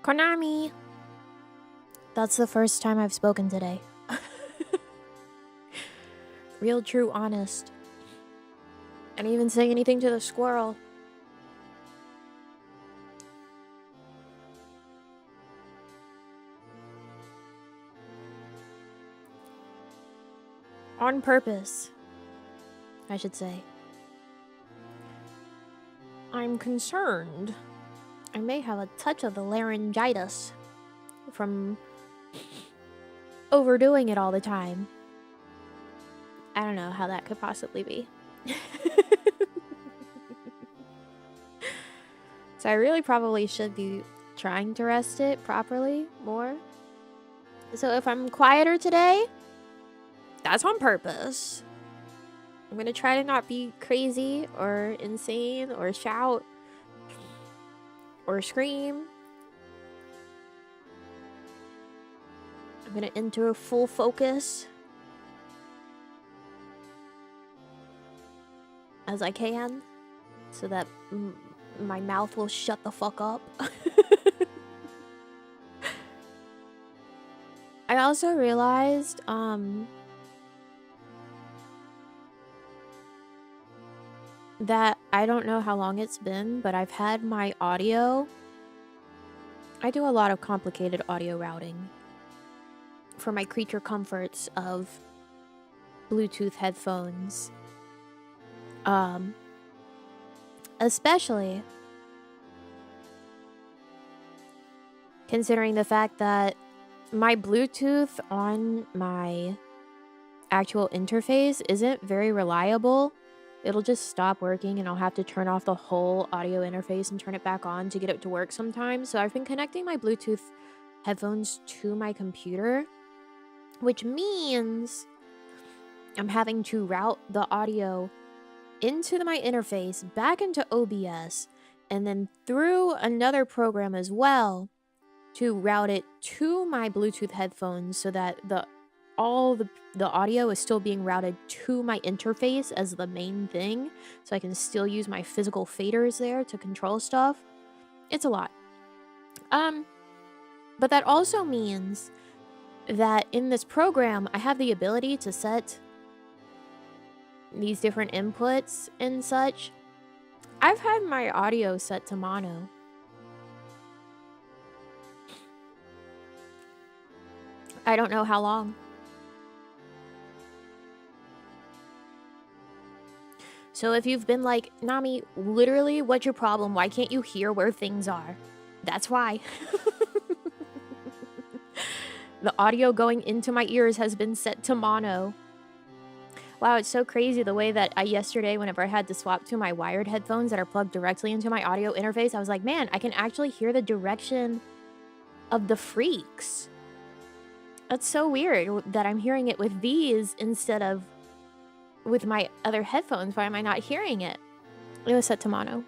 Konami! That's the first time I've spoken today. Real, true, honest. I didn't even say anything to the squirrel. On purpose, I should say. I'm concerned I may have a touch of the laryngitis from overdoing it all the time. I don't know how that could possibly be. So I really probably should be trying to rest it properly more. So if I'm quieter today, that's on purpose. I'm gonna try to not be crazy or insane or shout or scream. I'm gonna enter full focus as I can so that my mouth will shut the fuck up. I also realized that I don't know how long it's been, but I've had my audio. I do a lot of complicated audio routing for my creature comforts of Bluetooth headphones. Especially considering the fact that my Bluetooth on my actual interface isn't very reliable. It'll just stop working and I'll have to turn off the whole audio interface and turn it back on to get it to work sometimes. So I've been connecting my Bluetooth headphones to my computer, which means I'm having to route the audio into my interface, back into OBS, and then through another program as well to route it to my Bluetooth headphones so that all the audio is still being routed to my interface as the main thing, so I can still use my physical faders there to control stuff. It's a lot. But that also means that in this program, I have the ability to set these different inputs and such. I've had my audio set to mono. I don't know how long. So if you've been like, Nami, literally, what's your problem? Why can't you hear where things are? That's why. The audio going into my ears has been set to mono. Wow, it's so crazy the way that yesterday, whenever I had to swap to my wired headphones that are plugged directly into my audio interface, I was like, man, I can actually hear the direction of the freaks. That's so weird that I'm hearing it with these instead of with my other headphones. Why am I not hearing it? It was set to mono.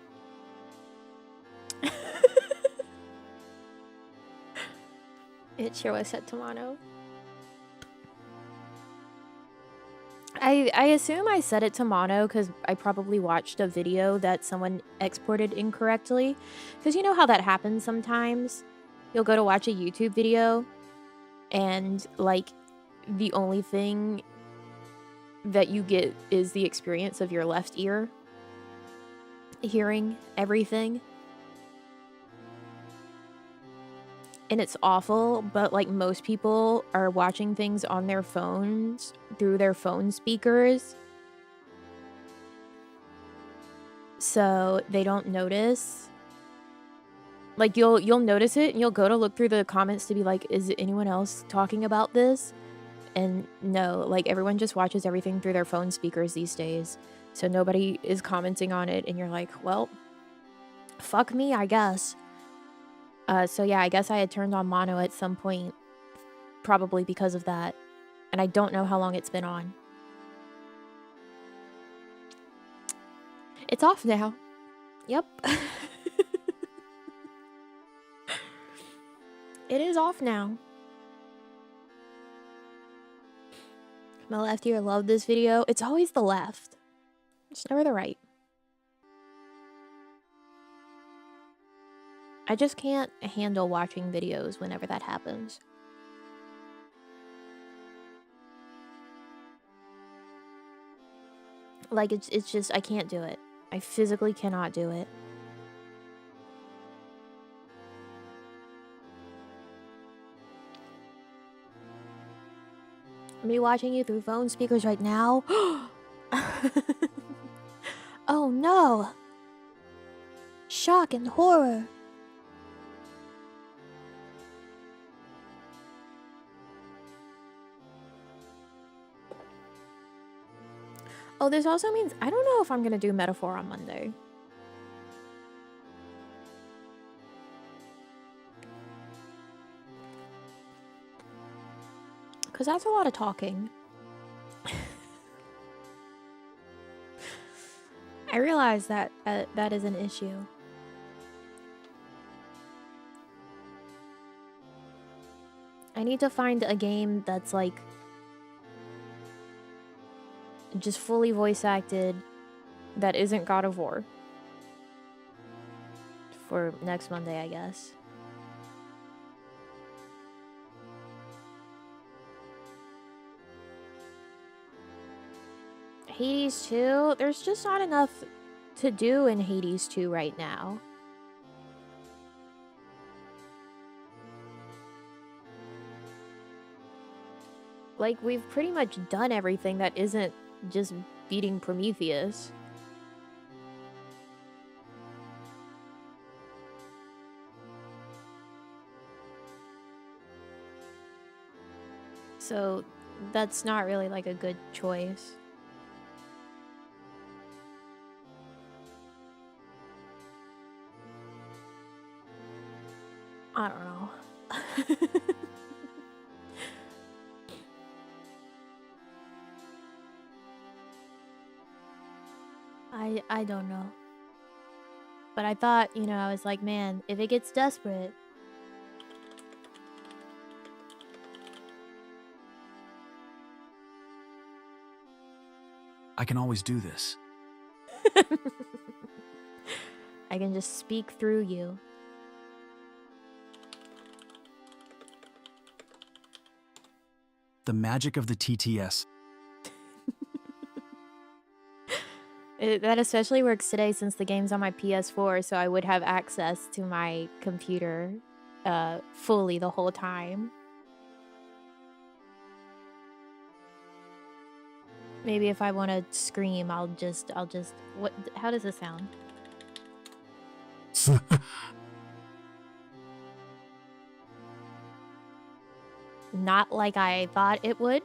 It sure was set to mono. I assume I set it to mono because I probably watched a video that someone exported incorrectly. Because you know how that happens sometimes? You'll go to watch a YouTube video and like the only thing that you get is the experience of your left ear hearing everything. And it's awful, but like most people are watching things on their phones through their phone speakers. So they don't notice. Like you'll notice it and you'll go to look through the comments to be like, is anyone else talking about this? And no, like everyone just watches everything through their phone speakers these days. So nobody is commenting on it and you're like, well, fuck me, I guess. So yeah, I guess I had turned on mono at some point, probably because of that. And I don't know how long it's been on. It's off now. Yep. It is off now. My left ear loved this video. It's always the left. It's never the right. I just can't handle watching videos whenever that happens. Like, it's just, I can't do it. I physically cannot do it. Me watching you through phone speakers right now? Oh no! Shock and horror! Oh, this also means I don't know if I'm gonna do Metaphor on Monday. Because that's a lot of talking. I realize that that is an issue. I need to find a game that's like just fully voice acted that isn't God of War for next Monday, I guess. Hades 2? There's just not enough to do in Hades 2 right now. Like, we've pretty much done everything that isn't just beating Prometheus. So, that's not really like a good choice. I don't know. I don't know. But I thought, you know, I was like, man, if it gets desperate. I can always do this. I can just speak through you. The magic of the TTS. That especially works today since the game's on my PS4, so I would have access to my computer fully the whole time. Maybe if I want to scream, I'll just what, how does this sound? Not like I thought it would.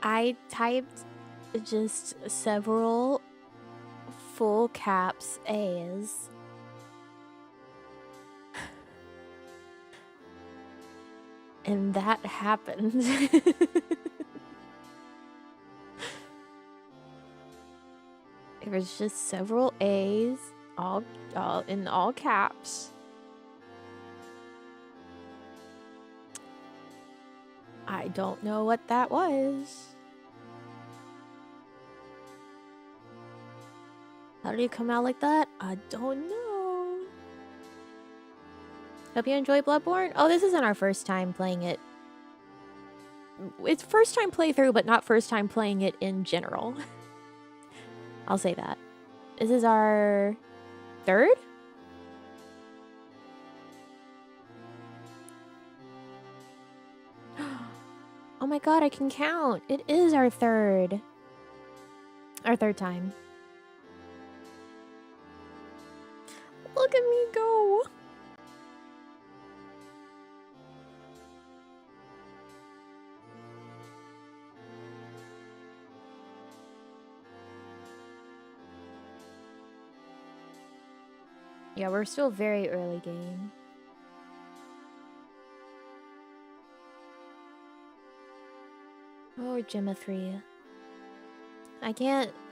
I typed just several full caps A's. And that happened. It was just several A's, all in all caps. I don't know what that was. How did it come out like that? I don't know. Hope you enjoy Bloodborne. Oh, this isn't our first time playing it. It's first time playthrough, but not first time playing it in general. I'll say that. This is our third? Oh my god, I can count. It is our third. Our third time. Look at me go. Yeah, we're still very early game. Oh, Gemma 3. I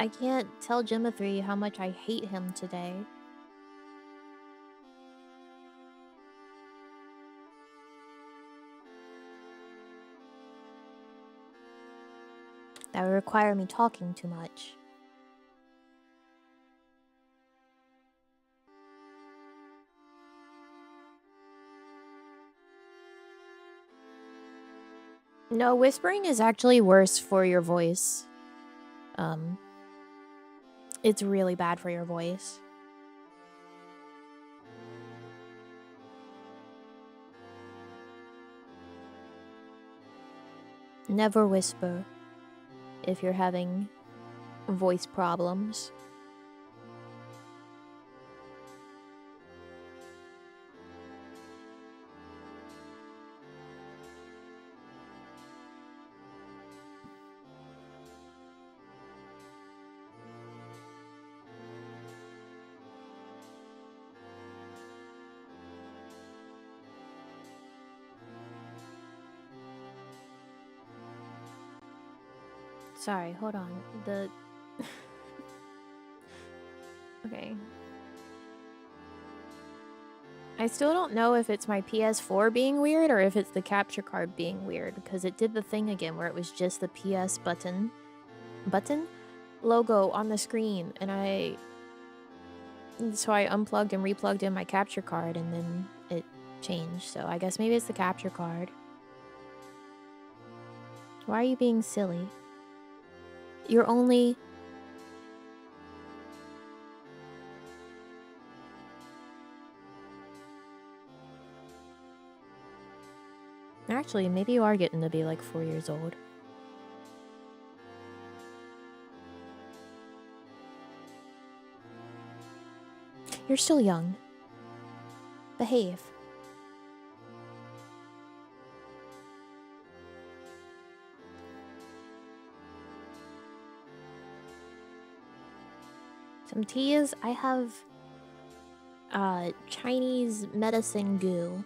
can't tell Gemma 3 how much I hate him today. That would require me talking too much. No, whispering is actually worse for your voice. It's really bad for your voice. Never whisper if you're having voice problems. Sorry, hold on. Okay. I still don't know if it's my PS4 being weird or if it's the capture card being weird, because it did the thing again where it was just the PS button logo on the screen, and so I unplugged and replugged in my capture card and then it changed. So I guess maybe it's the capture card. Why are you being silly? You're only... Actually, maybe you are getting to be like 4 years old. You're still young. Behave. Some teas. I have Chinese medicine goo.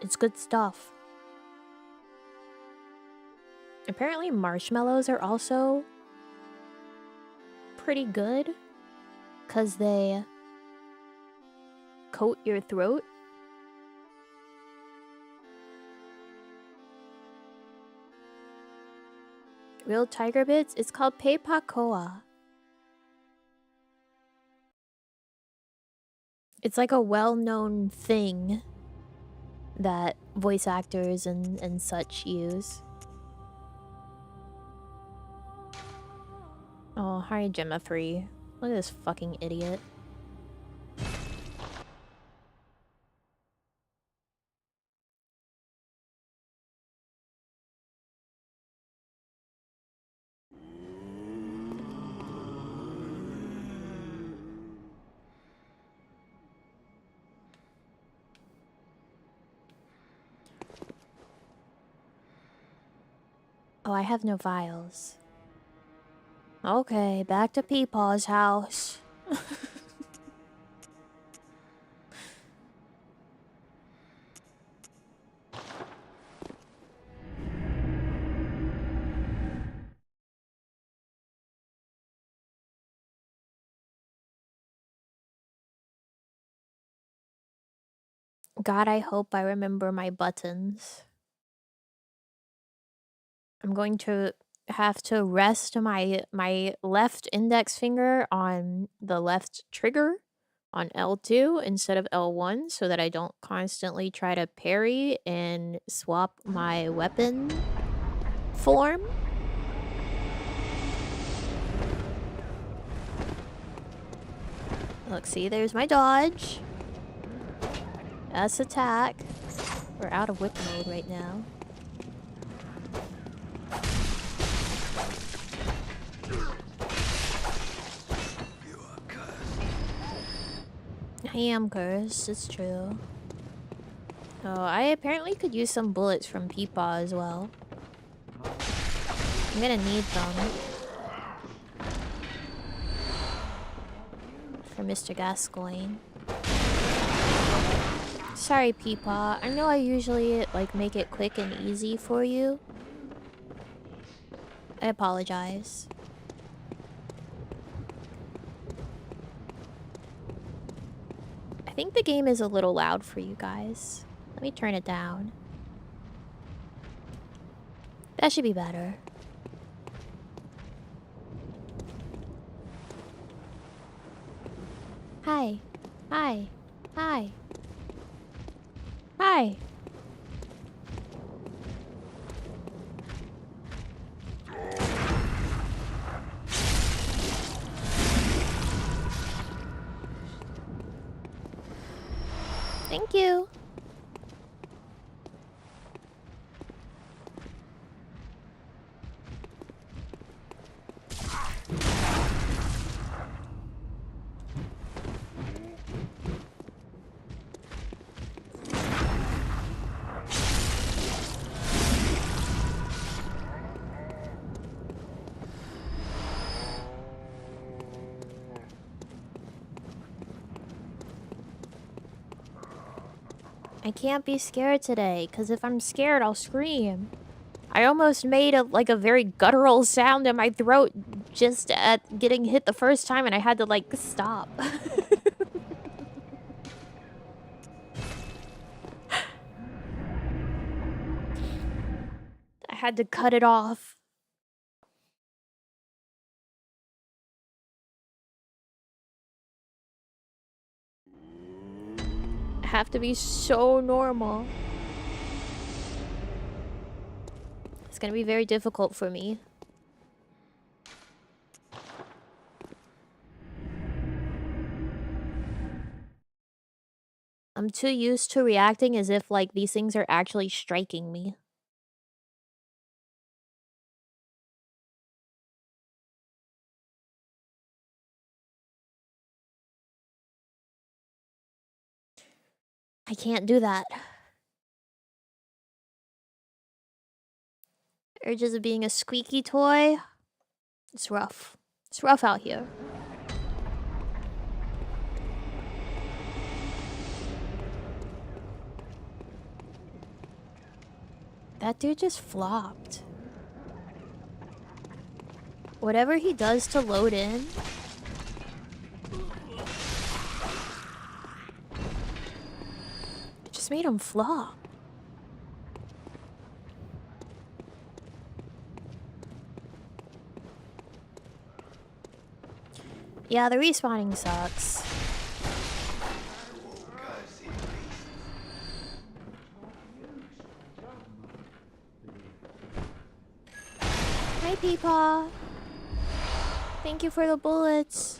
It's good stuff. Apparently marshmallows are also pretty good because they coat your throat. Real tiger bits? It's called peipacoa. It's like a well-known thing that voice actors and such use. Oh, hi Gemma 3. Look at this fucking idiot. Oh, I have no files. Okay, back to Peepaw's house. God, I hope I remember my buttons. I'm going to have to rest my left index finger on the left trigger on L2 instead of L1 so that I don't constantly try to parry and swap my weapon form. Look, see, there's my dodge. That's attack. We're out of whip mode right now. I am cursed, it's true. Oh, I apparently could use some bullets from Peepaw as well. I'm gonna need them. for Mr. Gascoigne. Sorry, Peepaw. I know I usually, like, make it quick and easy for you. I apologize. I think the game is a little loud for you guys. Let me turn it down. That should be better. Hi. Hi. Hi. Hi. Thank you. I can't be scared today, because if I'm scared, I'll scream. I almost made a very guttural sound in my throat just at getting hit the first time, and I had to, like, stop. I had to cut it off. I have to be so normal. It's gonna be very difficult for me. I'm too used to reacting as if, like, these things are actually striking me. I can't do that. Urges of being a squeaky toy. It's rough. It's rough out here. That dude just flopped. Whatever he does to load in... it just made him flop. Yeah, the respawning sucks. Hi, Peepaw. Thank you for the bullets.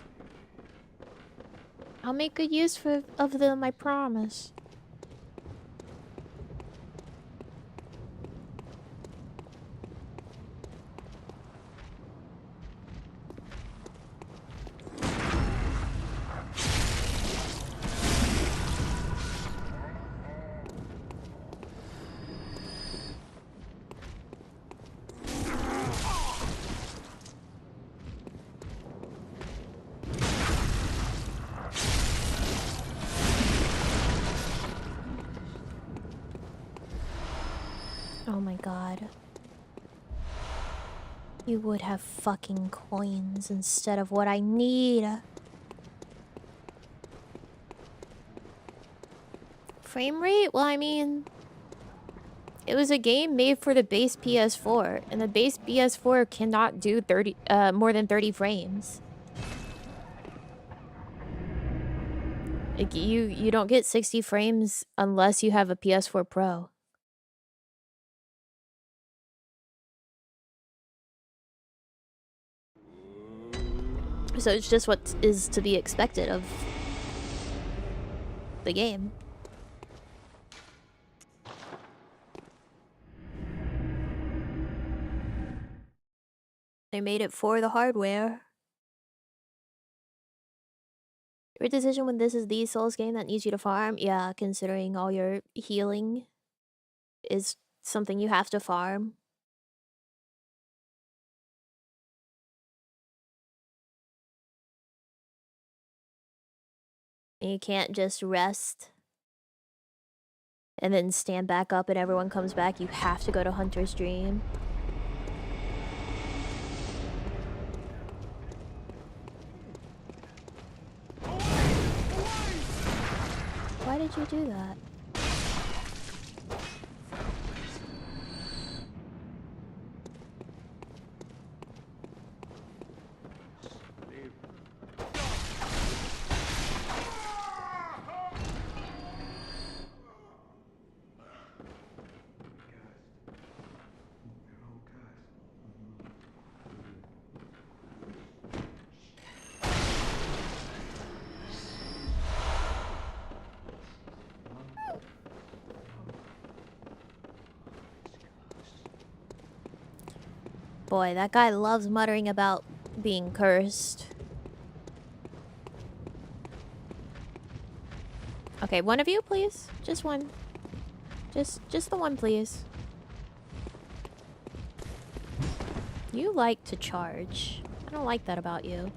I'll make good use of them, I promise. Oh my god. You would have fucking coins instead of what I need. Frame rate? Well, I mean... it was a game made for the base PS4, and the base PS4 cannot do more than 30 frames. Like, you don't get 60 frames unless you have a PS4 Pro. So it's just what is to be expected of the game. They made it for the hardware. Your decision when this is the Souls game that needs you to farm? Yeah, considering all your healing is something you have to farm. And you can't just rest and then stand back up and everyone comes back. You have to go to Hunter's Dream. Why did you do that? Boy, that guy loves muttering about being cursed. Okay, one of you, please. Just one. Just the one, please. You like to charge. I don't like that about you.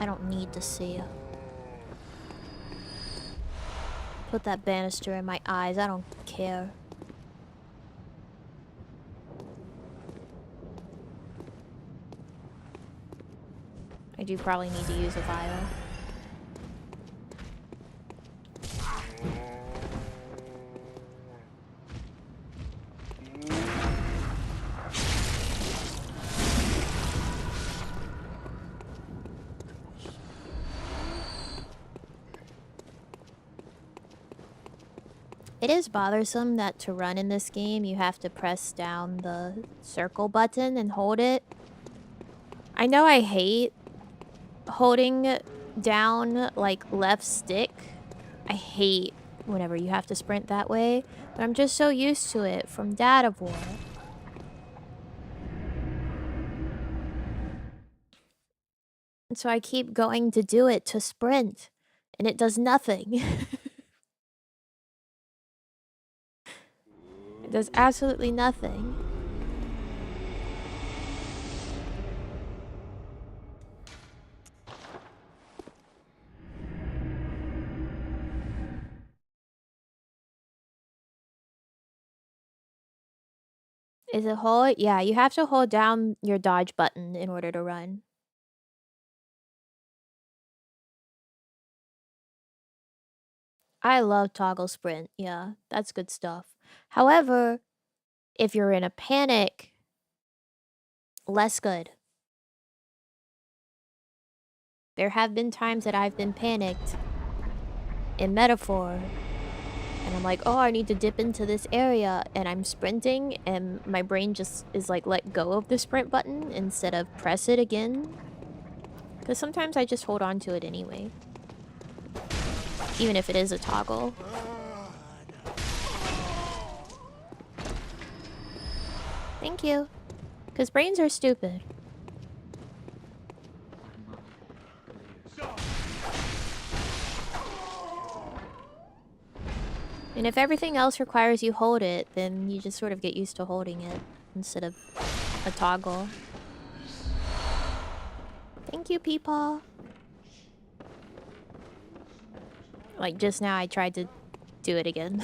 I don't need to see. Put that banister in my eyes. I don't care. I do probably need to use a vial. It is bothersome that to run in this game, you have to press down the circle button and hold it. I know I hate holding down, like, left stick. I hate whenever you have to sprint that way, but I'm just so used to it from Dadavore. And so I keep going to do it to sprint, and it does nothing. It does absolutely nothing. Is it hold? Yeah, you have to hold down your dodge button in order to run. I love toggle sprint. Yeah, that's good stuff. However, if you're in a panic, less good. There have been times that I've been panicked in Metaphor, and I'm like, oh, I need to dip into this area, and I'm sprinting, and my brain just is like, let go of the sprint button instead of press it again. Because sometimes I just hold on to it anyway. Even if it is a toggle. Thank you. Because brains are stupid. And if everything else requires you hold it, then you just sort of get used to holding it instead of a toggle. Thank you, Peepaw. Like, just now I tried to do it again.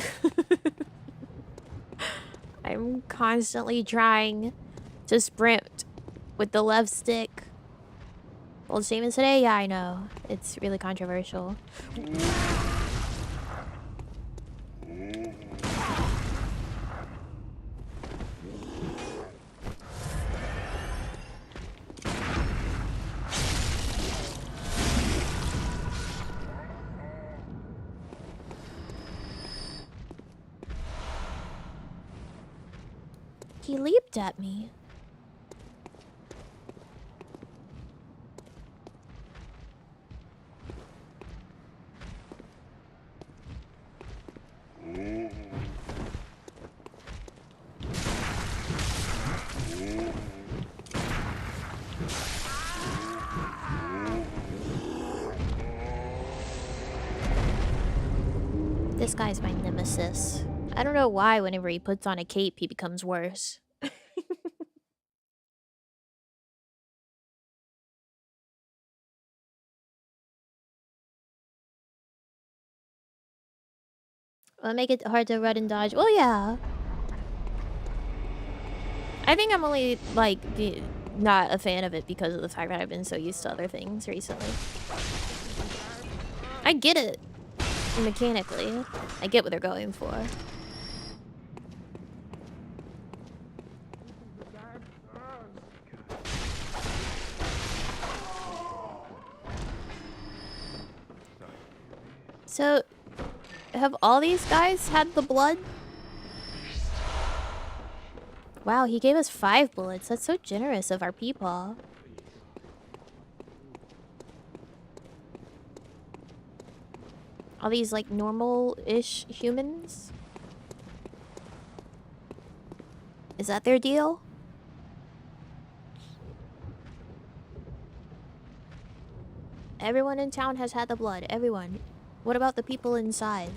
I'm constantly trying to sprint with the left stick. Well, same as today? Yeah, I know. It's really controversial. He leaped at me. This guy's my nemesis. I don't know why whenever he puts on a cape, he becomes worse. Will it make it hard to run and dodge? Well, yeah. I think I'm only, like, not a fan of it because of the fact that I've been so used to other things recently. I get it. Mechanically. I get what they're going for. So, have all these guys had the blood? Wow, he gave us 5 bullets. That's so generous of our people. All these, like, normal-ish humans? Is that their deal? Everyone in town has had the blood. Everyone. What about the people inside?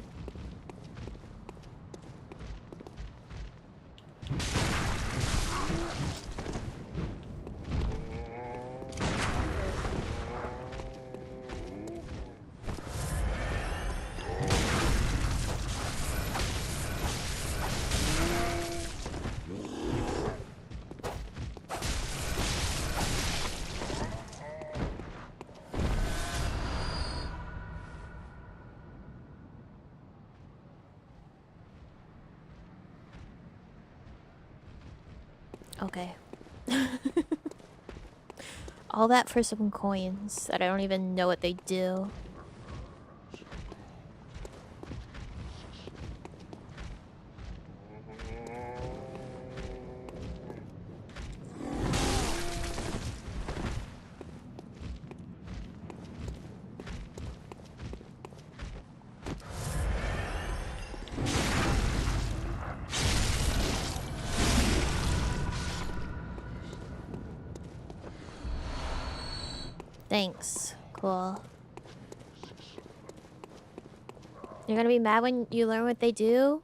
Okay. All that for some coins that I don't even know what they do. Thanks. Cool. You're gonna be mad when you learn what they do?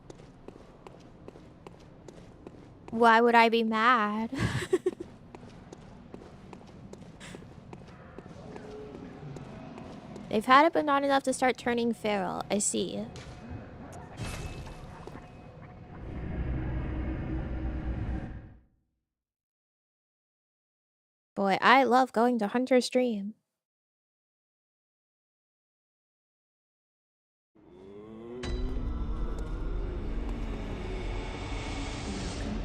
Why would I be mad? They've had it, but not enough to start turning feral. I see. Boy, I love going to Hunter's Stream.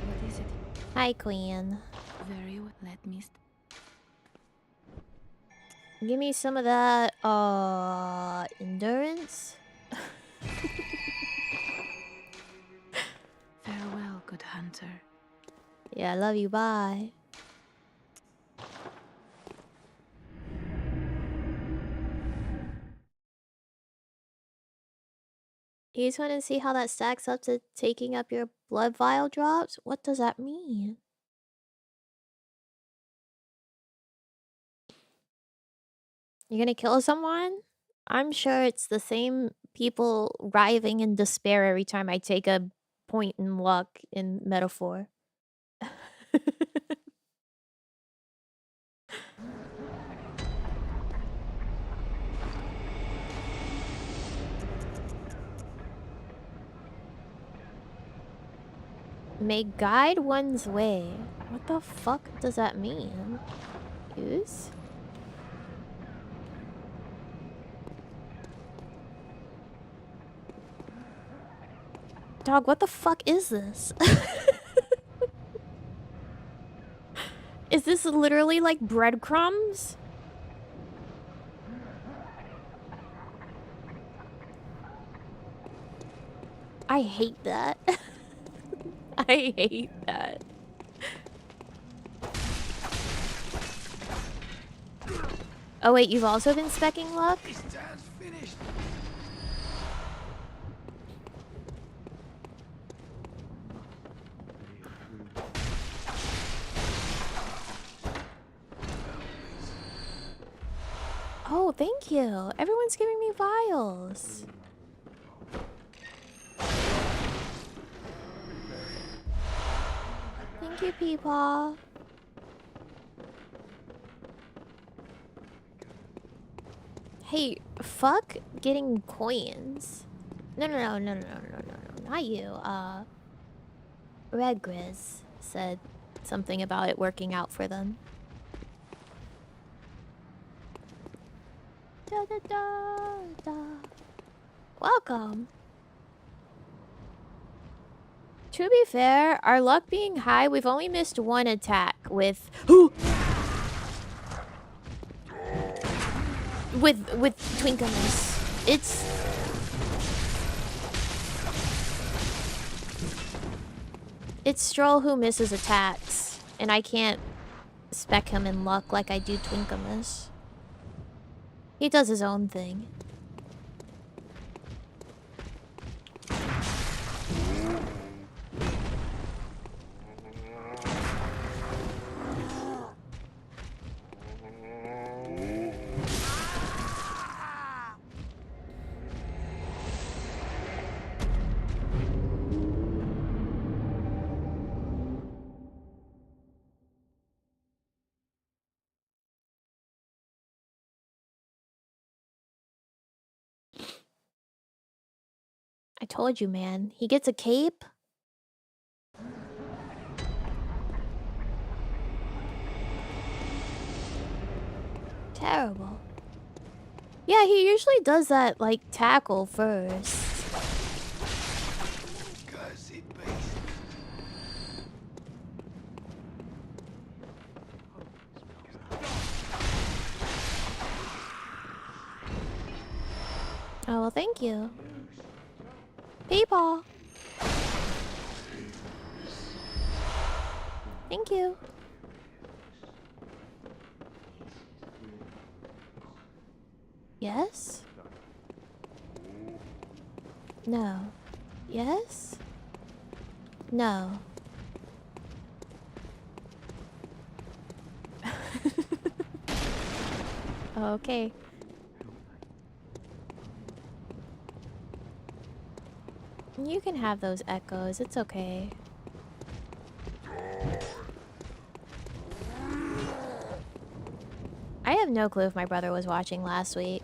What is it? Hi, Queen. Very well. Let me. Give me some of that, endurance? Farewell, good hunter. Yeah, I love you, bye. You just want to see how that stacks up to taking up your blood vial drops? What does that mean? You're gonna kill someone? I'm sure it's the same people writhing in despair every time I take a point in luck in metaphor. May guide one's way. What the fuck does that mean? Use? Dog, what the fuck is this? Is this literally like breadcrumbs? I hate that. I hate that. Oh wait, you've also been specking luck? Oh, thank you. Everyone's giving me vials. Thank you, Peepaw. Hey, fuck getting coins. No, not you. Red Grizz said something about it working out for them. Da, da, da, da. Welcome. To be fair, our luck being high, we've only missed one attack with with Twinkamus. It's Stroll who misses attacks, and I can't spec him in luck like I do Twinkamus. He does his own thing. I told you, man. He gets a cape. Terrible. Yeah, he usually does that, like, tackle first. Oh, well, thank you. Peepaw. Thank you. Yes? No. Yes? No. Okay. You can have those echoes, it's okay. I have no clue if my brother was watching last week.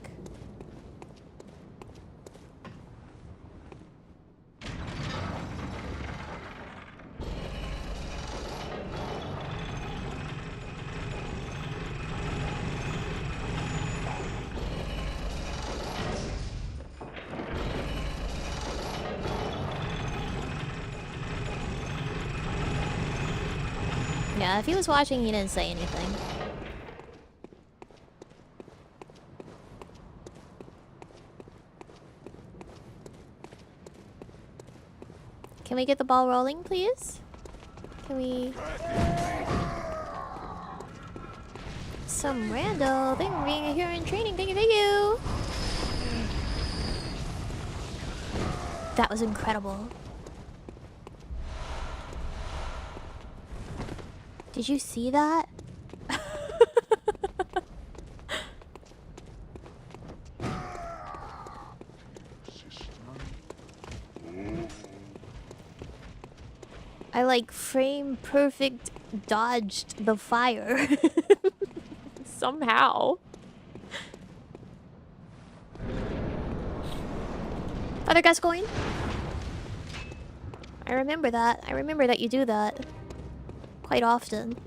Yeah, if he was watching, he didn't say anything. Can we get the ball rolling, please? Can we... Some rando. Thank you for being here in training. Thank you, thank you! That was incredible. Did you see that? I like frame perfect dodged the fire. Somehow. Other guys going? I remember that. I remember that you do that. Quite often.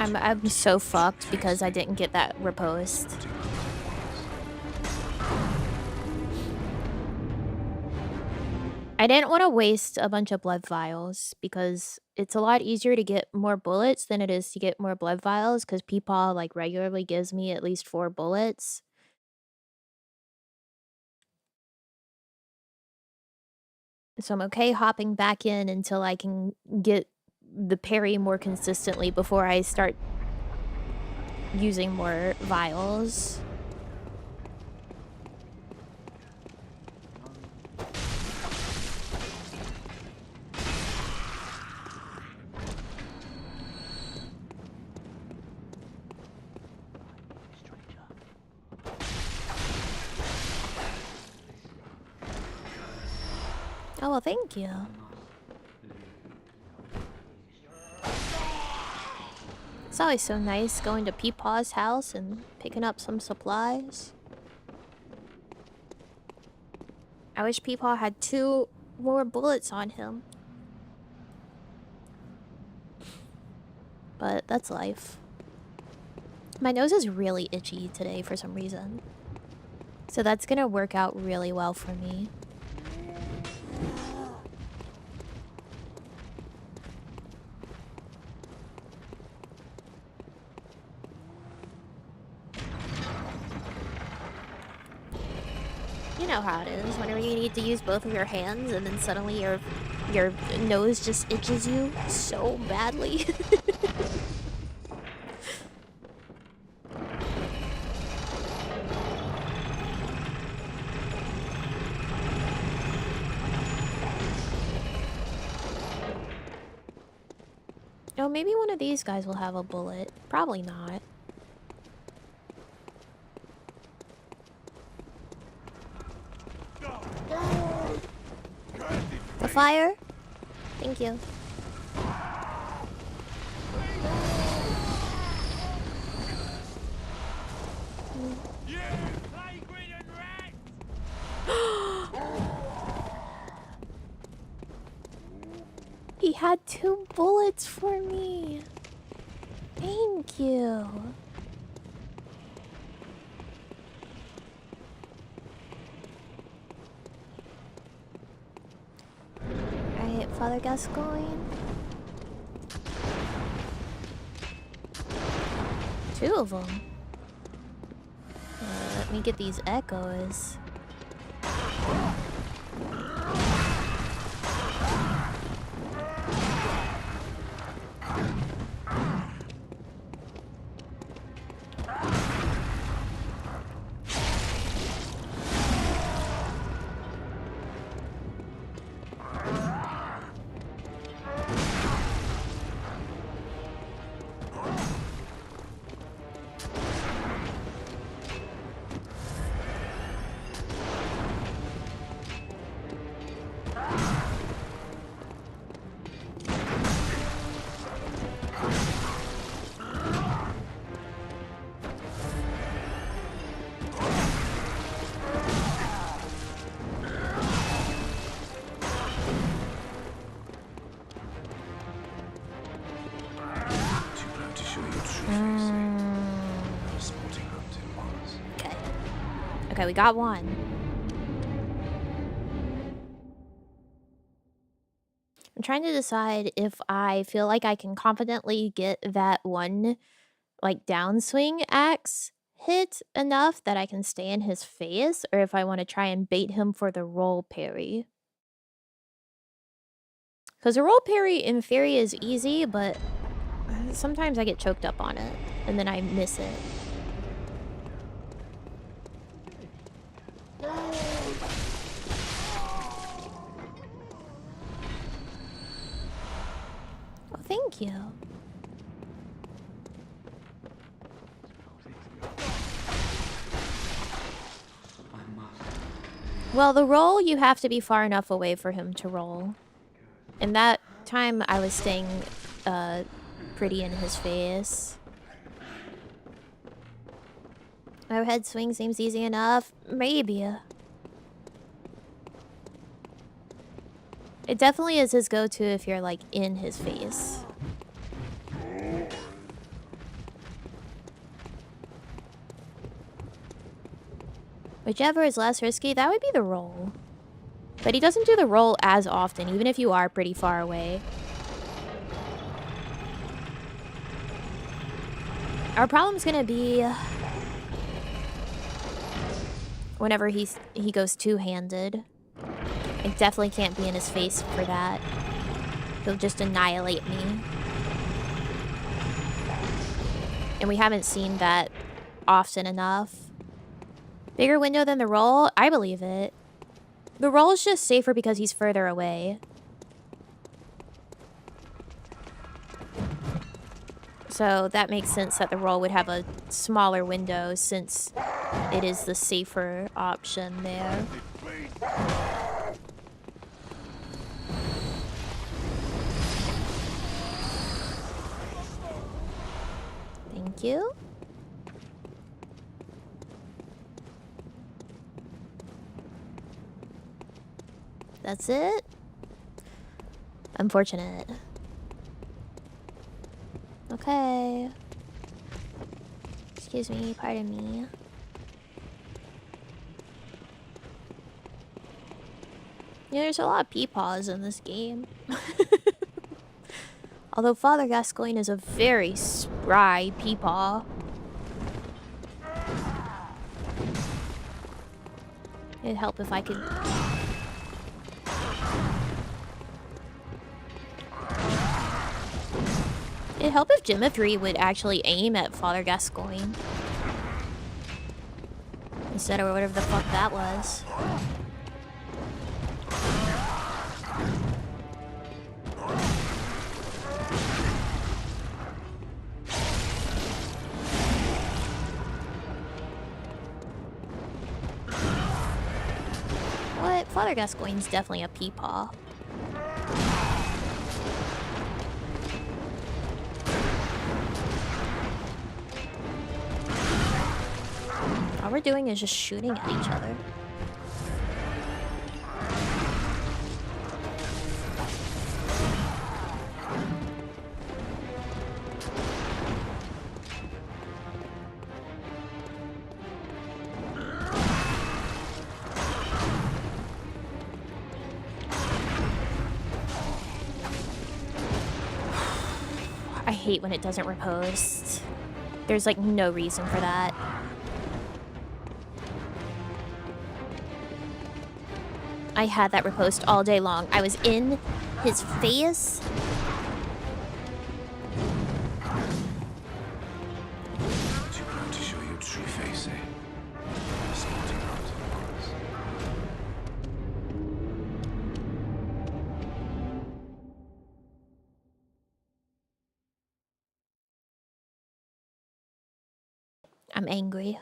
I'm so fucked because I didn't get that riposte. I didn't want to waste a bunch of blood vials because it's a lot easier to get more bullets than it is to get more blood vials because Peepaw like regularly gives me at least 4 bullets. So I'm okay hopping back in until I can get the parry more consistently before I start using more vials. Oh, well, thank you. It's always so nice going to Peepaw's house and picking up some supplies. I wish Peepaw had 2 more bullets on him. But that's life. My nose is really itchy today for some reason. So that's gonna work out really well for me. You know how it is, whenever you need to use both of your hands and then suddenly your nose just itches you so badly. Oh, maybe one of these guys will have a bullet. Probably not. The fire? Thank you. He had 2 bullets for me. Thank you. Alright, Father Gascoigne. 2 of them. Let me get these echoes. Okay, we got one. I'm trying to decide if I feel like I can confidently get that one, like, downswing axe hit enough that I can stay in his face, or if I want to try and bait him for the roll parry. Because the roll parry, in theory, is easy, but sometimes I get choked up on it, and then I miss it. Oh, thank you. Well, the roll, you have to be far enough away for him to roll. And that time, I was staying pretty in his face. Overhead swing seems easy enough. Maybe. It definitely is his go-to if you're, like, in his face. Whichever is less risky, that would be the roll. But he doesn't do the roll as often, even if you are pretty far away. Our problem's gonna be whenever he goes two-handed. I definitely can't be in his face for that. He'll just annihilate me. And we haven't seen that often enough. Bigger window than the roll? I believe it. The roll is just safer because he's further away. So that makes sense that the roll would have a smaller window since it is the safer option there. Thank you. That's it? Unfortunate. Okay. Excuse me, pardon me. Yeah, there's a lot of peepaws in this game. Although Father Gascoigne is a very spry peepaw. It'd help if I could... It'd help if Gemma 3 would actually aim at Father Gascoigne. Instead of whatever the fuck that was. What? Father Gascoigne's definitely a peepaw. All we're doing is just shooting at each other. I hate when it doesn't riposte. There's like no reason for that. I had that riposte all day long. I was in his face. Too proud to show your true face, eh? Too proud, of course. I'm angry.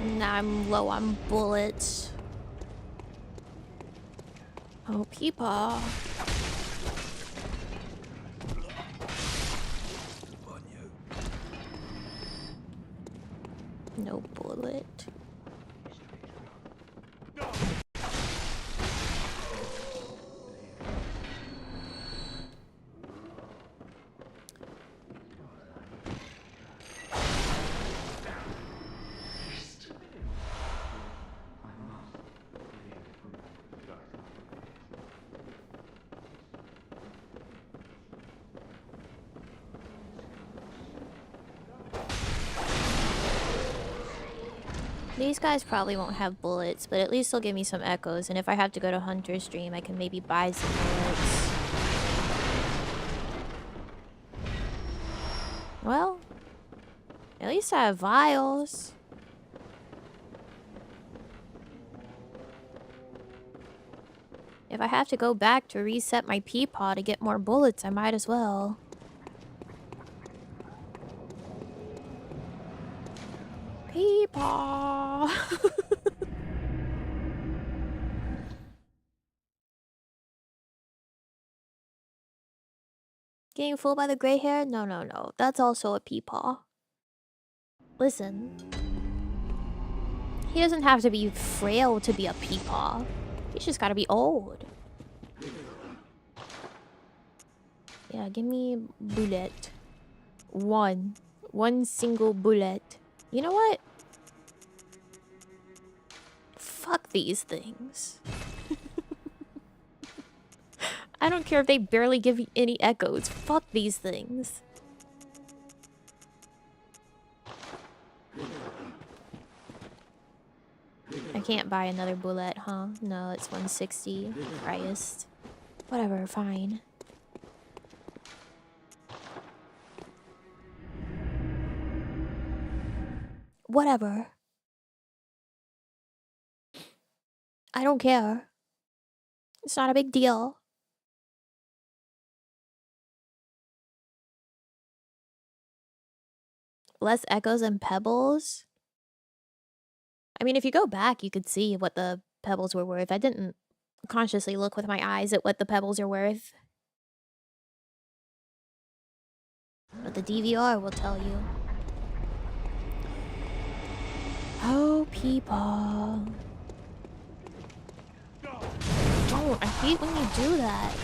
Now I'm low on bullets. Oh, peepaw. No bullet. These guys probably won't have bullets, but at least they'll give me some echoes, and if I have to go to Hunter's Dream, I can maybe buy some bullets. Well, at least I have vials. If I have to go back to reset my peepaw to get more bullets, I might as well. Peepaw! Getting fooled by the gray hair? No, no, no. That's also a peepaw. Listen. He doesn't have to be frail to be a peepaw. He's just gotta be old. Yeah, give me bullet. One single bullet. You know what? Fuck these things. I don't care if they barely give you any echoes. Fuck these things. I can't buy another bullet, huh? No, it's 160. Christ. Whatever, fine. Whatever. I don't care. It's not a big deal. Less echoes and pebbles? I mean, if you go back, you could see what the pebbles were worth. I didn't consciously look with my eyes at what the pebbles are worth. But the DVR will tell you. Oh, people. Don't. I hate when you do that.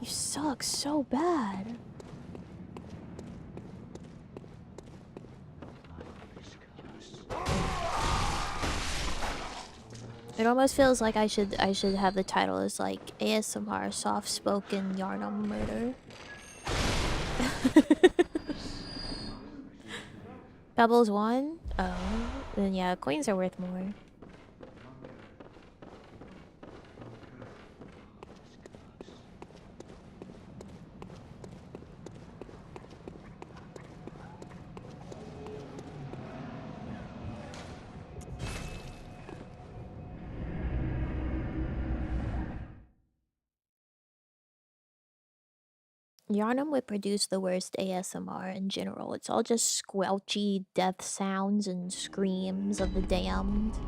You suck so bad. It almost feels like I should have the title as like ASMR soft-spoken Yarnum murder. Pebbles 1? Oh, then yeah, coins are worth more. Yarnum would produce the worst ASMR in general. It's all just squelchy death sounds and screams of the damned.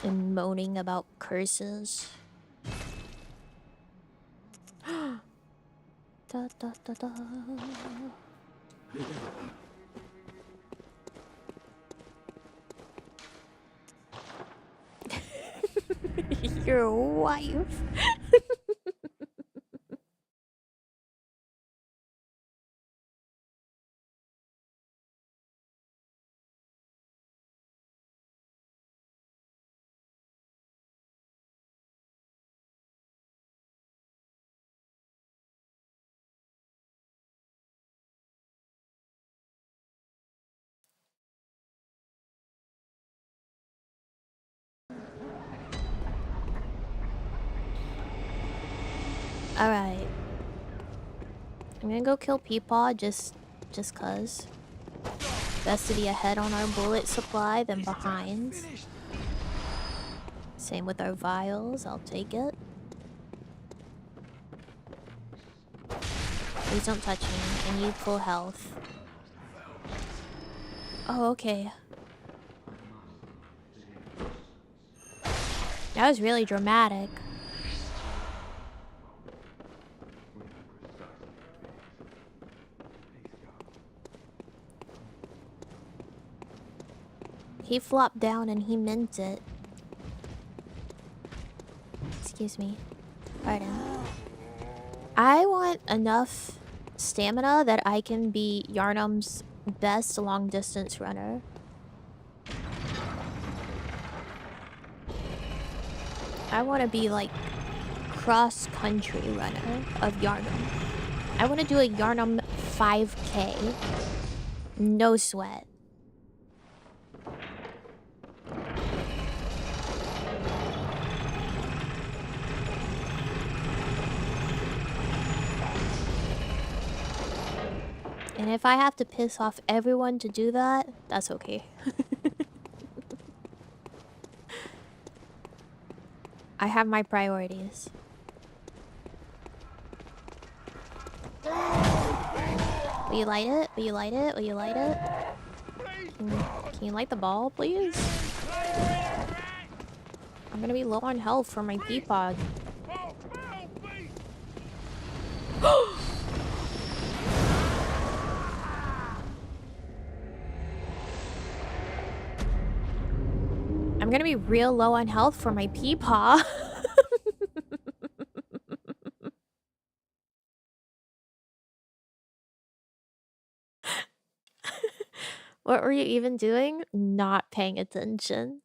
And moaning about curses. Da, da, da, da. Your wife. Alright. I'm gonna go kill Peepaw just cuz. Best to be ahead on our bullet supply than behind. Same with our vials, I'll take it. Please don't touch me, I need full health. Oh, okay. That was really dramatic. He flopped down and he meant it. Excuse me. Pardon. I want enough stamina that I can be Yarnum's best long distance runner. I want to be like cross-country runner of Yarnum. I want to do a Yarnum 5K. No sweat. And if I have to piss off everyone to do that, that's okay. I have my priorities. Will you light it? Will you light it? Will you light it? Can you light the ball, please? I'm gonna be low on health for my Peapod. gonna be real low on health for my peepaw. What were you even doing? Not paying attention.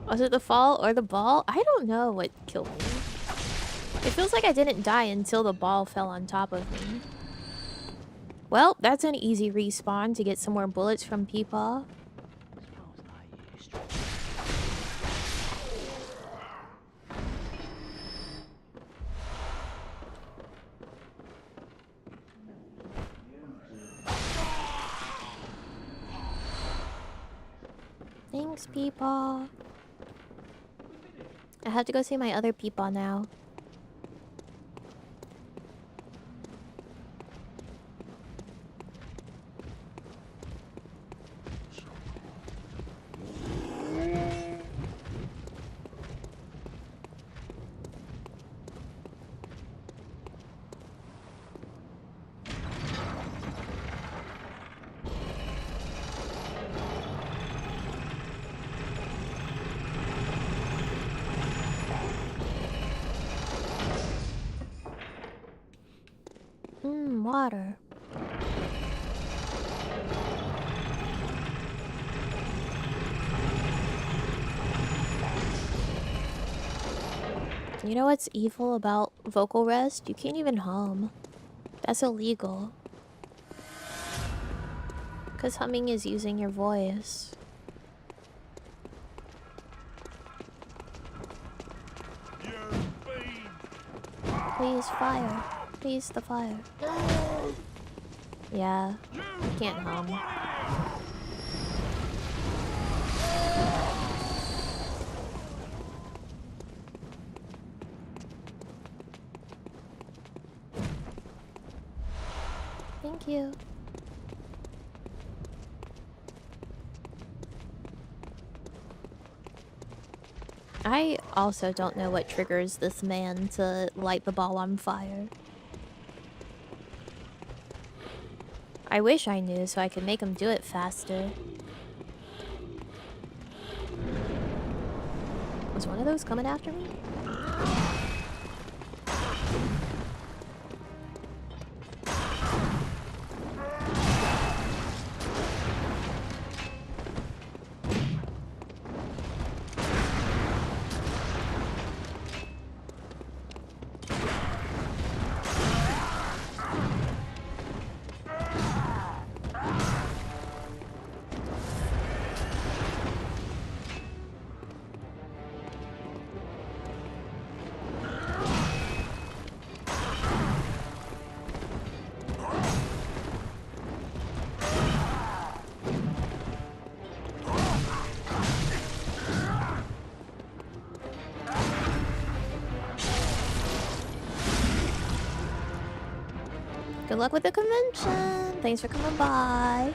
Was it the fall or the ball? I don't know what killed me. It feels like I didn't die until the ball fell on top of me. Well, that's an easy respawn to get some more bullets from Peepaw. Thanks, Peepaw. I have to go see my other Peepaw now. Water. You know what's evil about vocal rest? You can't even hum. That's illegal. Because humming is using your voice. Please, fire. Please, the fire. Yeah, can't hum. Thank you. I also don't know what triggers this man to light the ball on fire. I wish I knew so I could make him do it faster. Was one of those coming after me? Good luck with the convention. Thanks for coming by.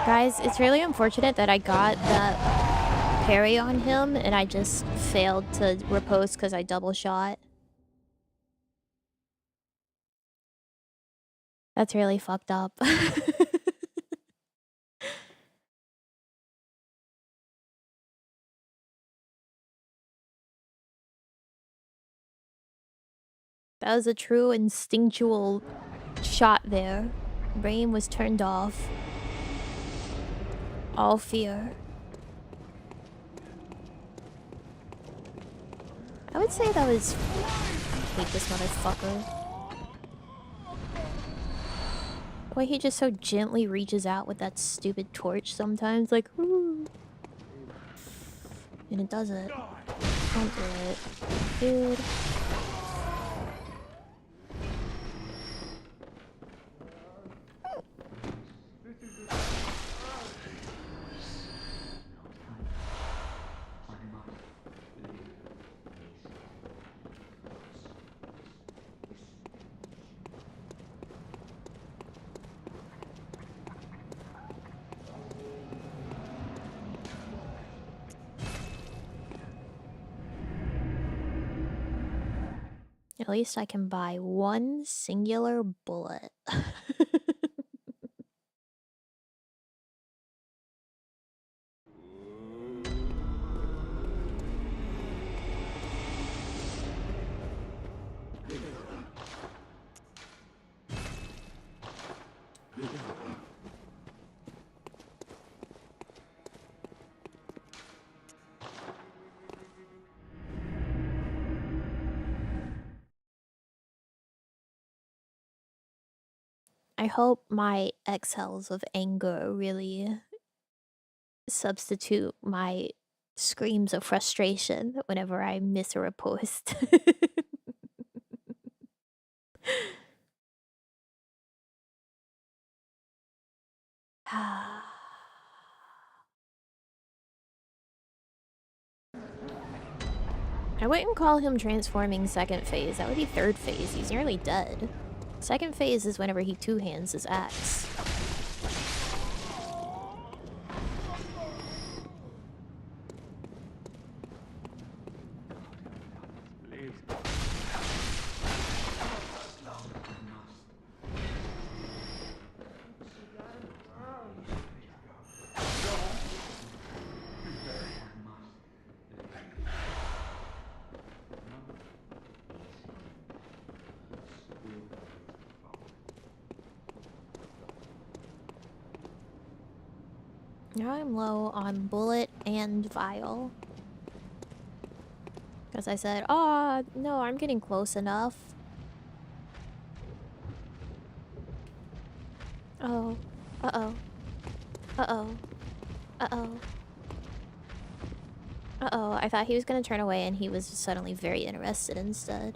Guys, it's really unfortunate that I got that parry on him and I just failed to riposte because I double shot. That's really fucked up. That was a true instinctual shot there. Brain was turned off. All fear. I would say that was... I hate this motherfucker. The way he just so gently reaches out with that stupid torch sometimes, like, ooh. And it does it. Don't do it. Dude. At least I can buy one singular bullet. I hope my exhales of anger really substitute my screams of frustration whenever I miss a riposte. I wouldn't call him transforming second phase. That would be third phase. He's nearly dead. Second phase is whenever he two-hands his axe. Now I'm low on bullet and vial. Because I said, oh, no, I'm getting close enough. Oh. Uh-oh. Uh-oh. Uh-oh. Uh-oh, I thought he was gonna turn away and he was suddenly very interested instead.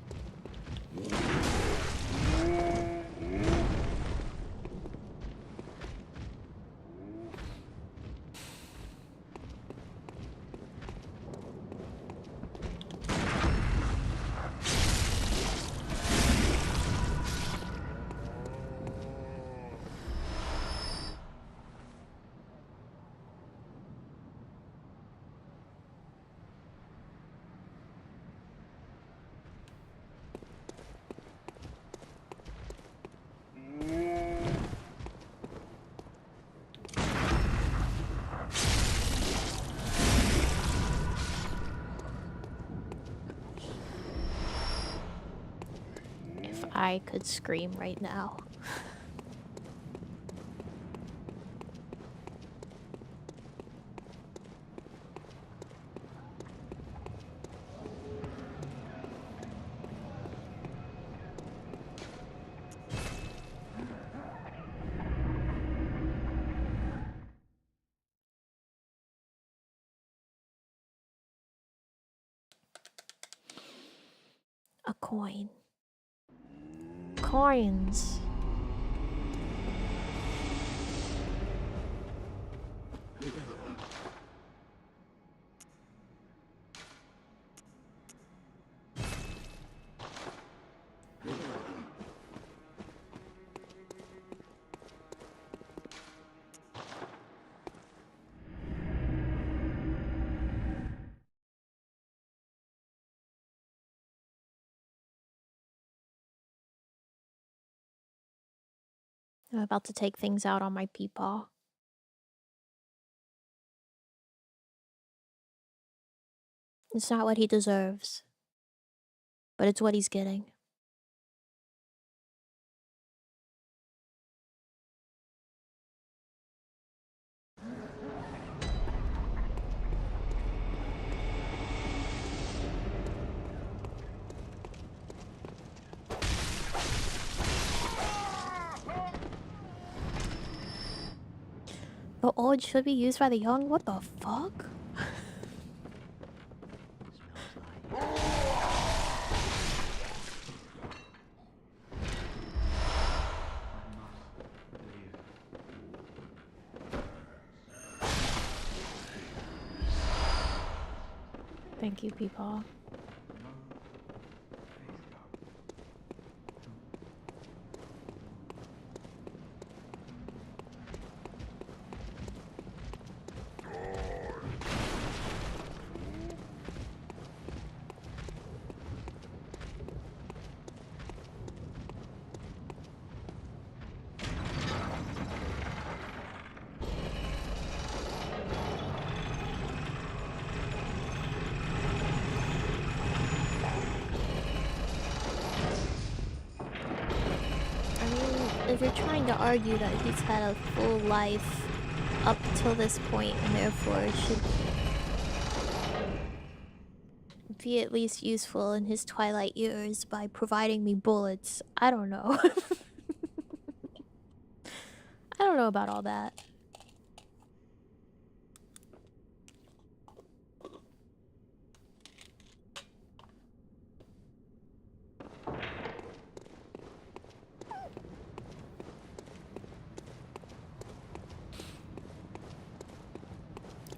I could scream right now. A coin. Coins. I'm about to take things out on my peepaw. It's not what he deserves, but it's what he's getting. The old should be used by the young? What the fuck? Thank you, Peepaw. If you're trying to argue that he's had a full life up till this point and therefore should be at least useful in his twilight years by providing me bullets, I don't know. I don't know about all that.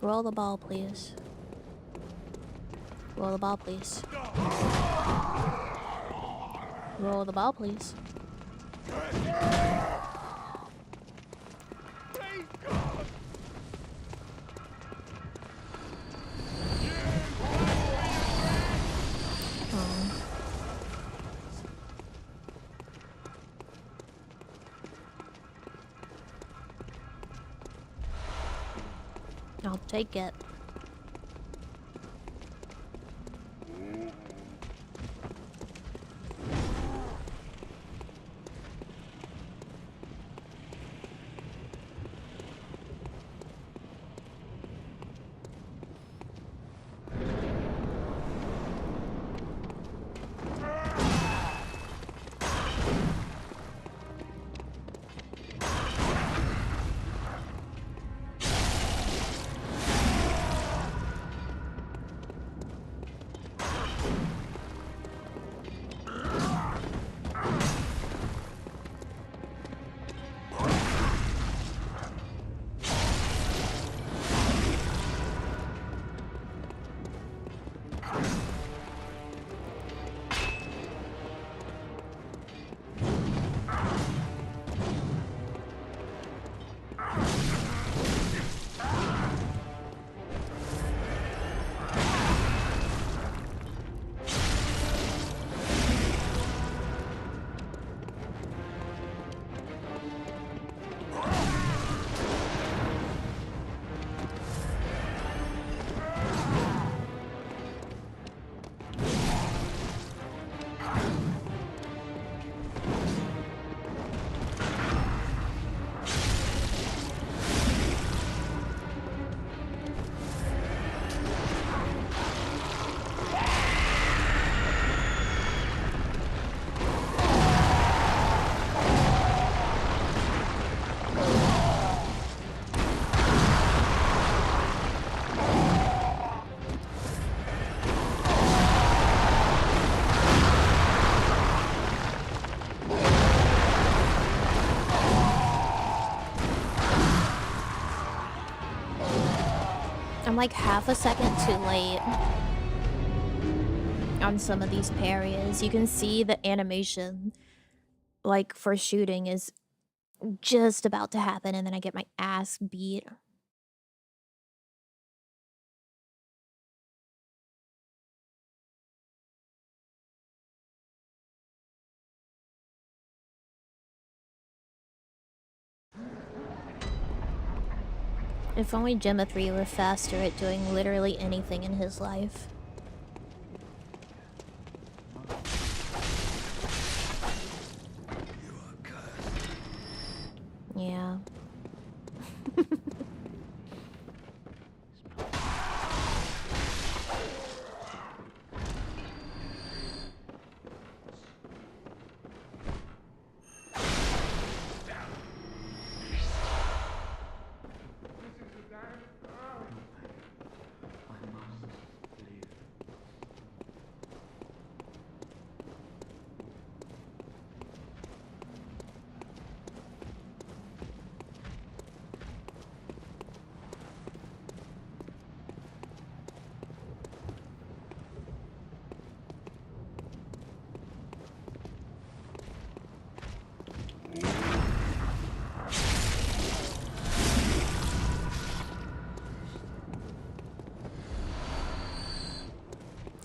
Roll the ball, please. Roll the ball, please. Roll the ball, please. I'll take it. I'm like half a second too late on some of these parries. You can see the animation, like, for shooting is just about to happen, and then I get my ass beat. If only Gemma 3 were faster at doing literally anything in his life. Yeah.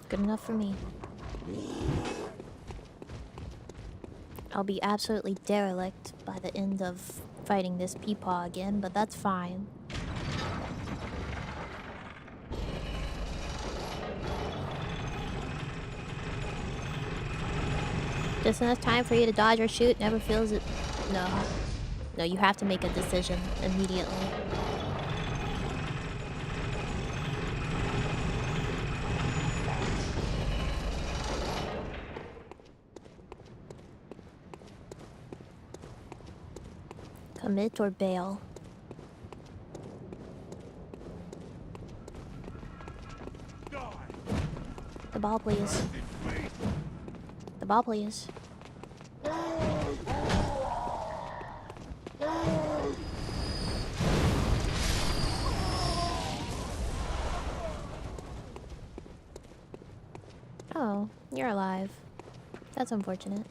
Good enough for me. I'll be absolutely derelict by the end of fighting this peepaw again, but that's fine. Just enough time for you to dodge or shoot, never feels it. No. No, you have to make a decision immediately. Commit or bail. The ball, please. The ball, please. Oh, you're alive. That's unfortunate.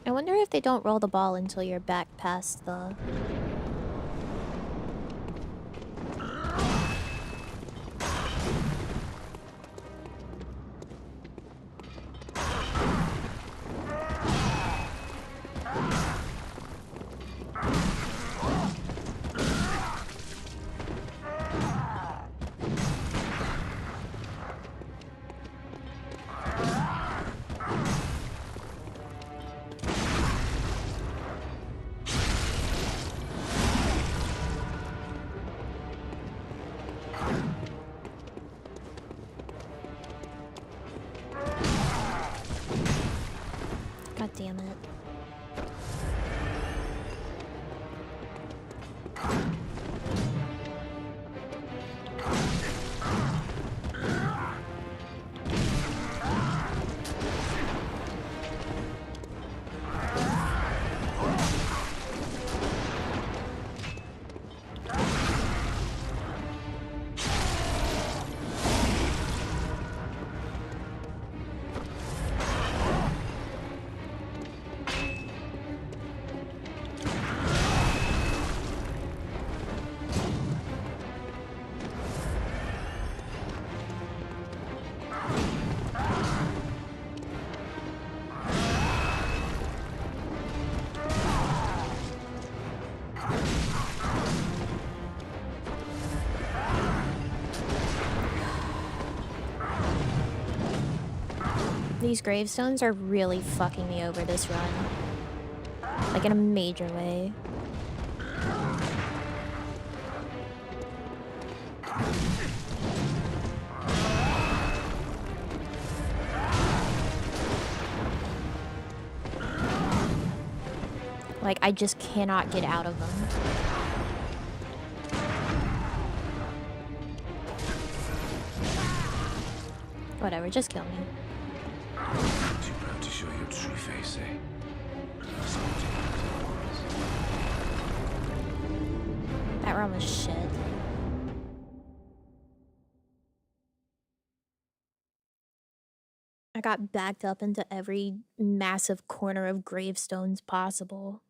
I wonder if they don't roll the ball until you're back past the... God damn it. These gravestones are really fucking me over this run. Like in a major way. Like, I just cannot get out of them. Whatever, just kill me. Too proud to show your true face, eh? That run was shit. got backed up into every massive corner of gravestones possible.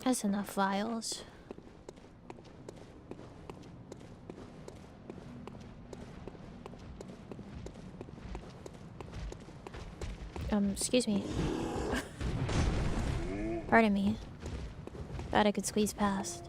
That's enough vials. Excuse me. Pardon me. Thought I could squeeze past.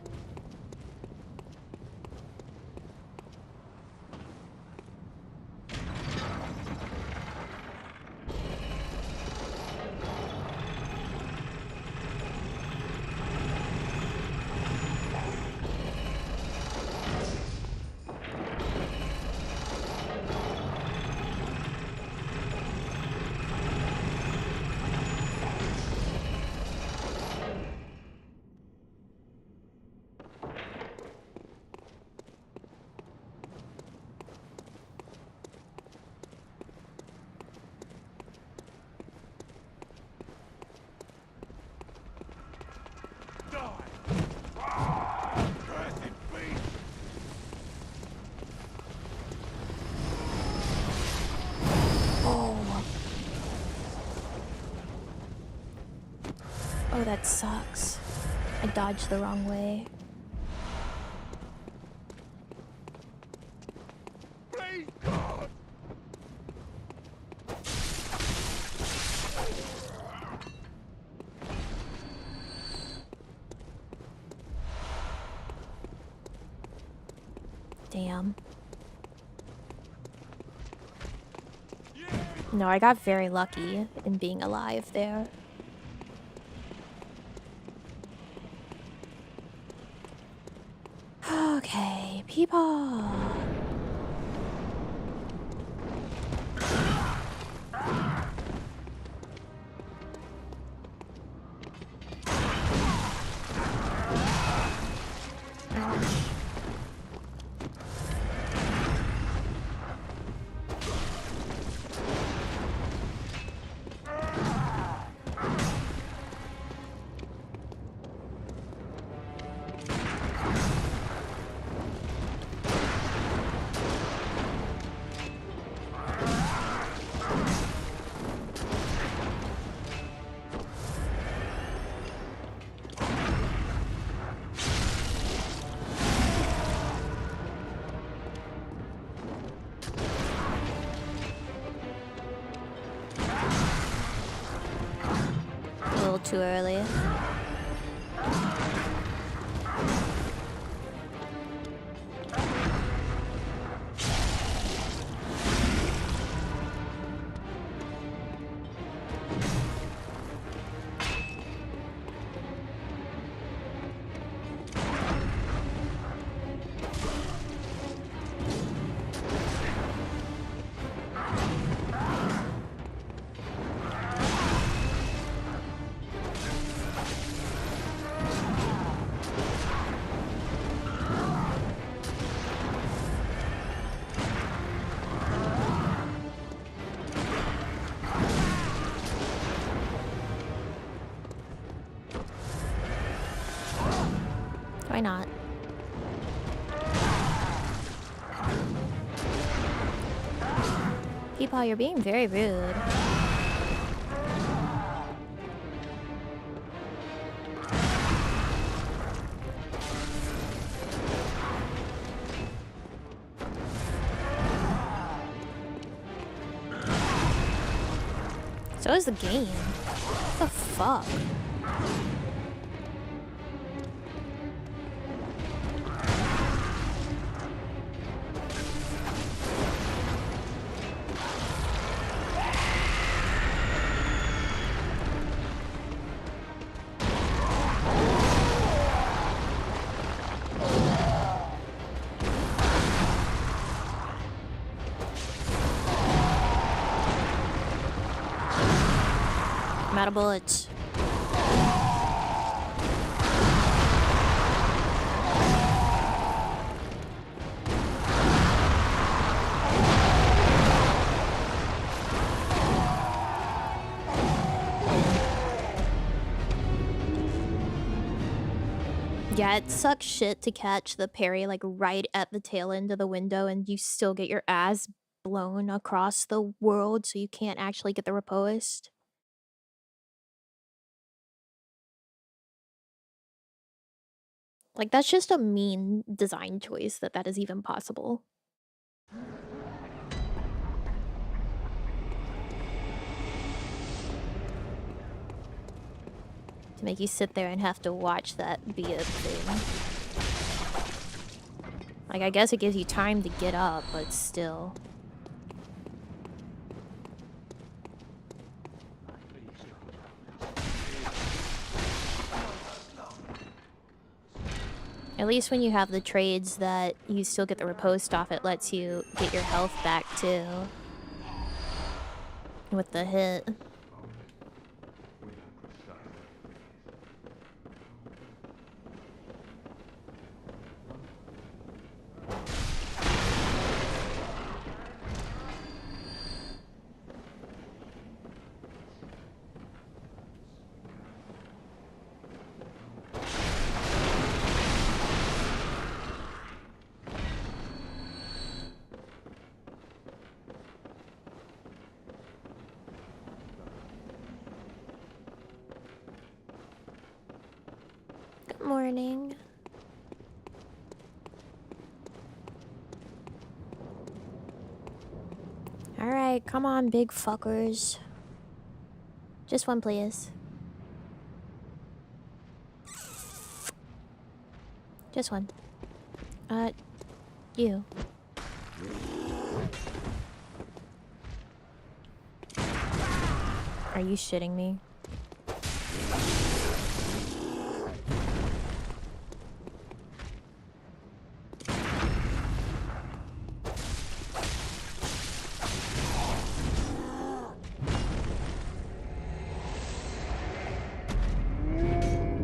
Oh, that sucks. I dodged the wrong way. Damn. No, I got very lucky in being alive there. Okay, people. Too early. Why not? Peepaw, you're being very rude. So is the game. What the fuck? I'm out of bullets. Yeah, it sucks shit to catch the parry like right at the tail end of the window and you still get your ass blown across the world so you can't actually get the riposte. Like, that's just a mean design choice that is even possible. To make you sit there and have to watch that be a thing. Like, I guess it gives you time to get up, but still. At least when you have the trades that you still get the riposte off, it lets you get your health back too. With the hit. Good morning. Alright, come on, big fuckers. Just one, please. Just one. You. Are you shitting me?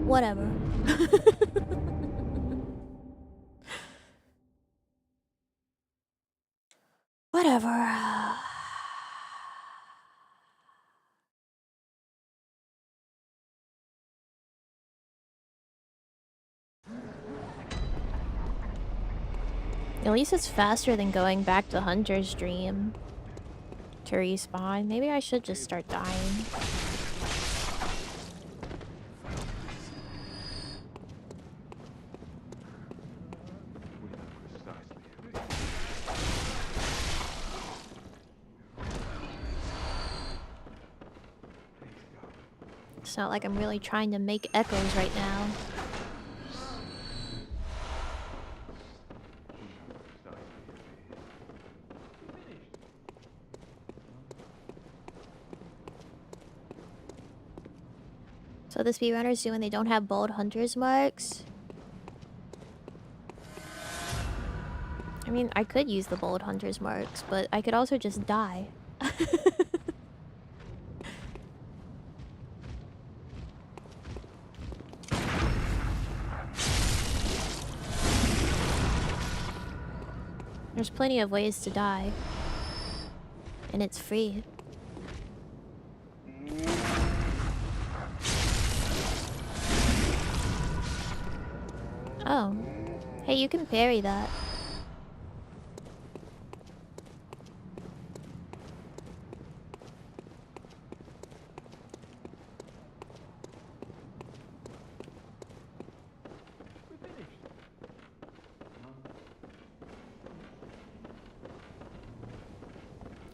Whatever. Whatever. At least it's faster than going back to Hunter's Dream to respawn. Maybe I should just start dying. It's not like I'm really trying to make echoes right now. So the speedrunners do when they don't have bold hunter's marks? I mean, I could use the bold hunter's marks, but I could also just die. There's plenty of ways to die. And it's free. Oh. Hey, you can parry that.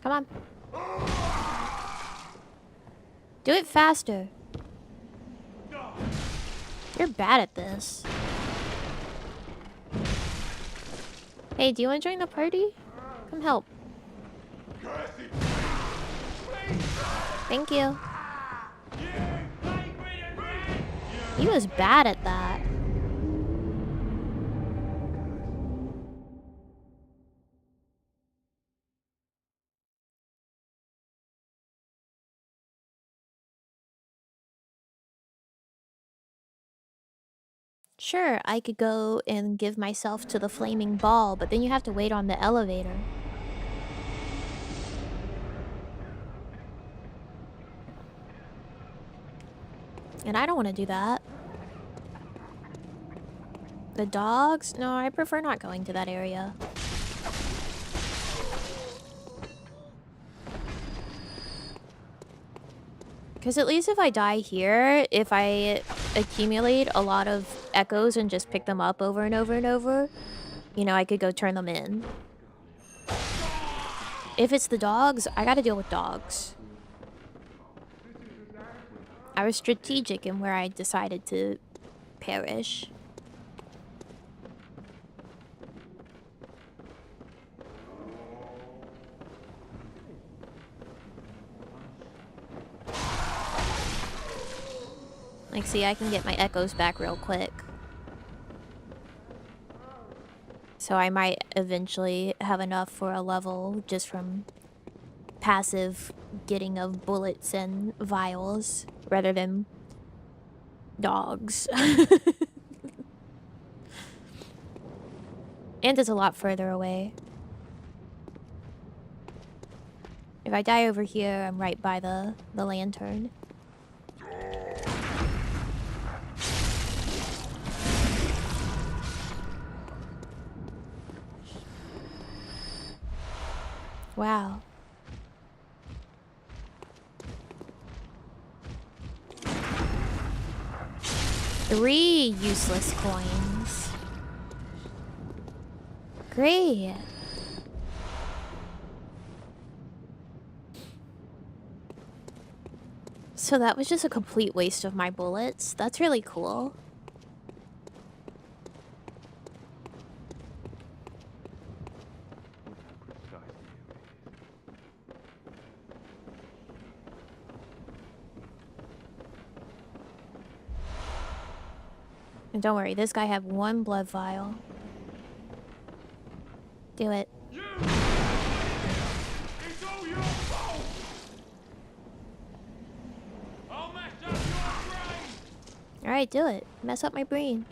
Come on. Do it faster. You're bad at this. Hey, do you want to join the party? Come help. Thank you. He was bad at that. Sure, I could go and give myself to the flaming ball, but then you have to wait on the elevator. And I don't want to do that. The dogs? No, I prefer not going to that area. Because at least if I die here, if I accumulate a lot of echoes and just pick them up over and over and over, you know, I could go turn them in. If it's the dogs, I gotta deal with dogs. I was strategic in where I decided to perish. Like, see, I can get my echoes back real quick. So I might eventually have enough for a level just from passive getting of bullets and vials rather than dogs. And it's a lot further away. If I die over here, I'm right by the lantern. Wow. Three useless coins. Great. So that was just a complete waste of my bullets. That's really cool. And don't worry, this guy had one blood vial. Do it. It's all your fault! I'll mess up your brain! Alright, do it. Mess up my brain.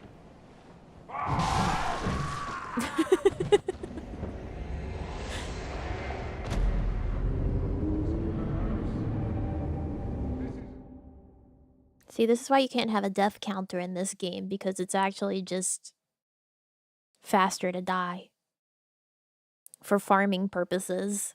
See, this is why you can't have a death counter in this game, because it's actually just faster to die. For farming purposes.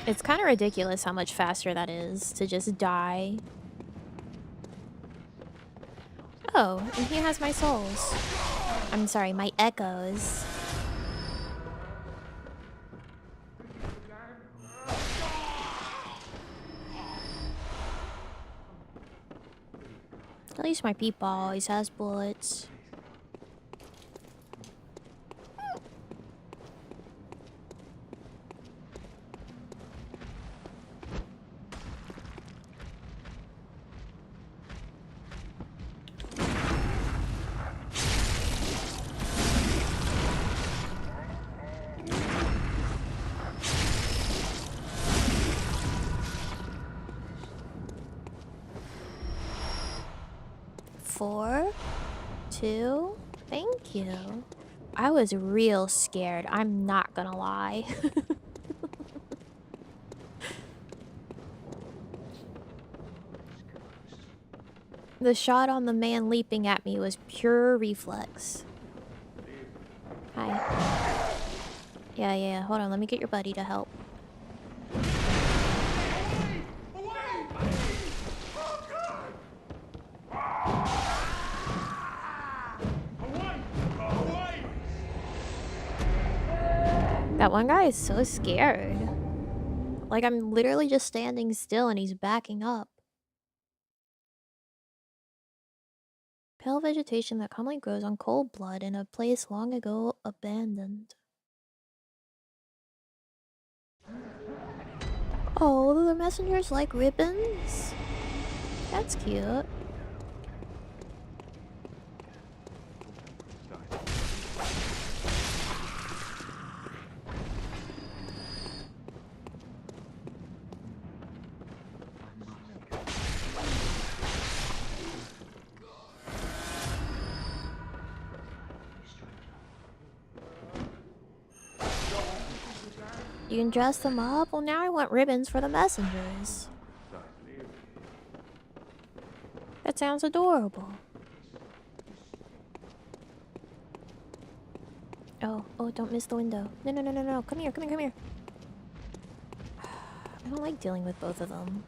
It's kind of ridiculous how much faster that is to just die. Oh, and he has my souls. I'm sorry, my echoes. At least my people always has bullets. Four, two, thank you. I was real scared, I'm not gonna lie. The shot on the man leaping at me was pure reflex. Hi. Yeah, hold on, let me get your buddy to help. That one guy is so scared. Like, I'm literally just standing still and he's backing up. Pale vegetation that commonly grows on cold blood in a place long ago abandoned. Oh, the messengers like ribbons? That's cute. You can dress them up? Well, now I want ribbons for the messengers. That sounds adorable. Oh, don't miss the window. No. Come here. I don't like dealing with both of them.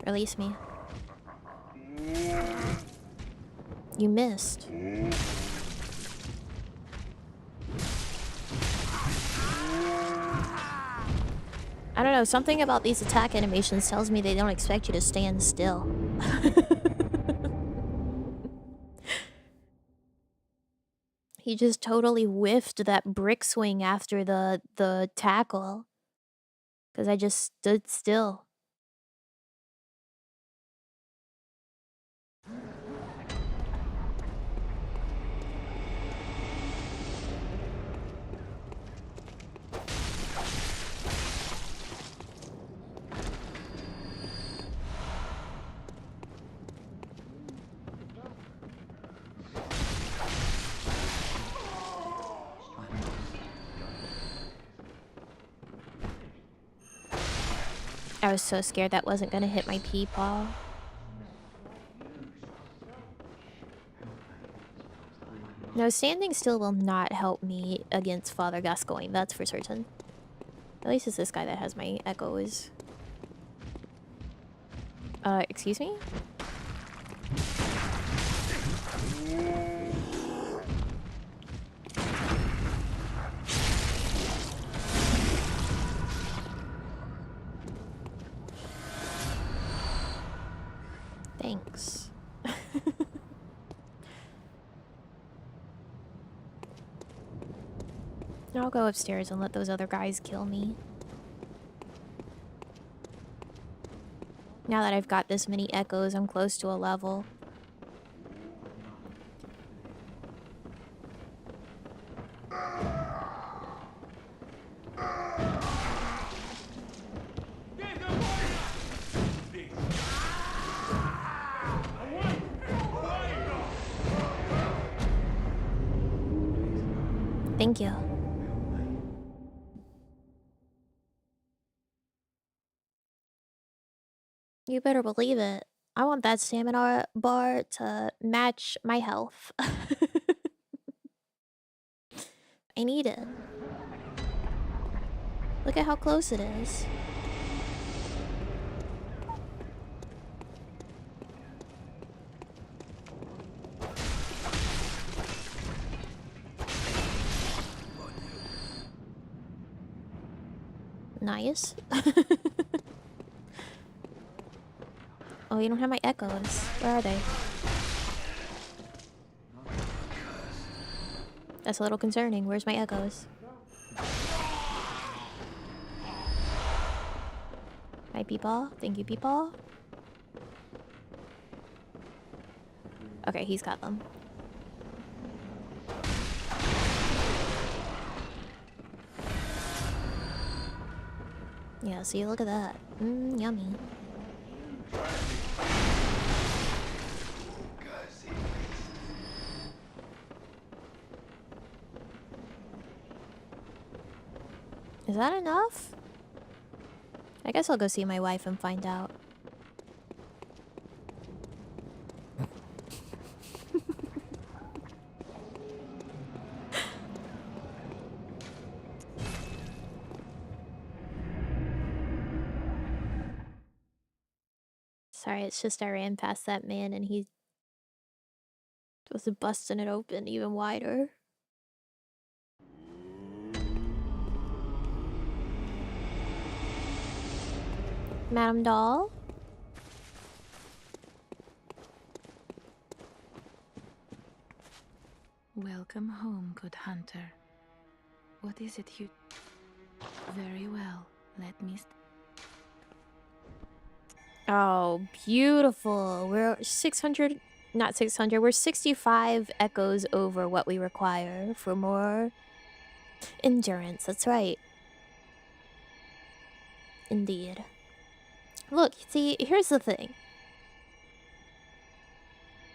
Release me. You missed. I don't know, something about these attack animations tells me they don't expect you to stand still. He just totally whiffed that brick swing after the tackle. 'Cause I just stood still. I was so scared that wasn't gonna hit my peepaw. No, standing still will not help me against Father Gascoigne, that's for certain. At least it's this guy that has my echoes. Excuse me? Thanks. I'll go upstairs and let those other guys kill me. Now that I've got this many echoes, I'm close to a level. Thank you. You better believe it. I want that stamina bar to match my health. I need it. Look at how close it is. Nice. Oh, you don't have my echoes. Where are they? That's a little concerning. Where's my echoes? Hi, Peepaw. Thank you, Peepaw. Okay, he's got them. Yeah, see, look at that. Yummy. Is that enough? I guess I'll go see my wife and find out. Sorry, it's just I ran past that man and he was busting it open even wider. Madam Doll? Welcome home, good hunter. What is it you... Very well. Let me... Oh, beautiful. We're 600 Not 600. We're 65 echoes over what we require for more endurance. That's right. Indeed. Look, see, here's the thing.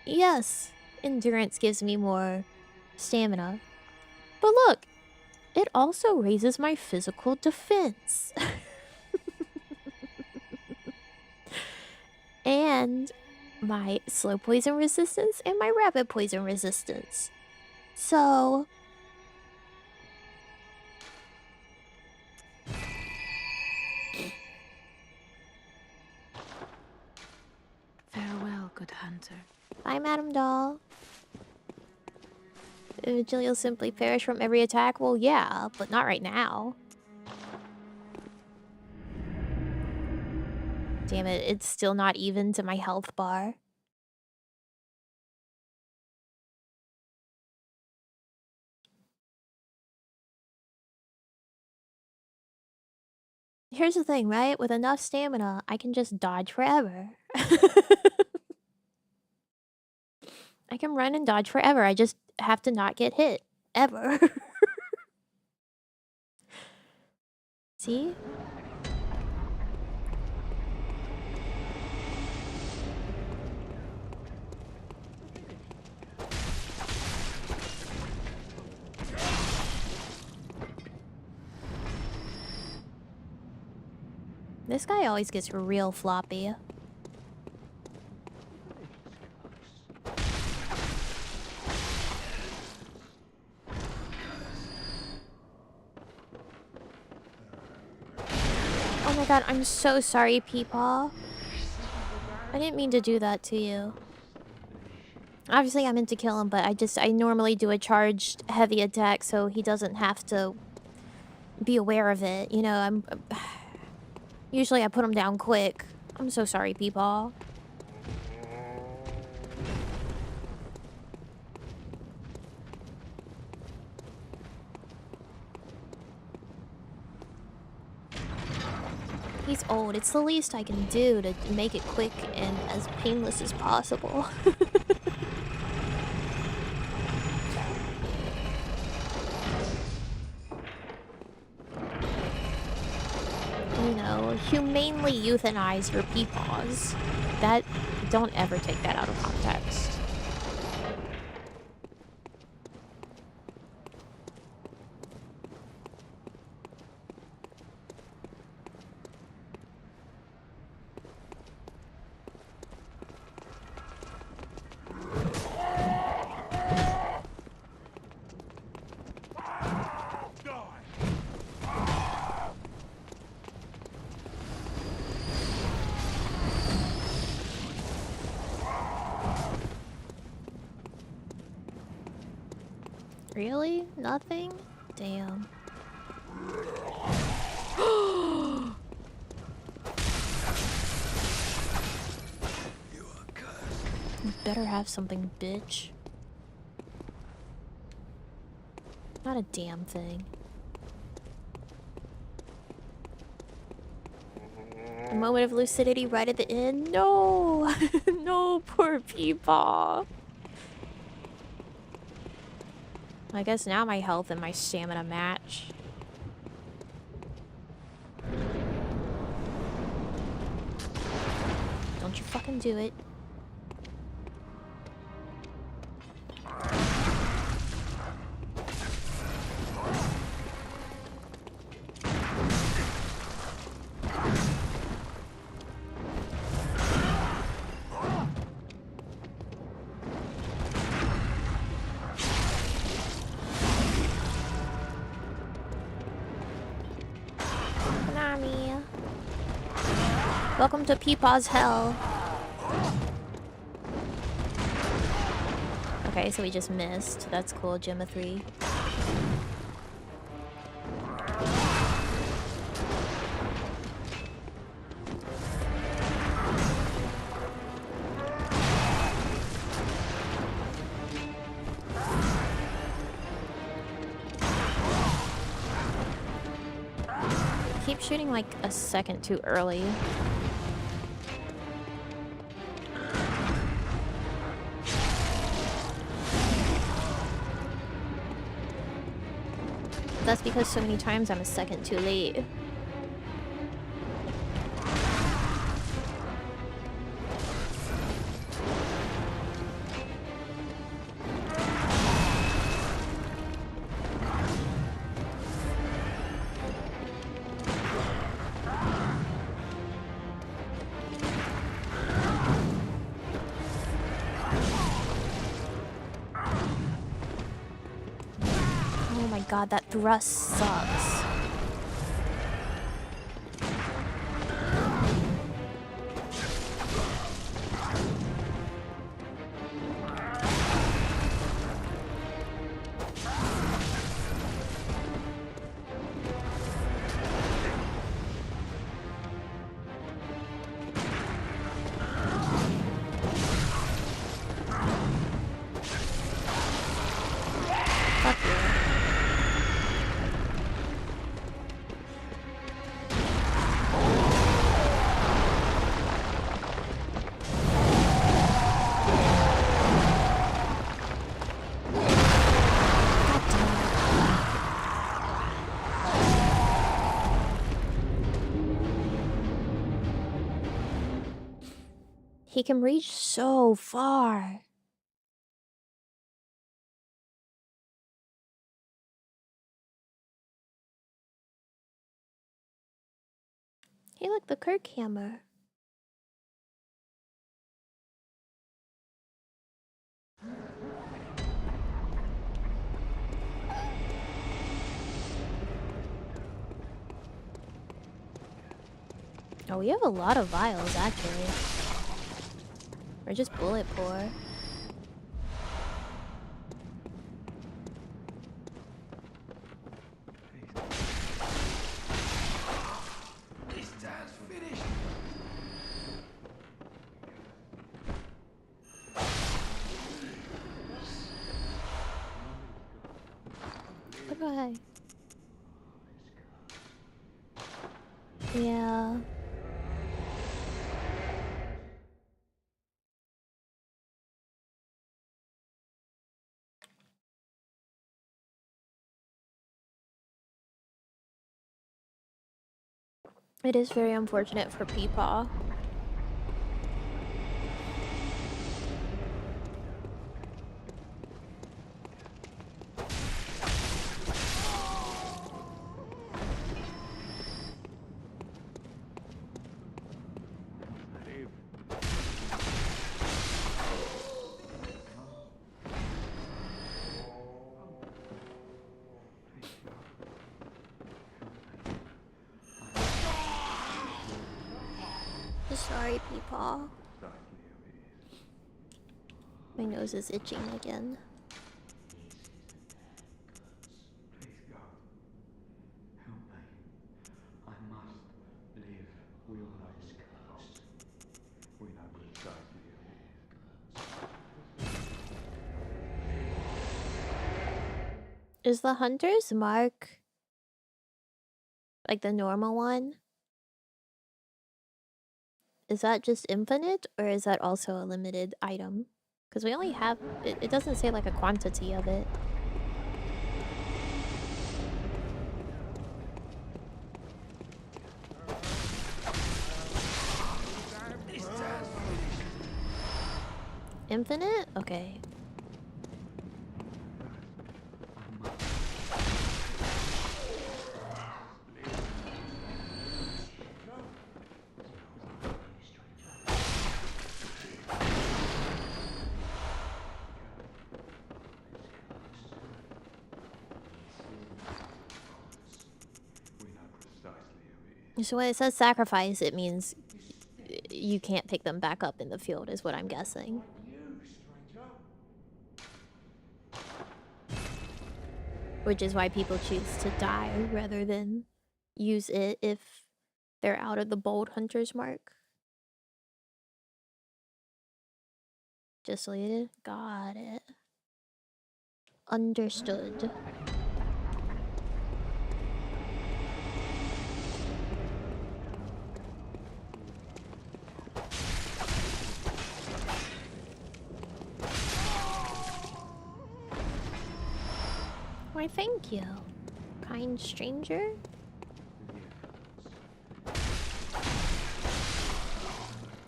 Yes, endurance gives me more stamina. But look, it also raises my physical defense. And my slow poison resistance and my rapid poison resistance. So... Farewell, good hunter. Bye, Madam Doll. Eventually you'll simply perish from every attack? Well, yeah, but not right now. Damn it, it's still not even to my health bar. Here's the thing, right? With enough stamina, I can just dodge forever. I can run and dodge forever. I just have to not get hit. Ever. See? This guy always gets real floppy. Oh my god, I'm so sorry, Peepaw. I didn't mean to do that to you. Obviously, I meant to kill him, but I normally do a charged heavy attack so he doesn't have to be aware of it. You know, usually I put him down quick. I'm so sorry, Peepaw. He's old. It's the least I can do to make it quick and as painless as possible. You know, humanely euthanize your peepaws. That, don't ever take that out of context. Really? Nothing? Damn. You better have something, bitch. Not a damn thing. A moment of lucidity right at the end? No! No, poor Peepaw. I guess now my health and my stamina match. Don't you fucking do it. Welcome to Peepaw's hell. Okay, so we just missed. That's cool, Gemma 3. Keep shooting like a second too early. That's because so many times I'm a second too late. Oh my god, that thrust sucks. Fuck you. He can reach so far. Hey, look, the Kirk hammer. Oh, we have a lot of vials, actually. We're just bullet poor. This time's finished. Okay. Yeah. It is very unfortunate for Peepaw. Sorry, Peepaw. My nose is itching again. Please go. Help me. I must live. We all know it's cursed. We know precisely who it is. Is the hunter's mark like the normal one? Is that just infinite, or is that also a limited item? Because we only have... It doesn't say like a quantity of it. Infinite? Okay. So when it says sacrifice, it means you can't pick them back up in the field, is what I'm guessing. Which is why people choose to die rather than use it if they're out of the bold hunter's mark. Just deleted? Got it. Understood. Why, thank you. Kind stranger?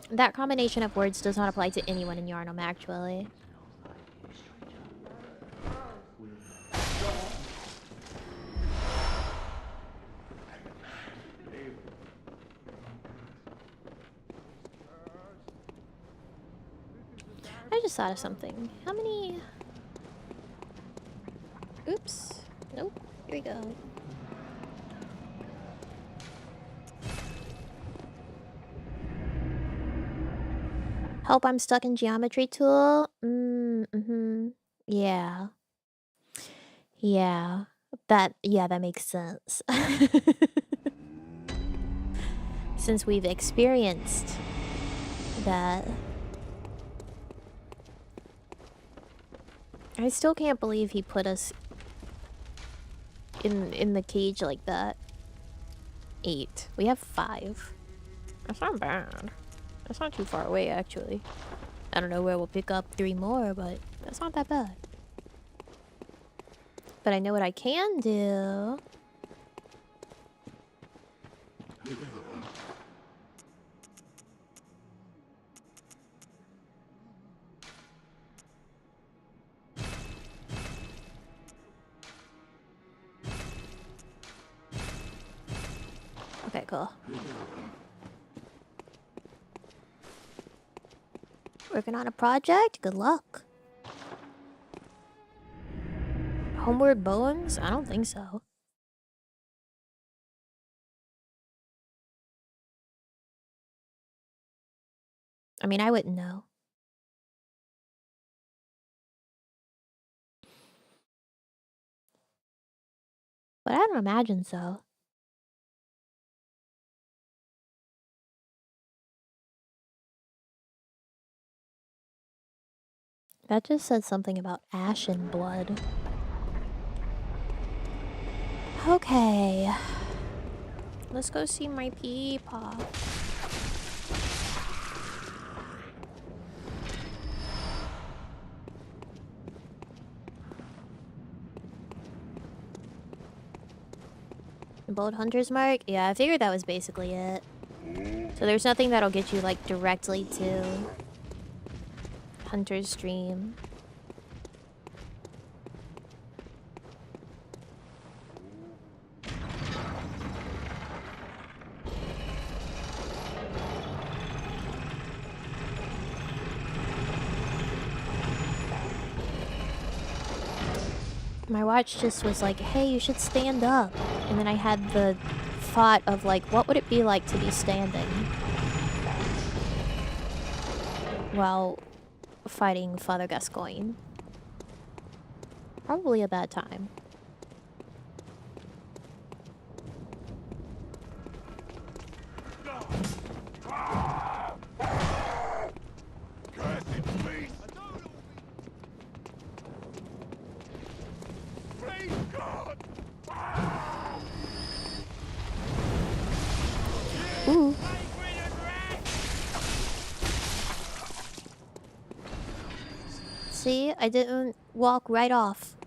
That combination of words does not apply to anyone in Yarnum, actually. I just thought of something. How many... Oops. Nope. Here we go. Hope I'm stuck in geometry tool. Yeah. Yeah. That makes sense. Since we've experienced that. I still can't believe he put us in the cage like that. 8. We have 5. That's not bad. That's not too far away, actually. I don't know where we'll pick up 3 more, but that's not that bad. But I know what I can do. Okay, cool. Working on a project? Good luck. Homeward Bones? I don't think so. I mean, I wouldn't know. But I don't imagine so. That just said something about ash and blood. Okay. Let's go see my peepaw. Bold Hunter's Mark? Yeah, I figured that was basically it. So there's nothing that'll get you, like, directly to Hunter's Dream. My watch just was like, hey, you should stand up. And then I had the thought of, like, what would it be like to be standing while fighting Father Gascoigne? Probably a bad time. Ooh. See, I didn't walk right off.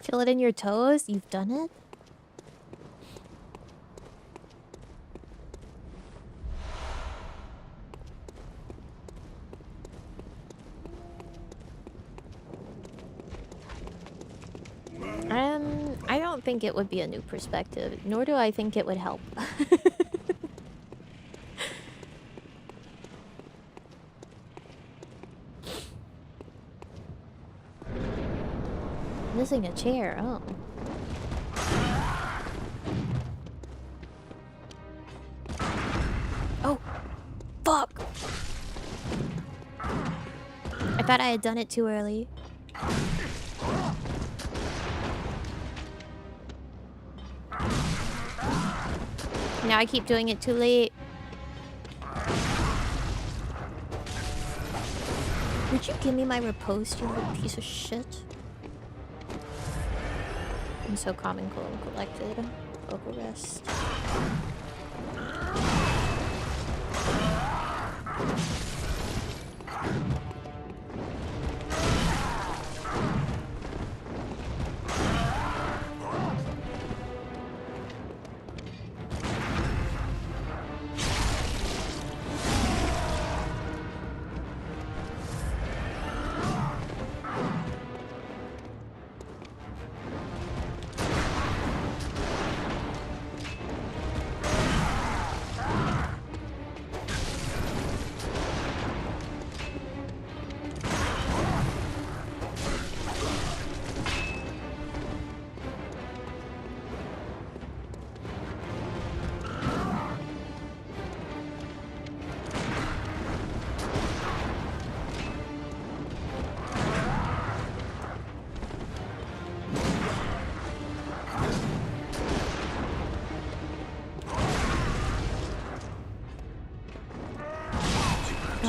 Feel it in your toes? You've done it? I don't think it would be a new perspective, nor do I think it would help. Missing a chair, oh. Oh! Fuck! I thought I had done it too early. Now I keep doing it too late. Would you give me my riposte, you little piece of shit? I'm so calm and cool and collected. Vocal rest.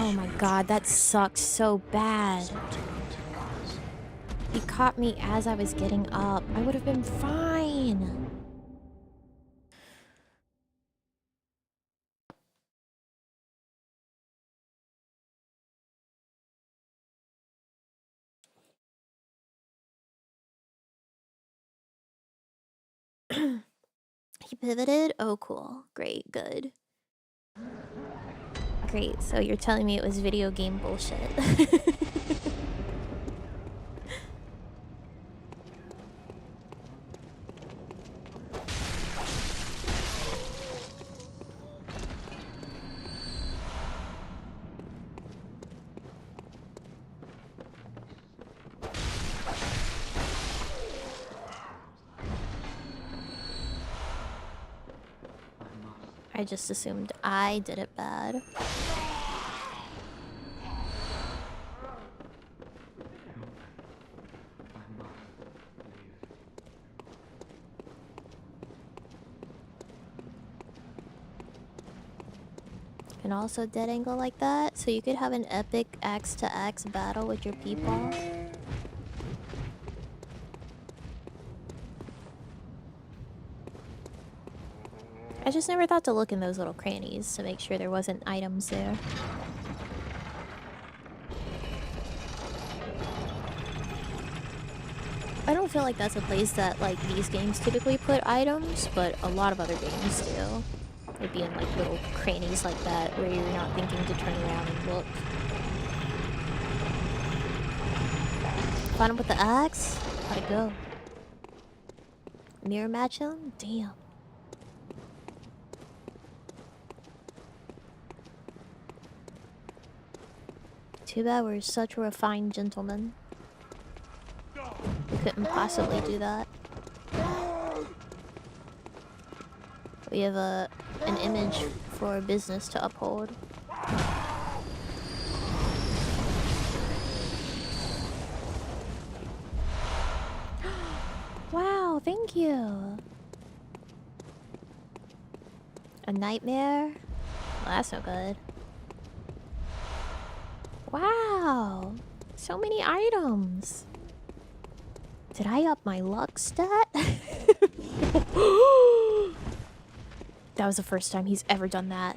Oh my god, that sucks so bad. He caught me as I was getting up. I would have been fine. He pivoted? Oh, cool. Great, good. Great, so you're telling me it was video game bullshit. I just assumed I did it bad. And also dead angle like that, so you could have an epic axe to axe battle with your people. I just never thought to look in those little crannies to make sure there wasn't items there. I don't feel like that's a place that, like, these games typically put items, but a lot of other games do. They'd be in, like, little crannies like that, where you're not thinking to turn around and look. Find him with the axe? How'd it go? Mirror match him? Damn. Too bad we're such refined gentlemen. We couldn't possibly do that. We have an image for business to uphold. Wow, thank you. A nightmare? Well, that's no good. Wow, so many items. Did I up my luck stat? That was the first time he's ever done that.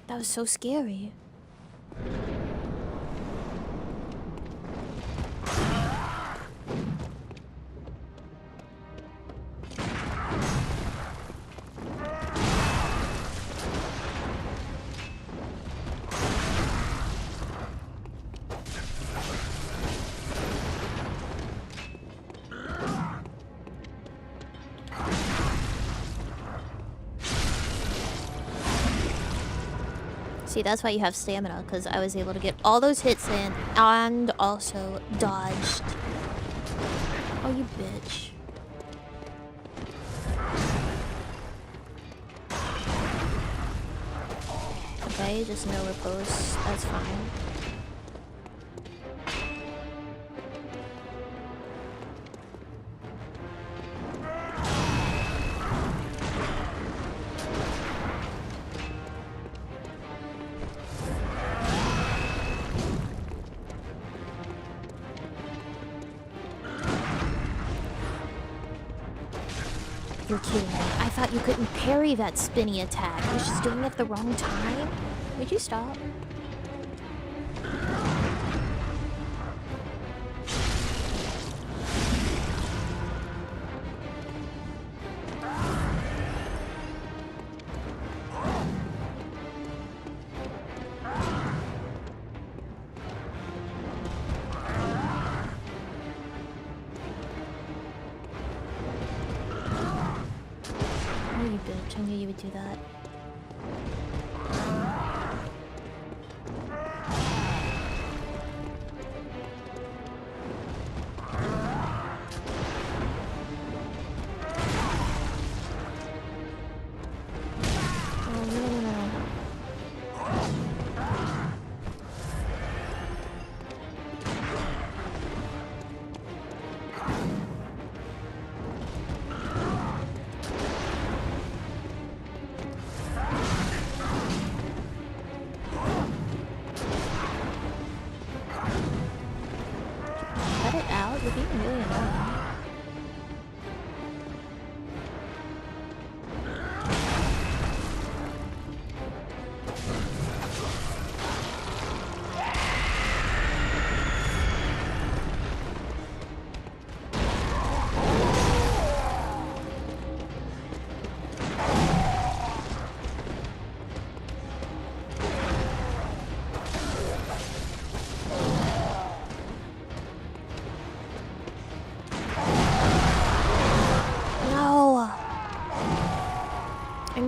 That was so scary. See, that's why you have stamina, because I was able to get all those hits in and also dodged. Oh, you bitch. Okay, just no repose. That's fine. You're kidding me. I thought you couldn't parry that spinny attack. I was just doing it at the wrong time. Would you stop? I knew you would do that.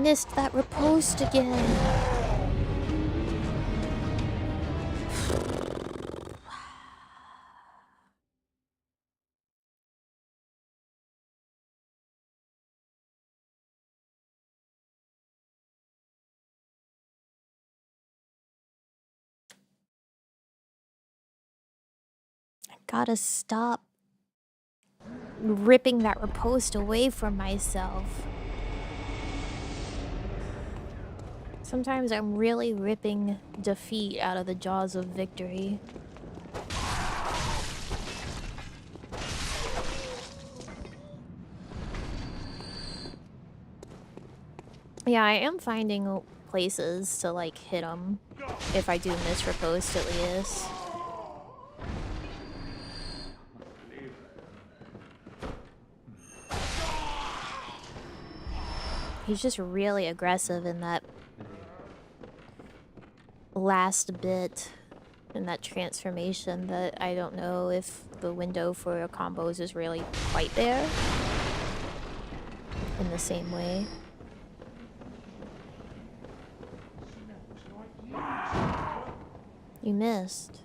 missed that riposte again. I gotta stop ripping that riposte away from myself. Sometimes I'm really ripping defeat out of the jaws of victory. Yeah, I am finding places to like hit them if I do miss riposte at least. He's just really aggressive in that last bit, in that transformation, that I don't know if the window for combos is really quite there in the same way. You missed.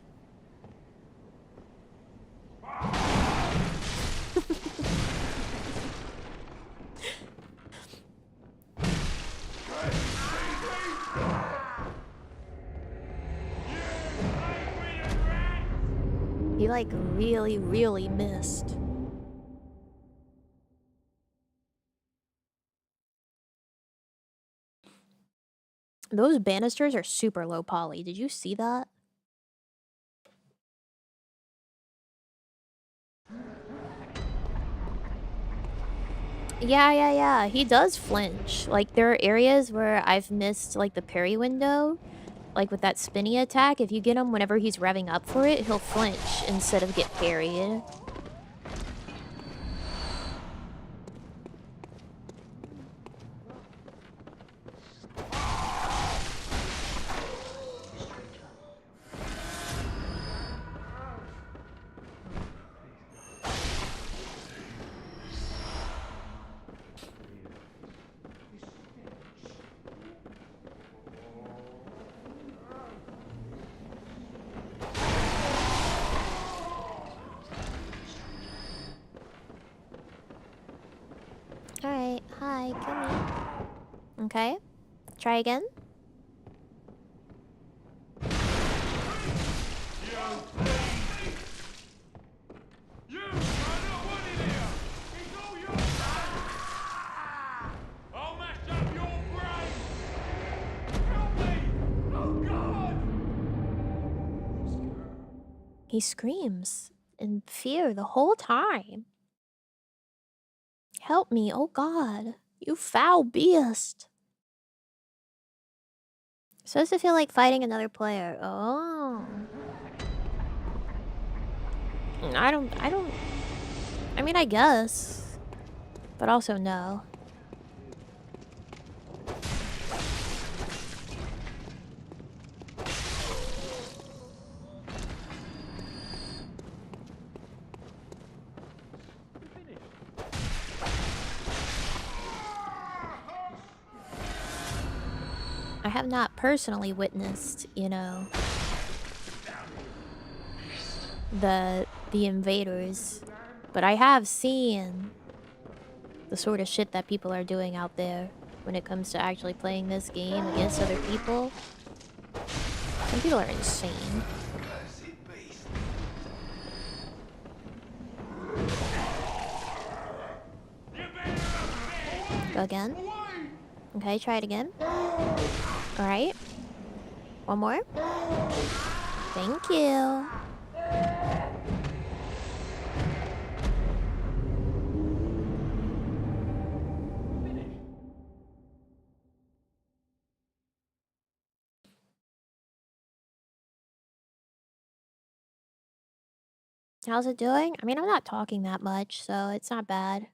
He like really missed. Those banisters are super low poly. Did you see that? Yeah. He does flinch. Like, there are areas where I've missed, like, the parry window. Like, with that spinny attack, if you get him whenever he's revving up for it, he'll flinch instead of get parried. Alright, hi, kill me. Okay, try again. He screams in fear the whole time. Help me, oh god. You foul beast. Supposed to feel like fighting another player. Oh. I mean, I guess. But also no. I have not personally witnessed, you know, the invaders, but I have seen the sort of shit that people are doing out there when it comes to actually playing this game against other people. Some people are insane. Go again. Okay, try it again. Alright. One more. Thank you. How's it doing? I mean, I'm not talking that much, so it's not bad.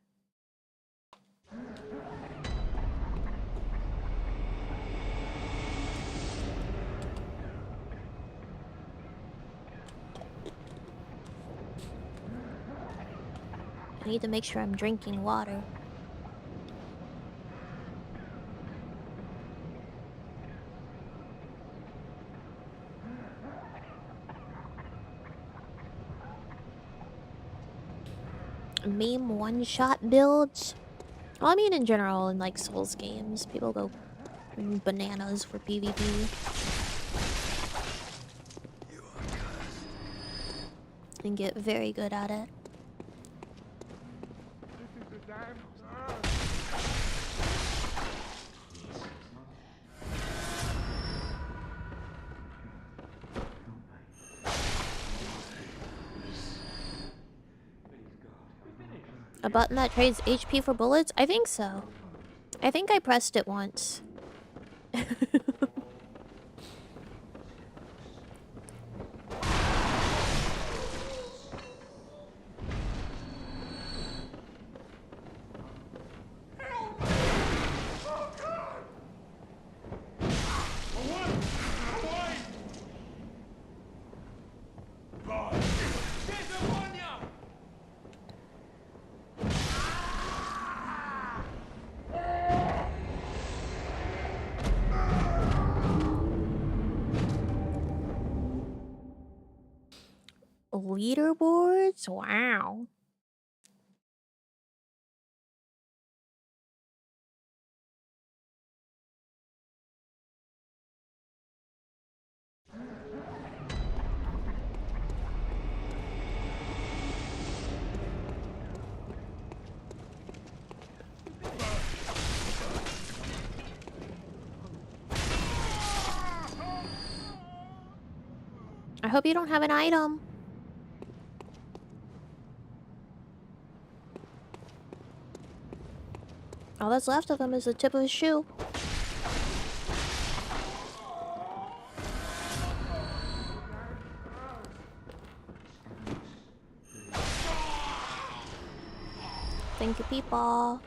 I need to make sure I'm drinking water. meme one-shot builds. Well, I mean in general, in like Souls games, people go bananas for PvP. And get very good at it. A button that trades HP for bullets? I think so. I think I pressed it once. Leaderboards? Wow. I hope you don't have an item. All that's left of him is the tip of his shoe. Thank you, people.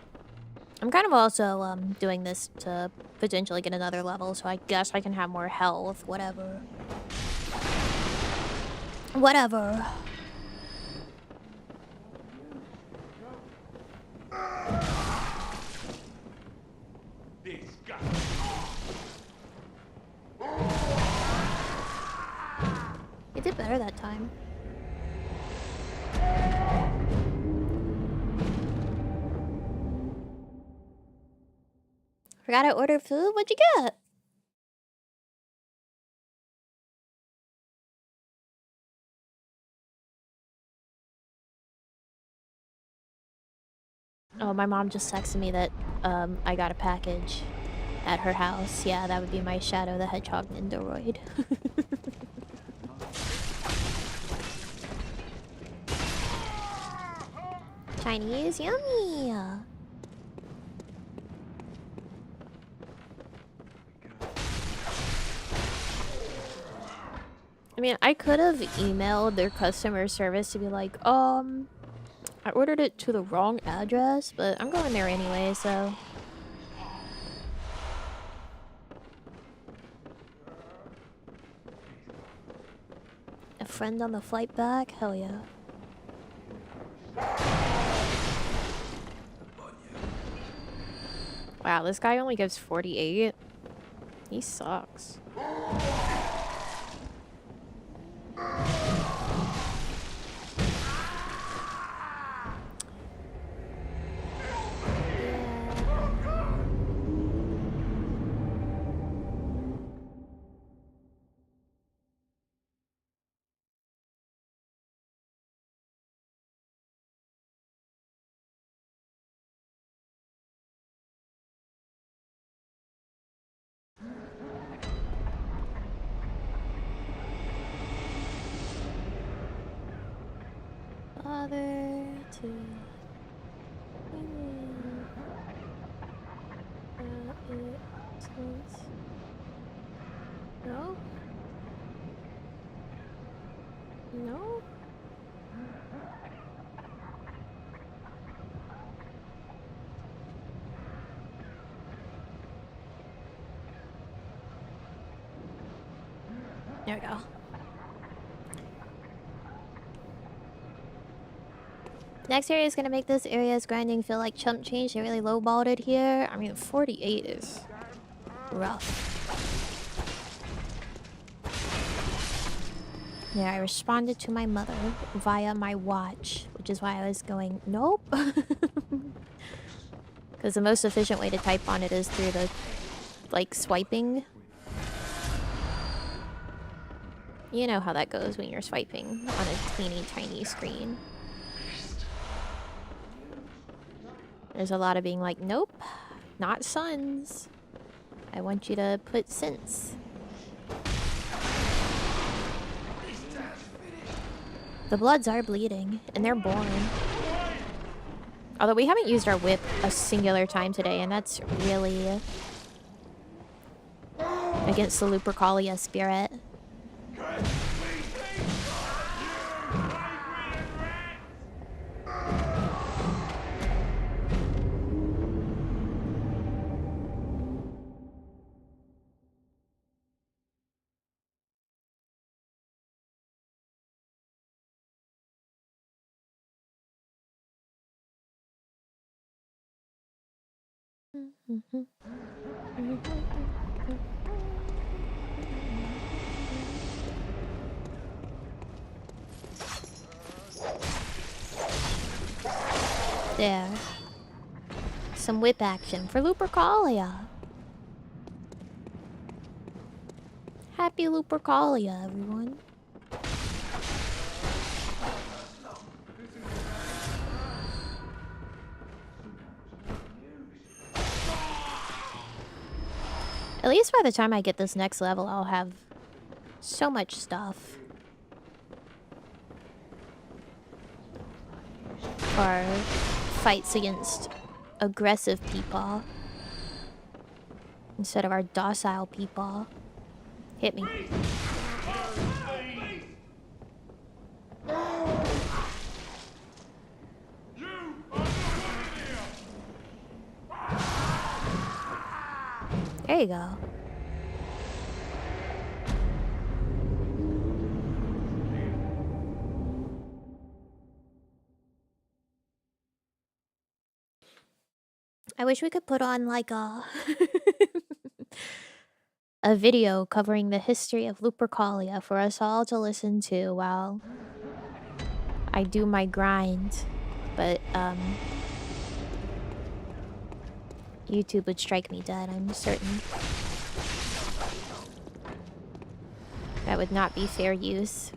I'm kind of also doing this to potentially get another level, so I guess I can have more health. Whatever. Whatever. You did better that time. Forgot to order food? What'd you get? Oh, my mom just texted me that I got a package at her house. Yeah, that would be my Shadow the Hedgehog Nindoroid. Chinese, yummy! I mean, I could have emailed their customer service to be like, I ordered it to the wrong address, but I'm going there anyway, so... A friend on the flight back? Hell yeah. Wow, this guy only gives 48. He sucks. Father to no? No? There we go. Next area is gonna make this area's grinding feel like chump change. They really lowballed it here. I mean, 48 is rough. Yeah, I responded to my mother via my watch, which is why I was going, nope. Because the most efficient way to type on it is through the, like, swiping. You know how that goes when you're swiping on a teeny tiny screen. There's a lot of being like, nope, not sons. I want you to put synths. The Bloods are bleeding, and they're boring. Although we haven't used our whip a singular time today, and that's really against the Lupercalia spirit. There. Some whip action for Lupercalia. Happy Lupercalia, everyone. At least by the time I get this next level, I'll have so much stuff. For fights against aggressive people. Instead of our docile people. Hit me. There you go. I wish we could put on like a a video covering the history of Lupercalia for us all to listen to while I do my grind. But YouTube would strike me dead, I'm certain. That would not be fair use.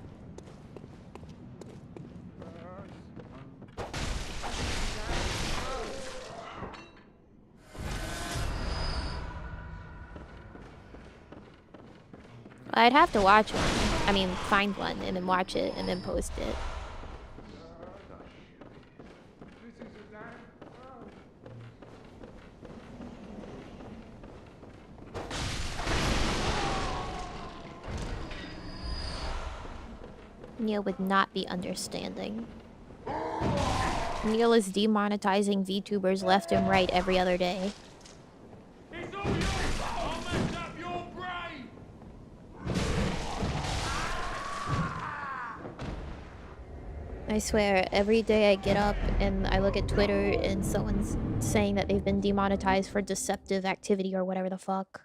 I'd have to watch one. I mean, find one and then watch it and then post it. Neil would not be understanding. Neil is demonetizing VTubers left and right every other day. It's all yours! I'll mess up your brain! I swear, every day I get up and I look at Twitter and someone's saying that they've been demonetized for deceptive activity or whatever the fuck.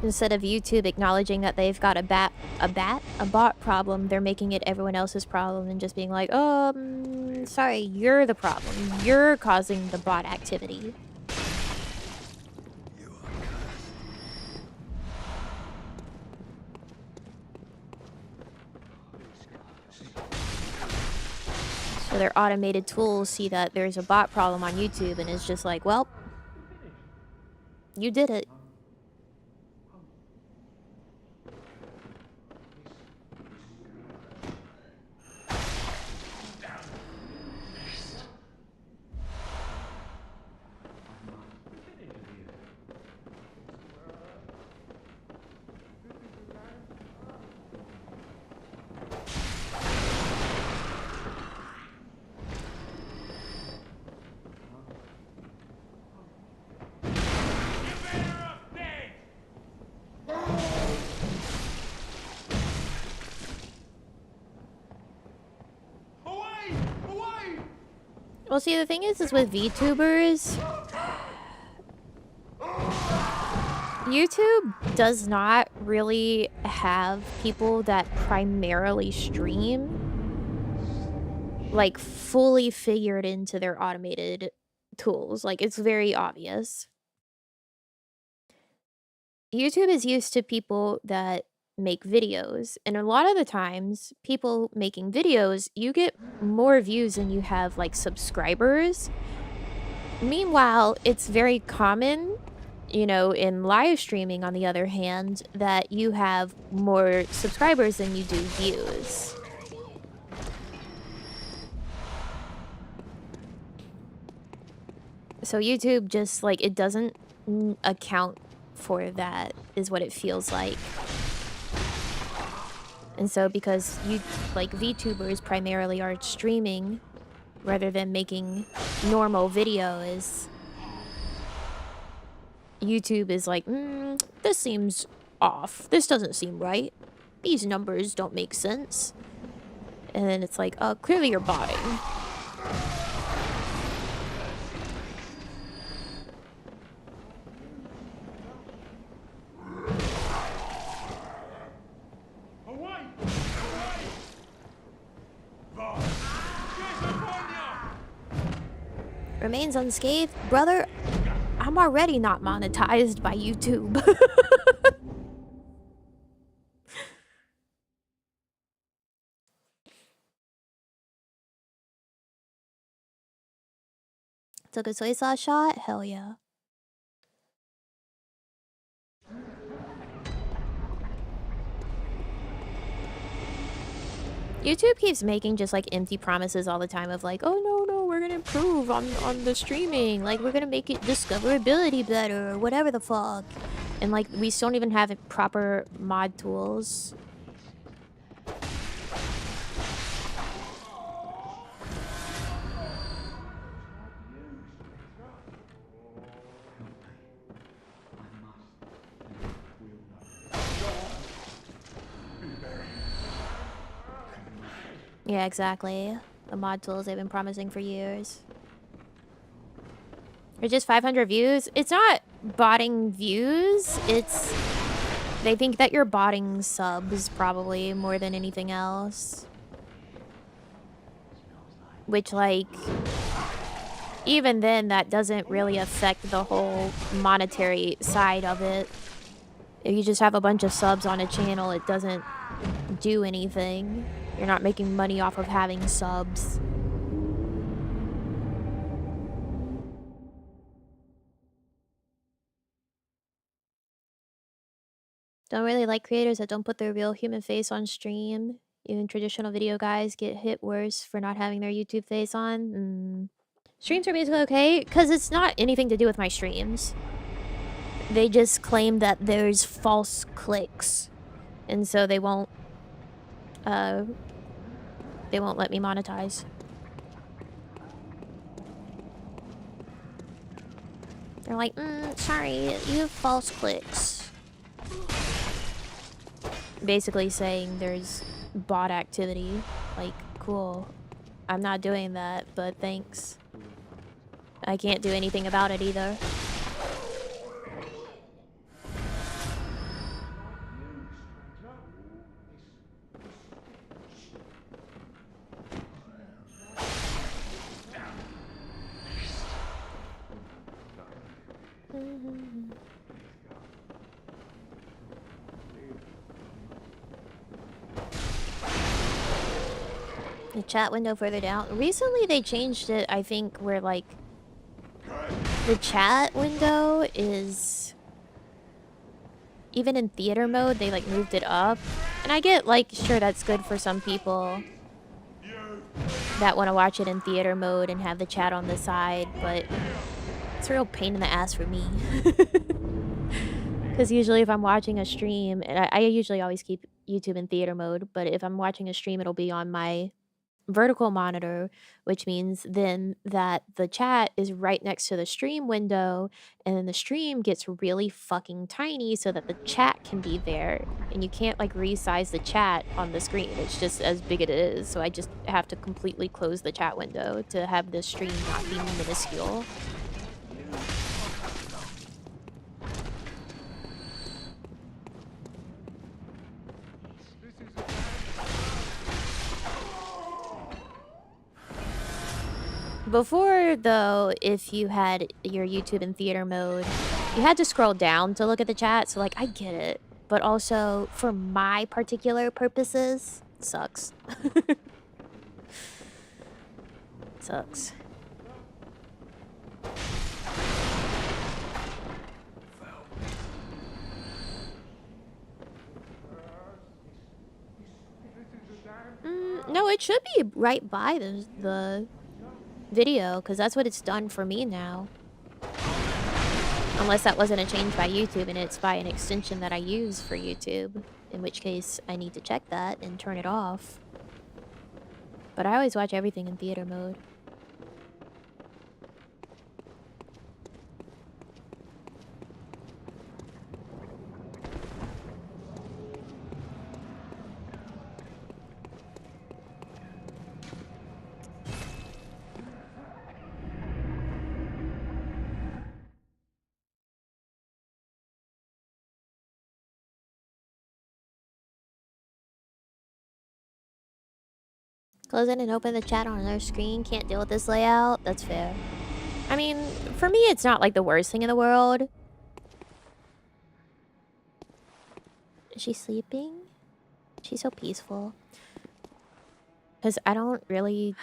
Instead of YouTube acknowledging that they've got a bot problem, they're making it everyone else's problem and just being like, sorry, you're the problem. You're causing the bot activity. So their automated tools see that there's a bot problem on YouTube and it's just like, well, you did it. Well, see, the thing is with VTubers, YouTube does not really have people that primarily stream, like, fully figured into their automated tools. Like, it's very obvious. YouTube is used to people that make videos, and a lot of the times, people making videos, you get more views than you have, like, subscribers. Meanwhile, it's very common, you know, in live streaming, on the other hand, that you have more subscribers than you do views. So YouTube just, like, it doesn't account for that, is what it feels like. And so because you, like, VTubers primarily are streaming rather than making normal videos, YouTube is like, this seems off. This doesn't seem right. These numbers don't make sense. And then it's like, clearly you're botting. Remains unscathed? Brother, I'm already not monetized by YouTube. Took a soy sauce shot? Hell yeah. YouTube keeps making just, like, empty promises all the time of, like, oh, no, we're gonna improve on the streaming. Like, we're gonna make it discoverability better, or whatever the fuck. And, like, we still don't even have proper mod tools. Yeah, exactly. The mod tools they've been promising for years. Or just 500 views? It's not botting views, it's... They think that you're botting subs, probably, more than anything else. Which, like... Even then, that doesn't really affect the whole monetary side of it. If you just have a bunch of subs on a channel, it doesn't do anything. You're not making money off of having subs. Don't really like creators that don't put their real human face on stream. Even traditional video guys get hit worse for not having their YouTube face on. Streams are basically okay, because it's not anything to do with my streams. They just claim that there's false clicks. And so they won't let me monetize. They're like, sorry, you have false clicks. Basically saying there's bot activity. Like, cool. I'm not doing that, but thanks. I can't do anything about it either. The chat window further down. Recently they changed it, I think, where, like, the chat window is... Even in theater mode, they, like, moved it up. And I get, like, sure, that's good for some people that want to watch it in theater mode and have the chat on the side, but it's a real pain in the ass for me. Because usually if I'm watching a stream, and I usually always keep YouTube in theater mode, but if I'm watching a stream, it'll be on my vertical monitor, which means then that the chat is right next to the stream window, and then the stream gets really fucking tiny so that the chat can be there, and you can't like resize the chat on the screen. It's just as big as it is, so I just have to completely close the chat window to have the stream not be minuscule. Before, though, if you had your YouTube in theater mode, you had to scroll down to look at the chat, so, like, I get it. But also, for my particular purposes, it sucks. Sucks. No, it should be right by the video, because that's what it's done for me now. Unless that wasn't a change by YouTube and it's by an extension that I use for YouTube, in which case I need to check that and turn it off. But I always watch everything in theater mode. Close it and open the chat on another screen. Can't deal with this layout. That's fair. I mean, for me, it's not like the worst thing in the world. Is she sleeping? She's so peaceful. Because I don't really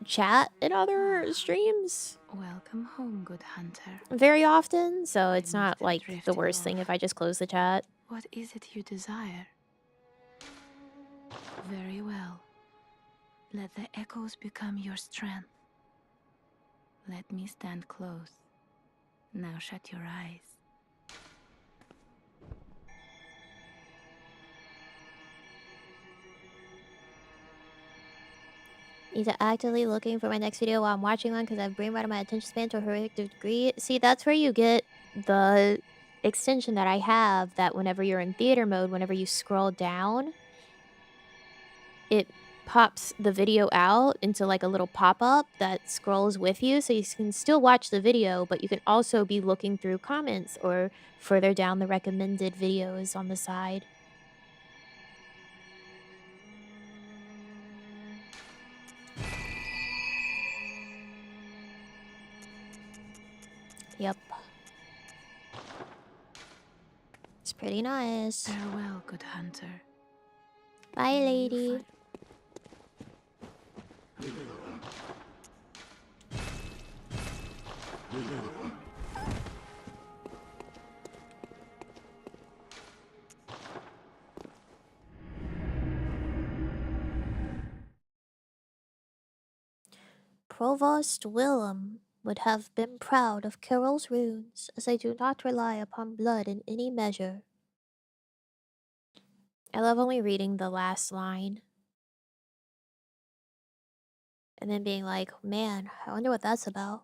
chat in other streams Welcome home, good hunter. very often, so it's I must not have like the drifted worst thing off. if I just close the chat. What is it you desire? Very well. Let the echoes become your strength. Let me stand close. Now shut your eyes. Need to actively looking for my next video while I'm watching one because I've brain rotted my attention span to a horrific degree. See, that's where you get the extension that I have, that whenever you're in theater mode, whenever you scroll down, it pops the video out into like a little pop-up that scrolls with you, so you can still watch the video, but you can also be looking through comments or further down the recommended videos on the side. Yep. It's pretty nice. Farewell, good hunter. Bye, lady. Provost Willem would have been proud of Carol's runes, as I do not rely upon blood in any measure. I love only reading the last line and then being like, man, I wonder what that's about.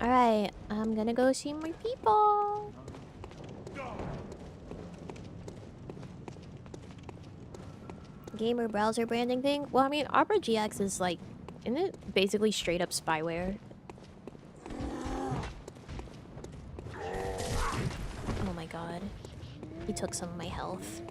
Alright, I'm gonna go see my people. Gamer browser branding thing? Well, I mean, Opera GX is like, isn't it basically straight up spyware? Oh my god. He took some of my health.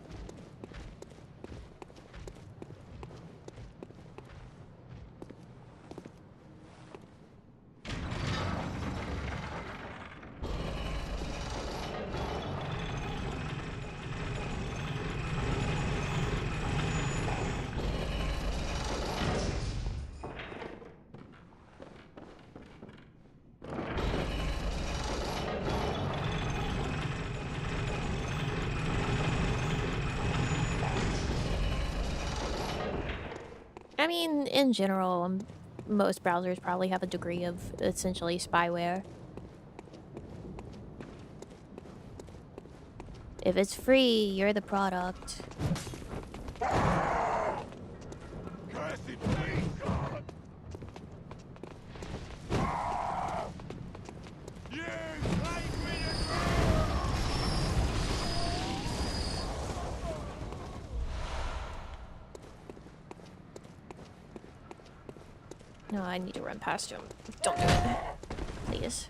I mean, in general, I'm most browsers probably have a degree of essentially spyware. If it's free, you're the product. Cursed be God! You flagrant! No, I need to run past him. Don't do it. Please.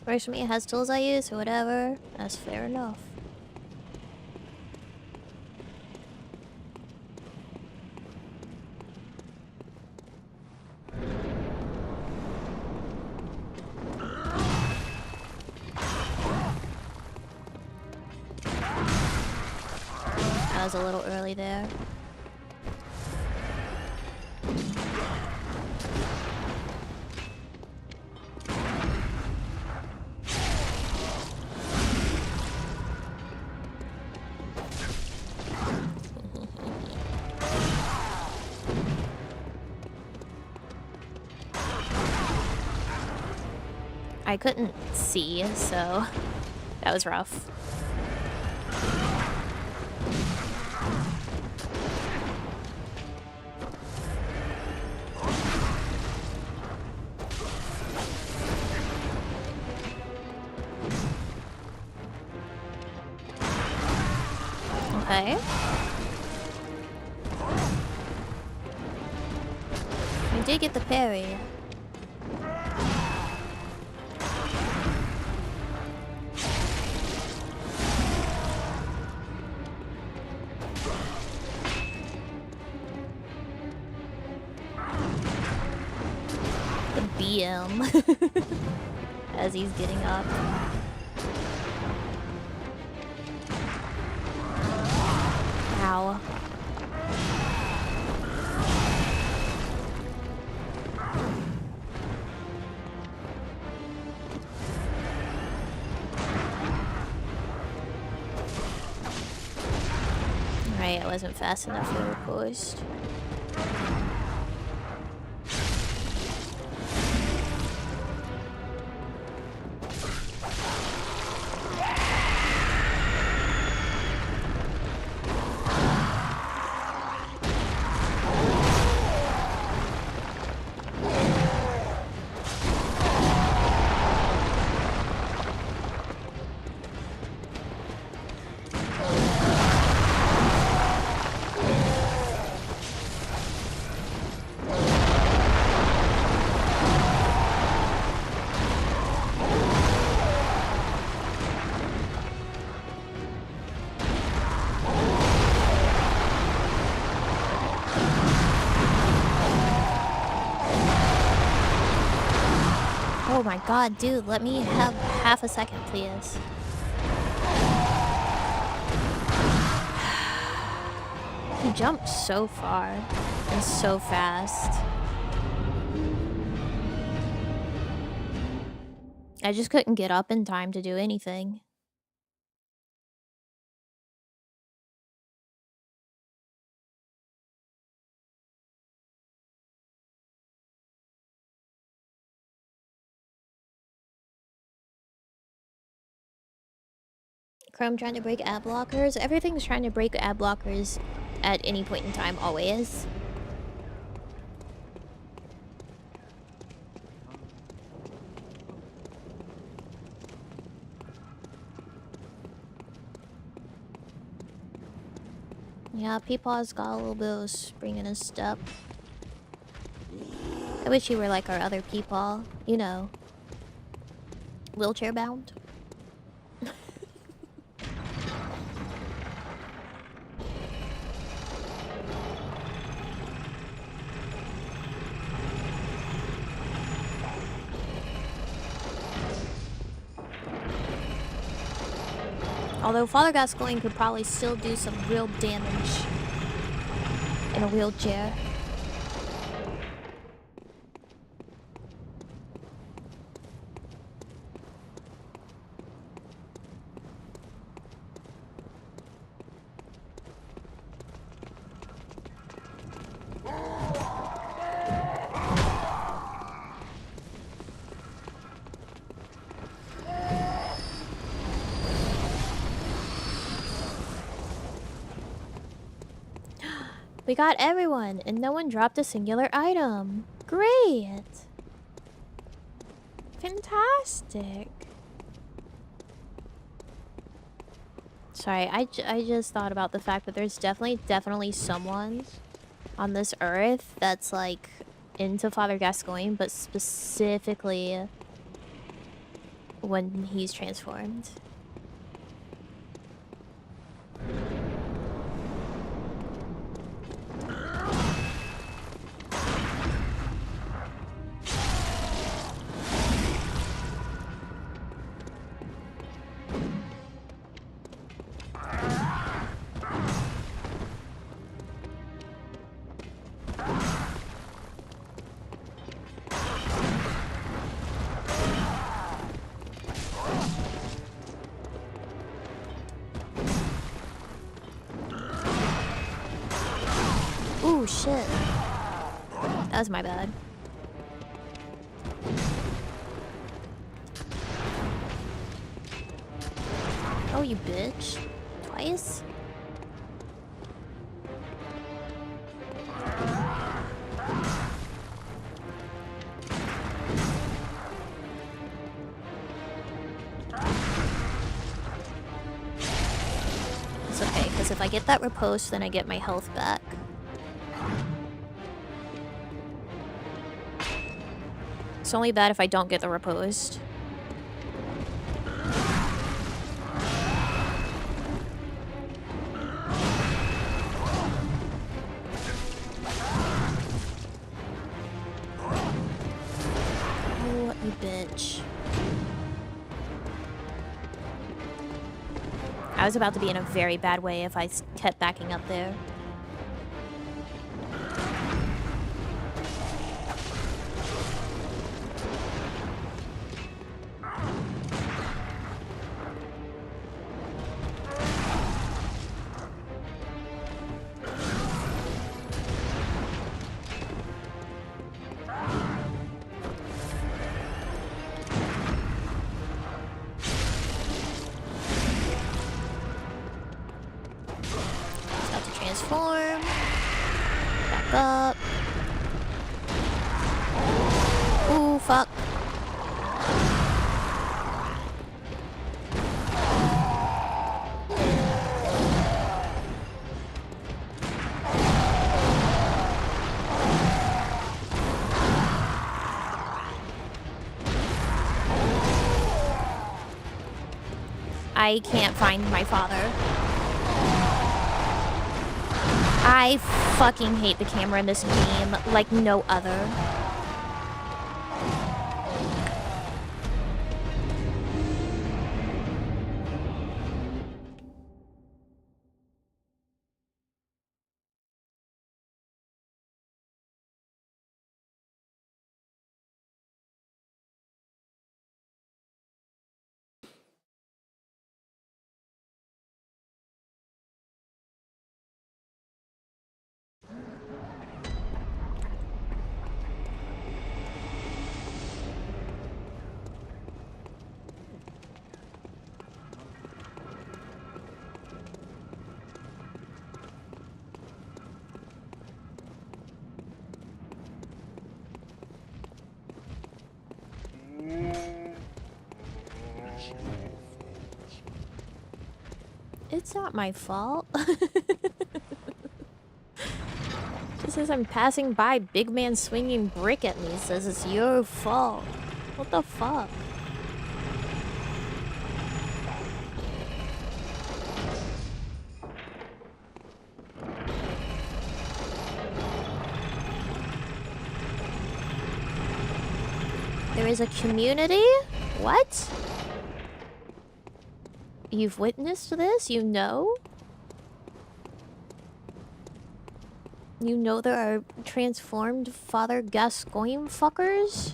Works for me, it has tools I use, so whatever. That's fair enough. I was a little early there. I couldn't see, so that was rough. Okay. I did get the parry. The BM as he's getting up. Ow. Right, I wasn't fast enough for the post. Oh my god, dude, let me have half a second, please. He jumped so far and so fast. I just couldn't get up in time to do anything. Chrome trying to break ad blockers. Everything's trying to break ad blockers at any point in time, always. Yeah, Peepaw's got a little bit of spring in his step. I wish he were like our other Peepaw, you know, wheelchair bound. Although Father Gascoigne could probably still do some real damage in a wheelchair. We got everyone, and no one dropped a singular item. Great! Fantastic. Sorry, I just thought about the fact that there's definitely someone on this earth that's like into Father Gascoigne, but specifically when he's transformed. Ooh, shit. That was my bad. Oh, you bitch. Twice? It's okay, because if I get that riposte, then I get my health back. It's only bad if I don't get the riposte. Oh, you bitch. I was about to be in a very bad way if I kept backing up there. Transform. Back up. Ooh, fuck. I can't find my father. I fucking hate the camera in this game like no other. It's not my fault. Just as I'm passing by, big man swinging brick at me says it's your fault. What the fuck? There is a community? What? You've witnessed this? You know? You know there are transformed Father Gascoigne fuckers?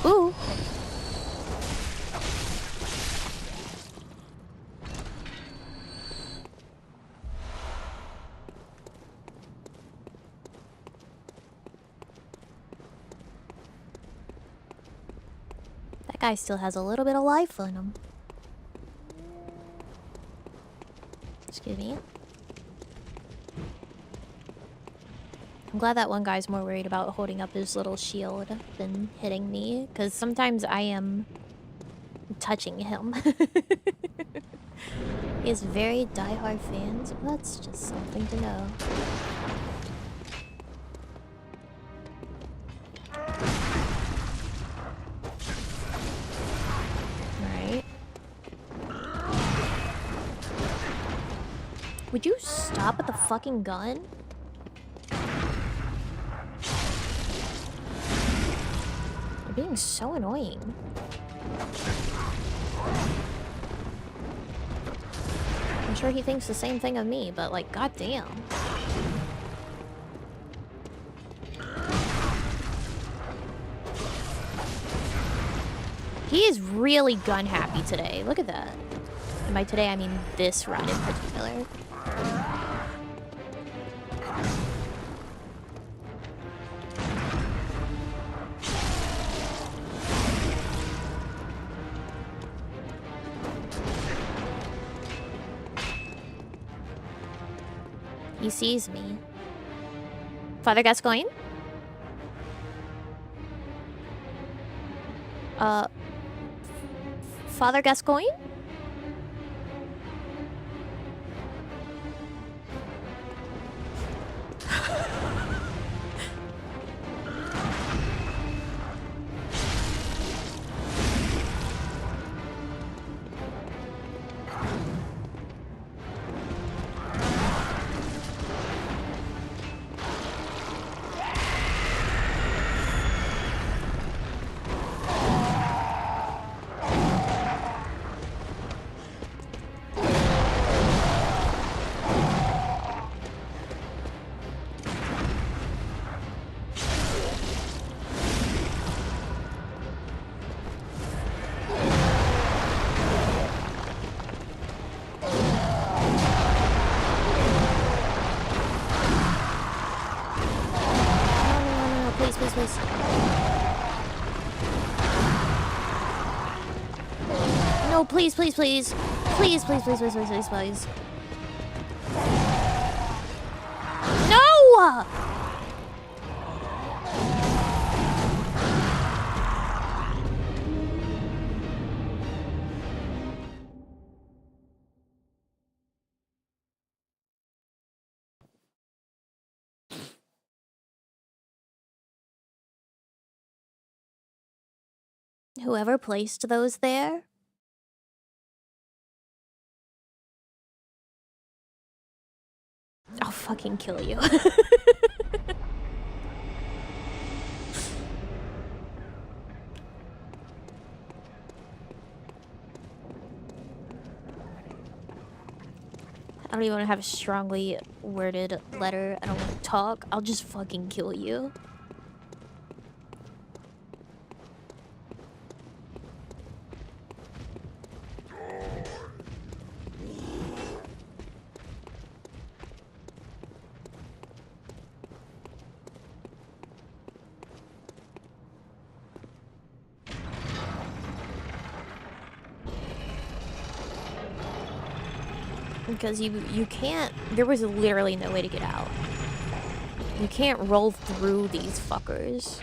Ooh. Guy still has a little bit of life in him. Excuse me. I'm glad that one guy's more worried about holding up his little shield than hitting me, because sometimes I am touching him. He has very diehard fans. That's just something to know. Alright. Would you stop with the fucking gun? You're being so annoying. I'm sure he thinks the same thing of me, but like, goddamn. He is really gun happy today. Look at that. And by today, I mean this run in particular. He sees me. Father Gascoigne? Father Gascoigne? No, please, please, please. Please, please, please, please, please, please, please. No! Whoever placed those there? I'll fucking kill you. I don't even want to have a strongly worded letter. I don't want to talk. I'll just fucking kill you. Because you can't... There was literally no way to get out. You can't roll through these fuckers.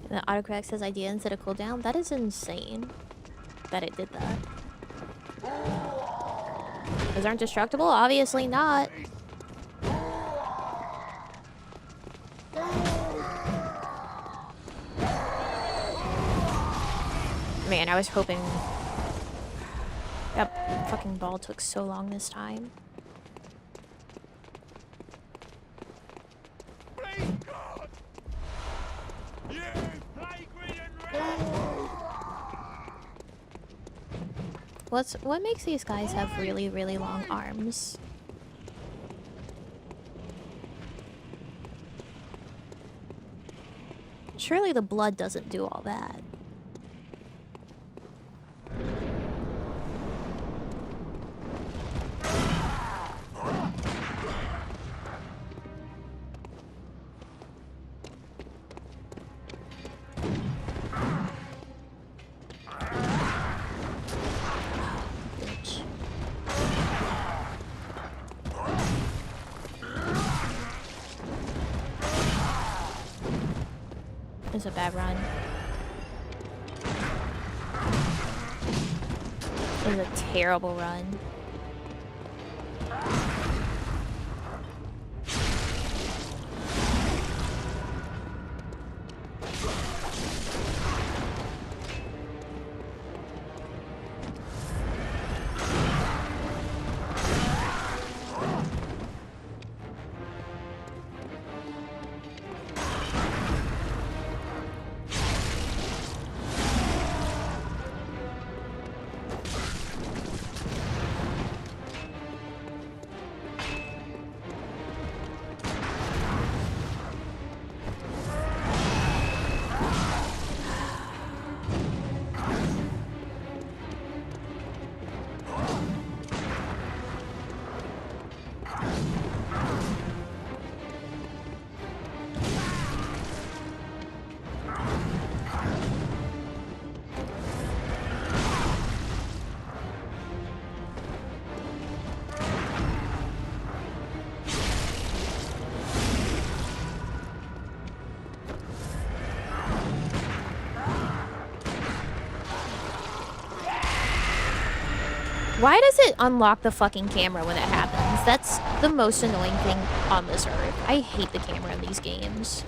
The autocorrect says idea instead of cooldown. That is insane that it did that. Those aren't destructible? Obviously not. Man, I was hoping... That fucking ball took so long this time. What makes these guys have really, really long arms? Surely the blood doesn't do all that. Bitch. It's a bad run. It's a terrible run. Why does it unlock the fucking camera when it happens? That's the most annoying thing on this earth. I hate the camera in these games.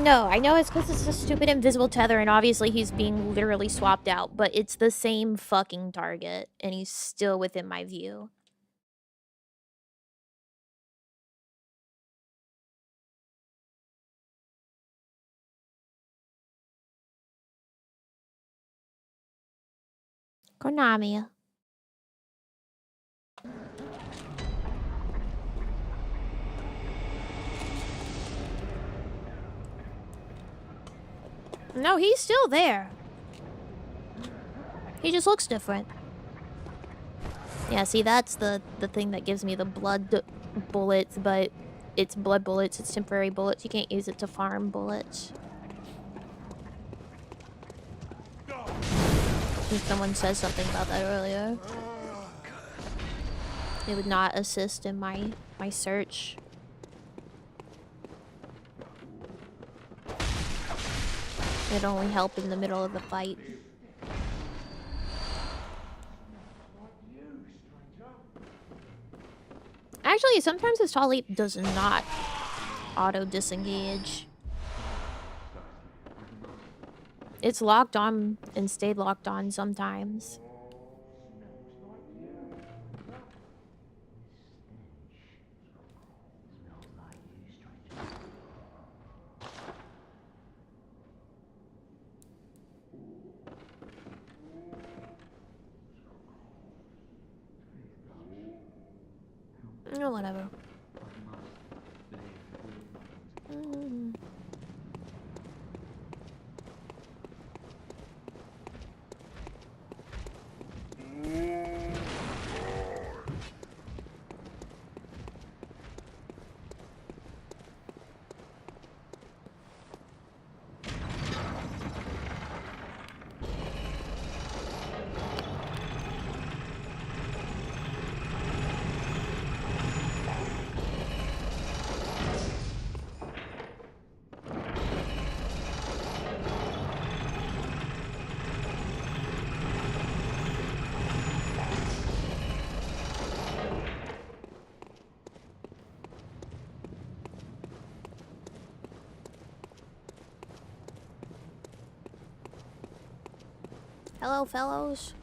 I know it's because it's a stupid invisible tether and obviously he's being literally swapped out, but it's the same fucking target and he's still within my view. Konami. No, he's still there. He just looks different. Yeah, see, that's the thing that gives me the blood bullets, but it's blood bullets, it's temporary bullets. You can't use it to farm bullets. If someone says something about that earlier. It would not assist in my search. It'd only help in the middle of the fight. Actually, sometimes the Tall Leap does not auto-disengage. It's locked on and stayed locked on sometimes. Oh, whatever. Hello, fellows.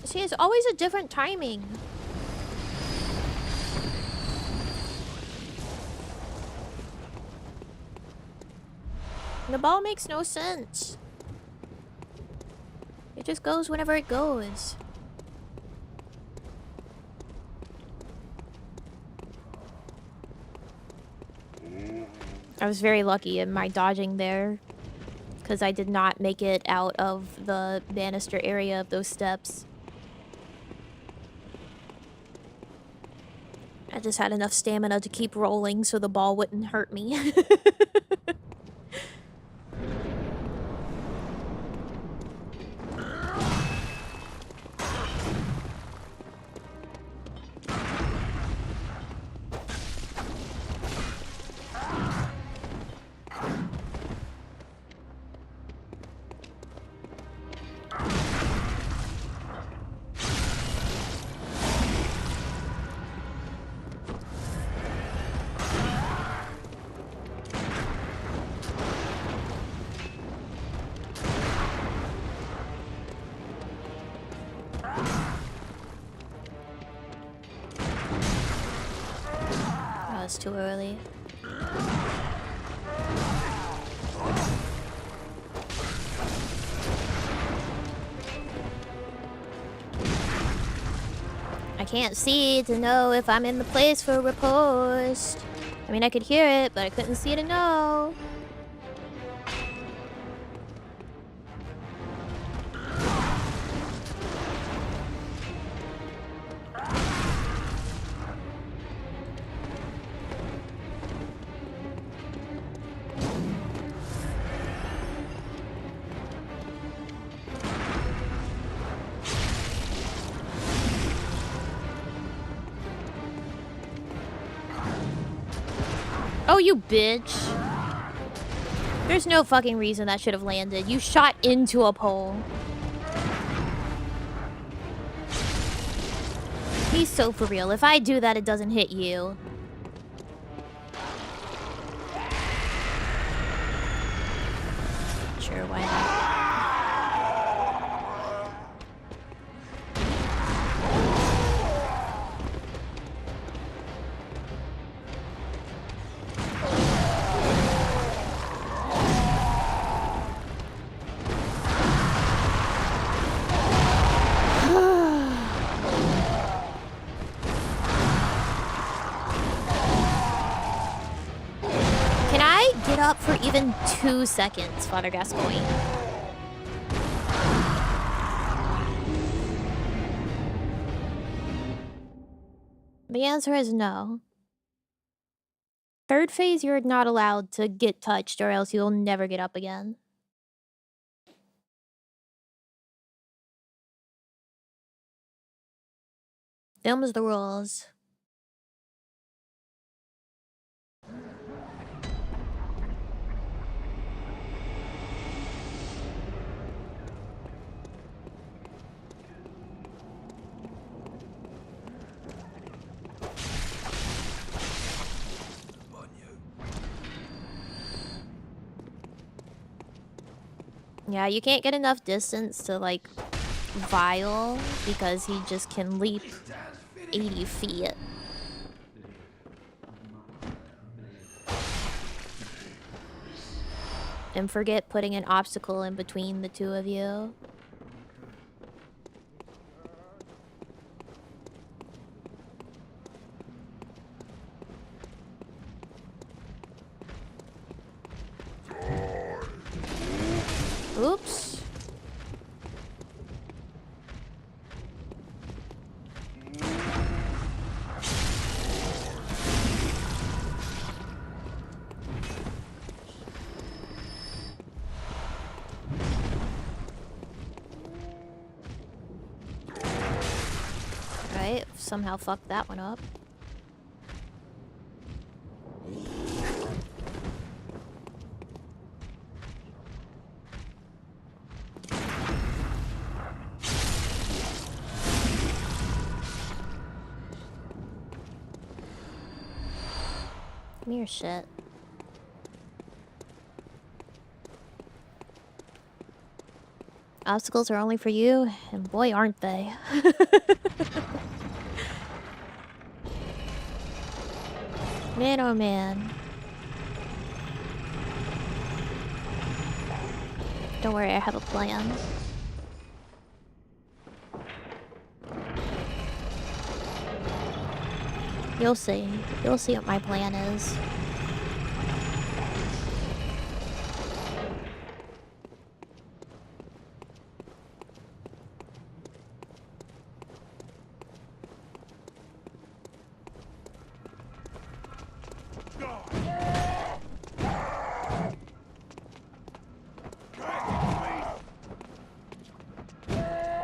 See, it's always a different timing. The ball makes no sense. It just goes whenever it goes. I was very lucky in my dodging there, because I did not make it out of the banister area of those steps. I just had enough stamina to keep rolling so the ball wouldn't hurt me. It's too early. I can't see to know if I'm in the place for a riposte. I mean, I could hear it, but I couldn't see to know. Oh, you bitch. There's no fucking reason that should have landed. You shot into a pole. He's so for real. If I do that, it doesn't hit you. Sure, why not? Up for even 2 seconds, Father Gascoigne. The answer is no. Third phase, you're not allowed to get touched or else you'll never get up again. Them's the rules. Yeah, you can't get enough distance to, like, Vile because he just can leap 80 feet. And forget putting an obstacle in between the two of you. Oops. Right, somehow fucked that one up. Come here, shit. Obstacles are only for you, and boy, aren't they. Man, oh man. Don't worry, I have a plan. You'll see. You'll see what my plan is.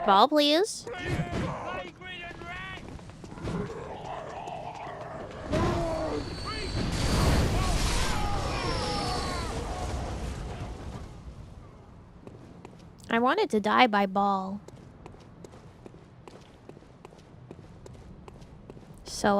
Ball, please. I wanted to die by ball. So,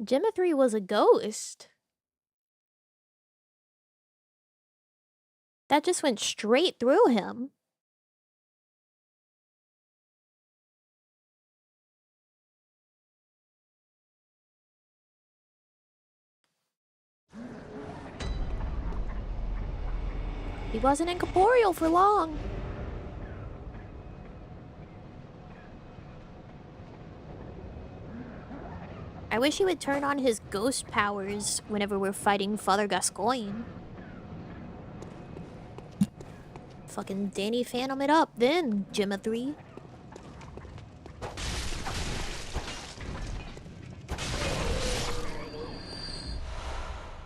Geometry was a ghost. That just went straight through him. He wasn't incorporeal for long. I wish he would turn on his ghost powers whenever we're fighting Father Gascoigne. Fucking Danny Phantom it up then, Gemma 3.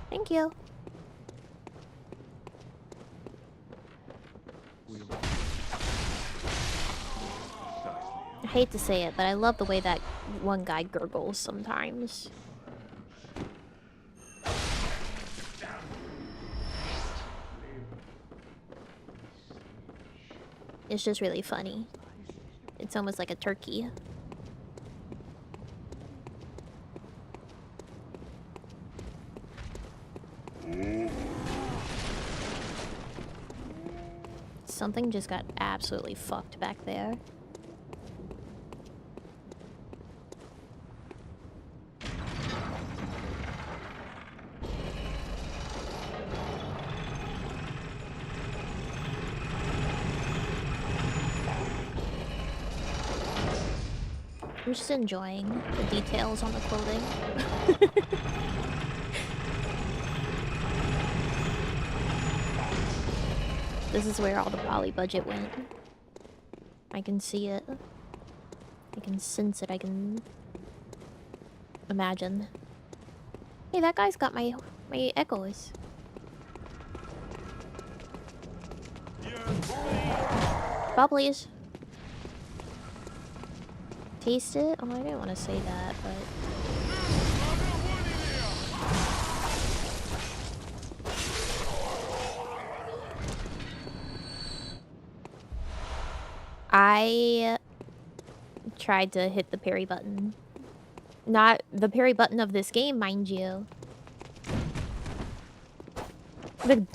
Thank you. I hate to say it, but I love the way that one guy gurgles sometimes. It's just really funny. It's almost like a turkey. Something just got absolutely fucked back there. I'm just enjoying the details on the clothing. This is where all the poly budget went. I can see it. I can sense it. I can imagine. Hey, that guy's got my echoes. Ball, please. Taste it? Oh, I didn't want to say that, but... I tried to hit the parry button. Not the parry button of this game, mind you. The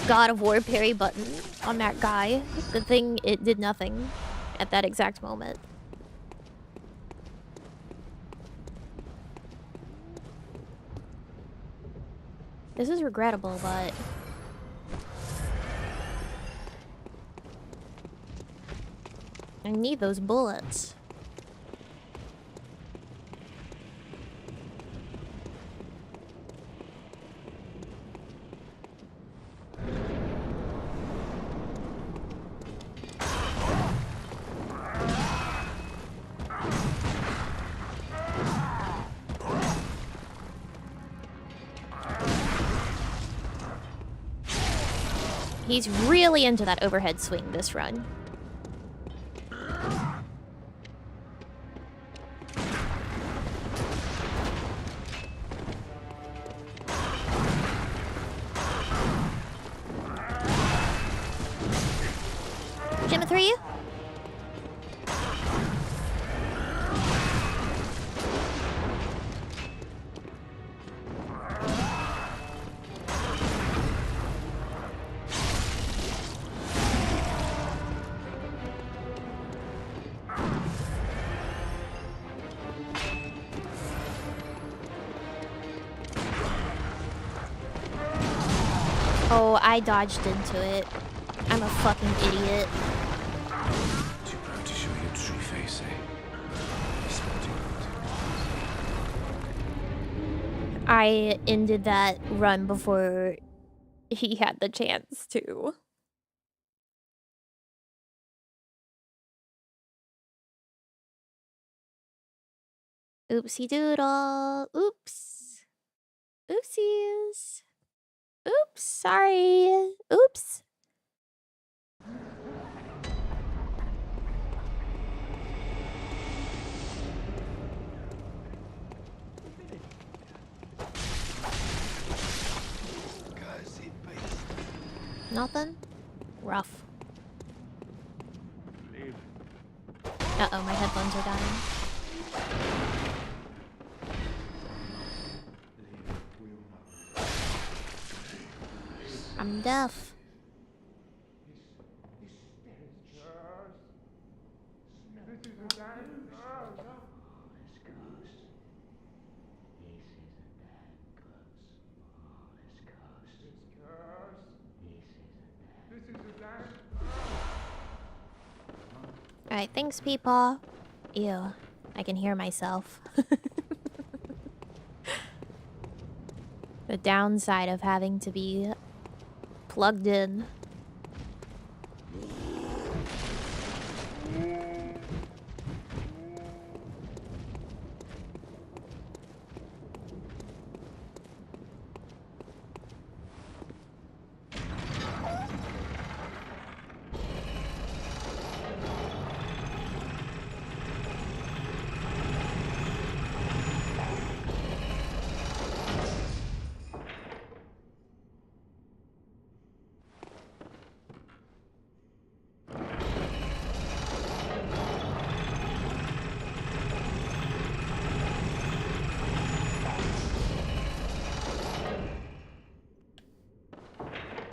God of War parry button on that guy. Good thing it did nothing at that exact moment. This is regrettable, but... I need those bullets. He's really into that overhead swing this run. Gemma 3? Oh, I dodged into it. I'm a fucking idiot. Too proud to show your true face, eh? Sporting out. I ended that run before he had the chance to. Oopsie doodle. Oops. Oopsies. Oops, sorry. Oops. Nothing? Rough. Uh-oh, my headphones are dying. I'm deaf. Alright, thanks, Peepaw. Ew, I can hear myself. The downside of having to be plugged in.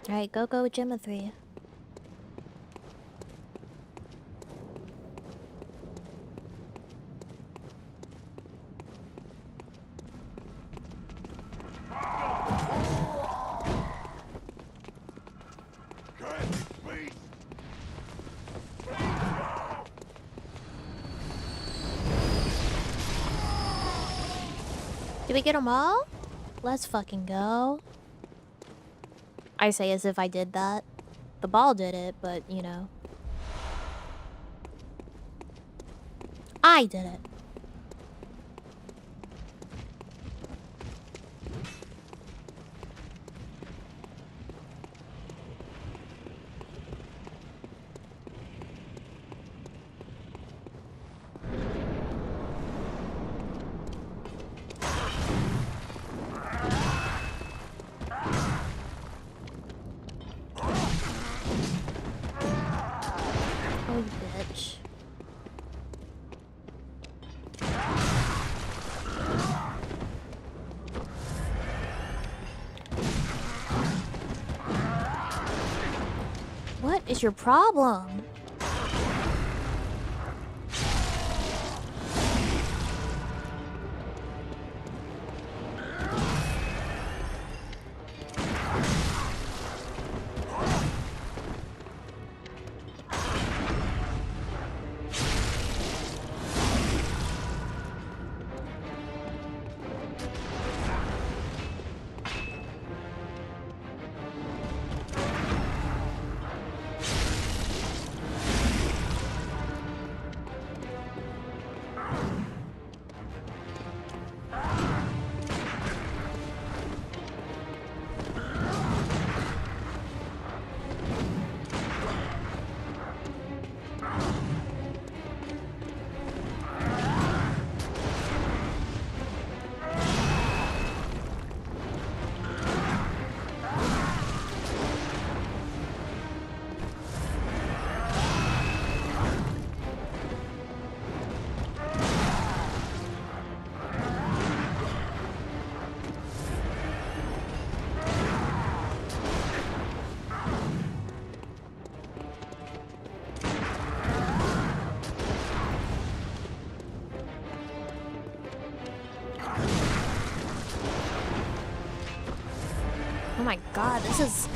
Alright, go Gemma 3. Did we get them all? Let's fucking go. I say as if I did that. The ball did it, but, you know. I did it. Oh, you bitch. What is your problem? god, this is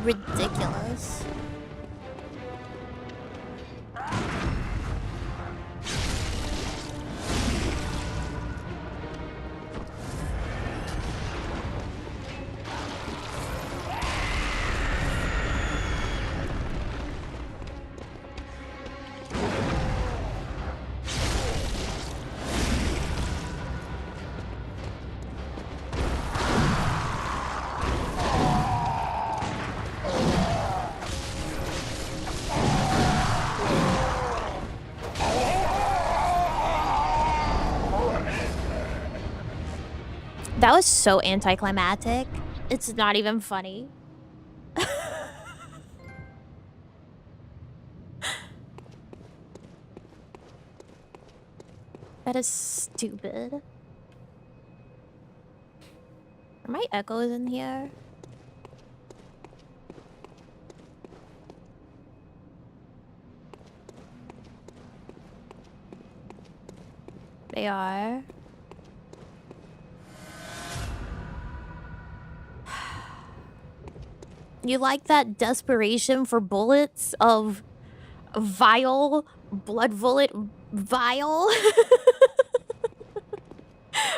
ridiculous. That was so anticlimactic. It's not even funny. That is stupid. Are my echoes in here? They are. You like that desperation for bullets of vile, blood bullet vile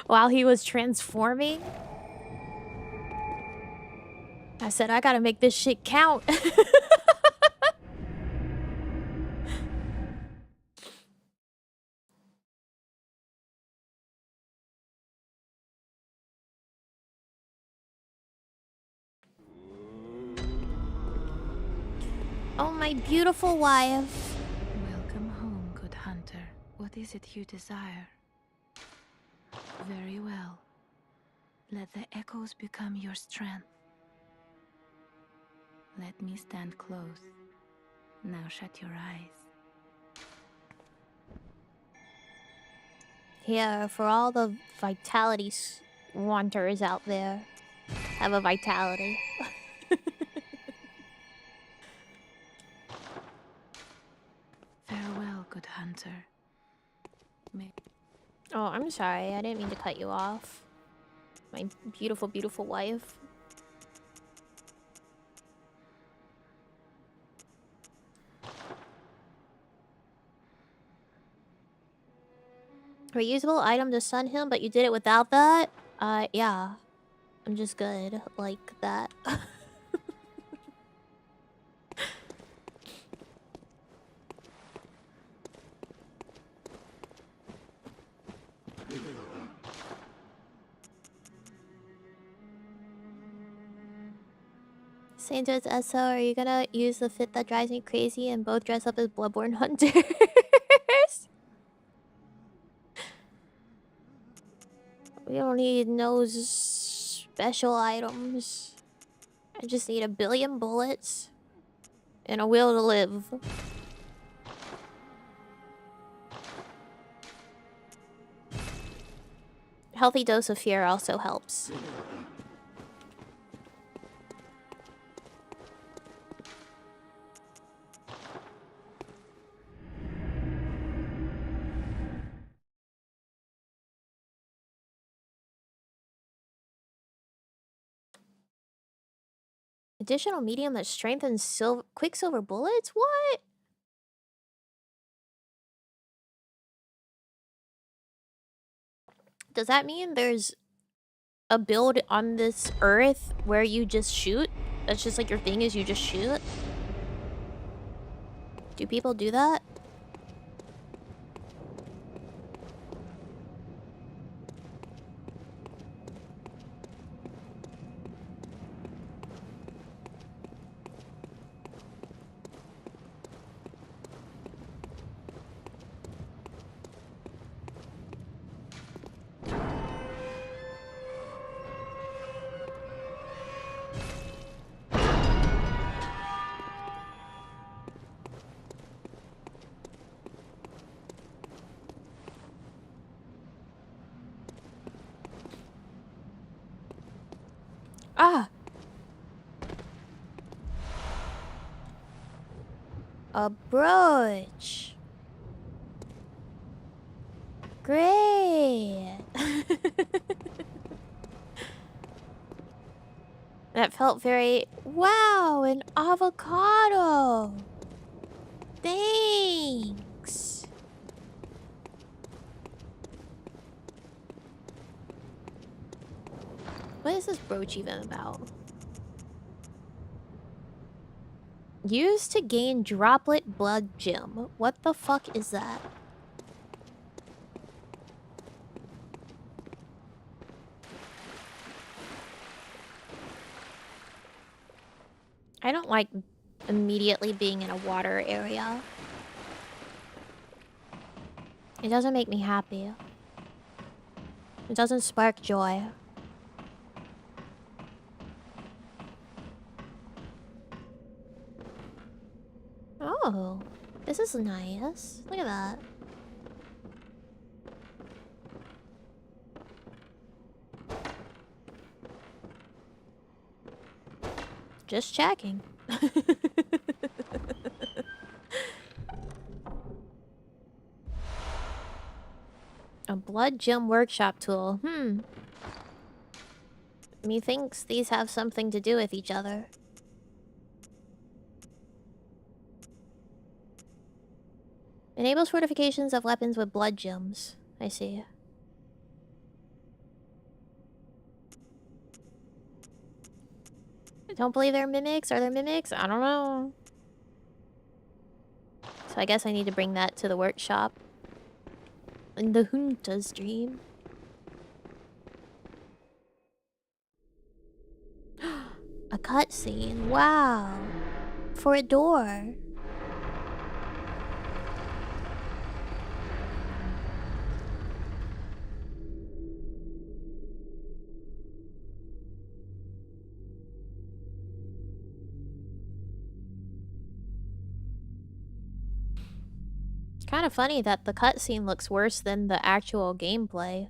while he was transforming? I said, I gotta make this shit count. Oh, my beautiful wife. Welcome home, good hunter. What is it you desire? Very well. Let the echoes become your strength. Let me stand close. Now shut your eyes. Here, for all the vitality wanters out there. Have a vitality. Farewell, good hunter. Oh, I'm sorry. I didn't mean to cut you off. My beautiful, beautiful wife. Reusable item to stun him, but you did it without that? Yeah. I'm just good like that. Santos SO, are you gonna use the fit that drives me crazy and both dress up as Bloodborne hunters? We don't need no special items. I just need a billion bullets and a will to live. Healthy dose of fear also helps. Additional medium that strengthens quicksilver bullets? What? Does that mean there's a build on this earth where you just shoot? That's just like your thing is you just shoot? Do people do that? Ah! A brooch. Great. That felt very... Wow, an avocado! Thanks! What is this brooch even about? Used to gain droplet blood gem. What the fuck is that? I don't like immediately being in a water area. It doesn't make me happy. It doesn't spark joy. Oh, this is nice. Look at that. Just checking. A blood gem workshop tool. Methinks these have something to do with each other. Enables fortifications of weapons with blood gems. I see. I don't believe they're mimics. Are there mimics? I don't know. So I guess I need to bring that to the workshop. In the Junta stream. A cutscene. Wow. For a door. It's kind of funny that the cutscene looks worse than the actual gameplay.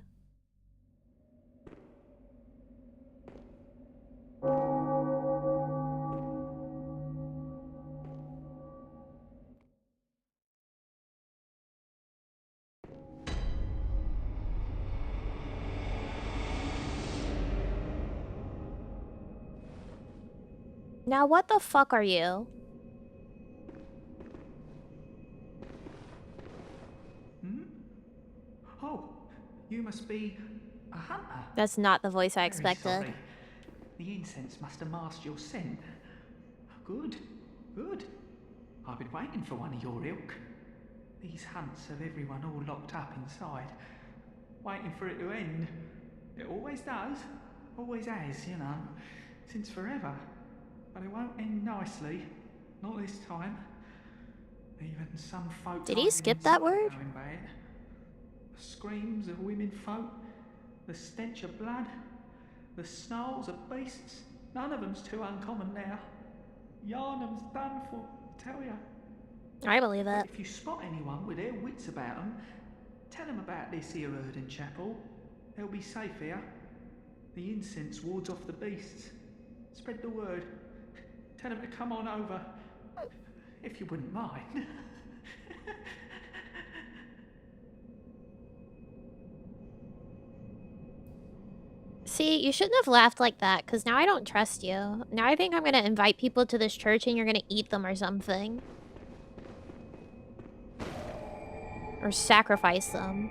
Now what the fuck are you? Oh, you must be a hunter. That's not the voice I Very expected. sorry. The incense must have masked your scent. Good, good. I've been waiting for one of your ilk. These hunts have everyone all locked up inside, waiting for it to end. It always does, always has, you know, since forever. But it won't end nicely, not this time. Even some folk. Did he skip that word? Going bad. The screams of women folk, the stench of blood, the snarls of beasts. None of them's too uncommon now. Yarnum's done for, tell ya. I believe But it. if you spot anyone with their wits about them, tell them about this here Erdon Chapel. They'll be safe here. The incense wards off the beasts. Spread the word. Tell them to come on over. If you wouldn't mind. See, you shouldn't have laughed like that, because now I don't trust you. Now I think I'm gonna invite people to this church and you're gonna eat them or something. Or sacrifice them.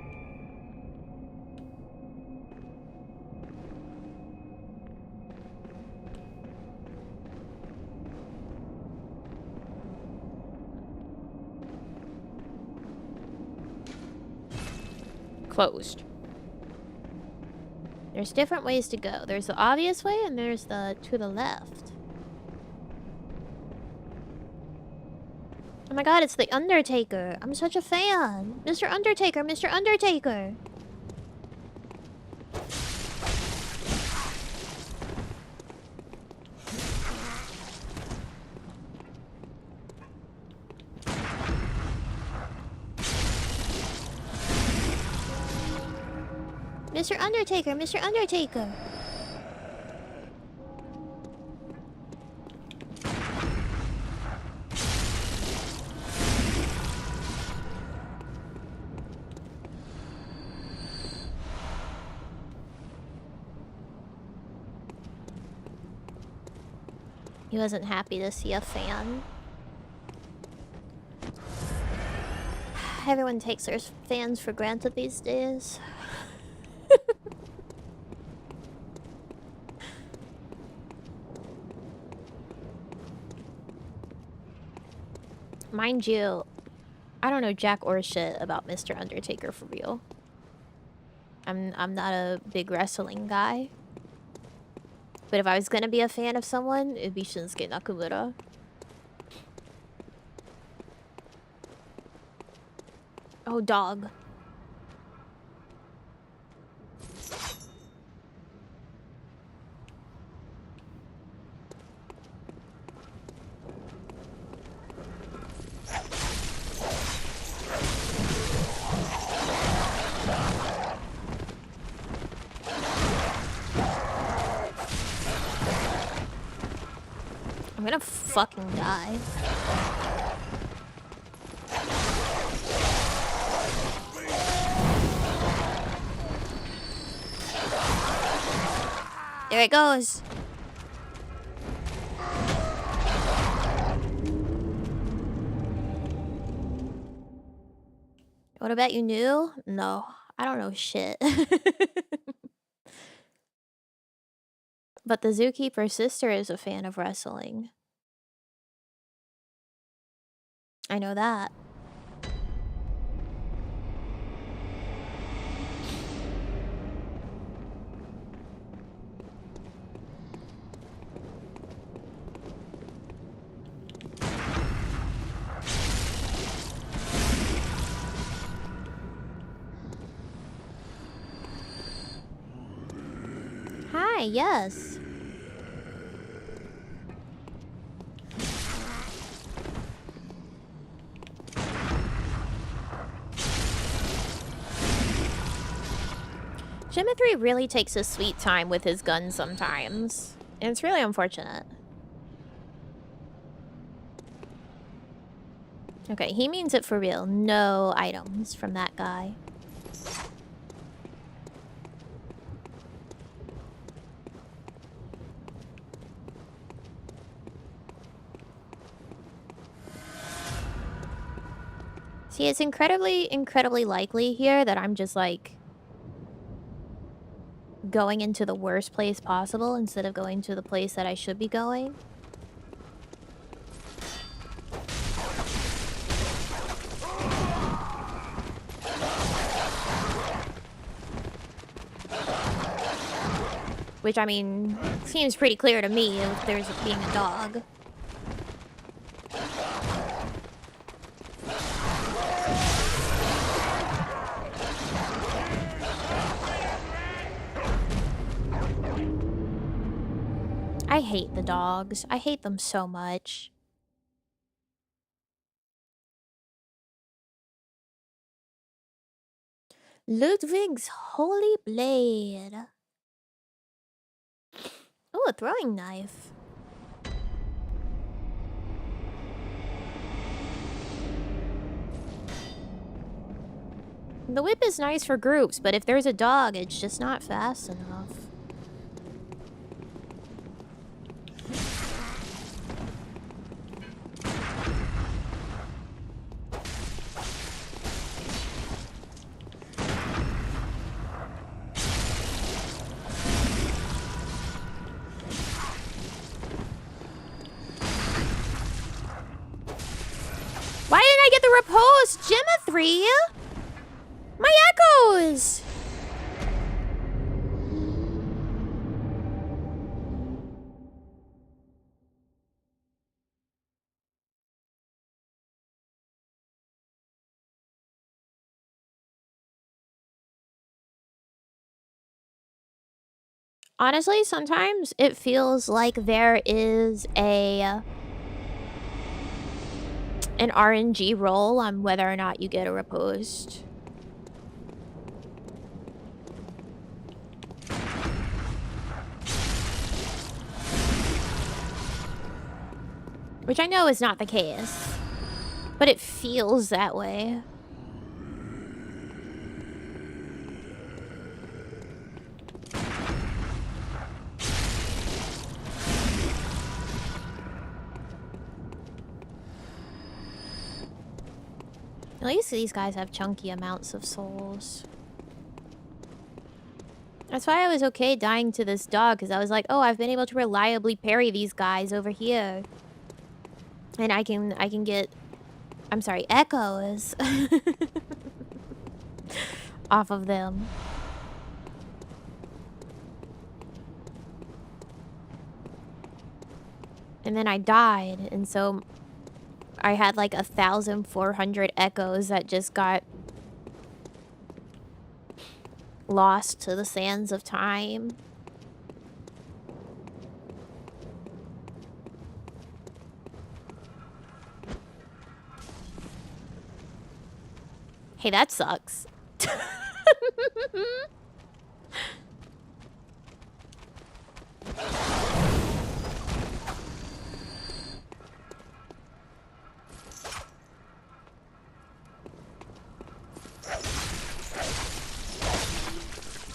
Closed. There's different ways to go. There's the obvious way and there's the to the left. Oh my god, it's the Undertaker. I'm such a fan. Mr. Undertaker, Mr. Undertaker. Mr. Undertaker, Mr. Undertaker. He wasn't happy to see a fan. Everyone takes their fans for granted these days. Mind you, I don't know jack or shit about Mr. Undertaker for real. I'm not a big wrestling guy. But if I was gonna be a fan of someone, it'd be Shinsuke Nakamura. Oh, dog. I'm gonna fucking die. There it goes. What about you knew? No, I don't know shit. But the zookeeper's sister is a fan of wrestling. I know that. Hi, yes. Jimmy really takes his sweet time with his gun sometimes. And it's really unfortunate. Okay, he means it for real. No items from that guy. See, it's incredibly likely here that I'm just like going into the worst place possible instead of going to the place that I should be going. Which, I mean, seems pretty clear to me if there's being a dog. I hate the dogs. I hate them so much. Ludwig's Holy Blade. Oh, a throwing knife. The whip is nice for groups, but if there's a dog, it's just not fast enough. Why didn't I get the repose? Gemma 3? My echoes! Honestly, sometimes it feels like there is an RNG roll on whether or not you get a riposte. Which I know is not the case, but it feels that way. At least these guys have chunky amounts of souls. That's why I was okay dying to this dog, because I was like, oh, I've been able to reliably parry these guys over here. And I can get, I'm sorry, echoes off of them. And then I died, and so I had like 1,400 echoes that just got lost to the sands of time. Hey, that sucks.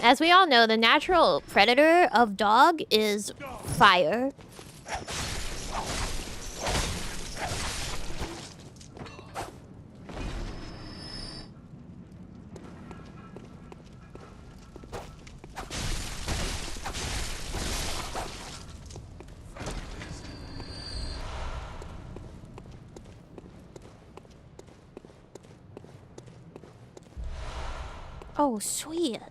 As we all know, the natural predator of dog is fire. Oh, sweet.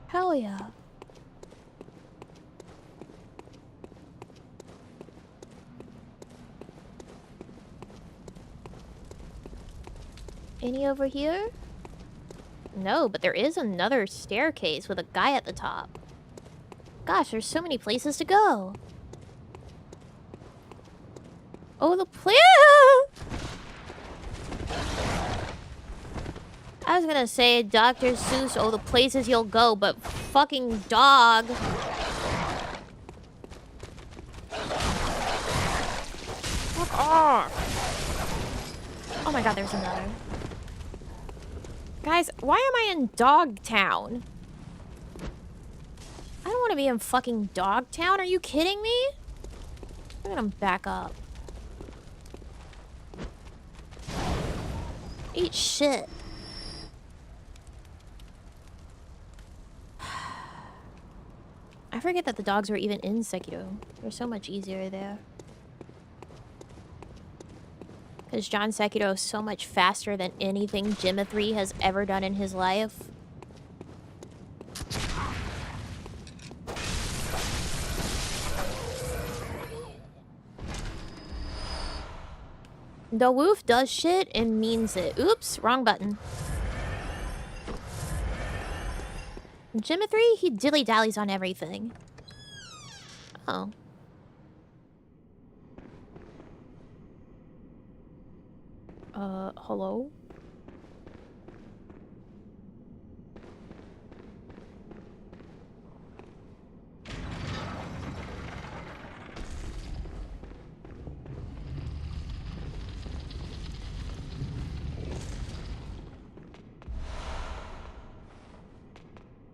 Hell yeah. Any over here? No, but there is another staircase with a guy at the top. Gosh, there's so many places to go. Oh, the plant! I was gonna say Dr. Seuss, oh, the places you'll go, but fucking dog. Fuck off. Oh my god, there's another. Guys, why am I in Dogtown? I don't want to be in fucking Dogtown. Are you kidding me? I'm gonna back up. Eat shit. I forget that the dogs were even in Sekiro. They're so much easier there. Because John Sekiro is so much faster than anything Jimmy has ever done in his life. The Woof does shit and means it. Oops, wrong button. Jimmy, he dilly-dallies on everything. Oh. Hello?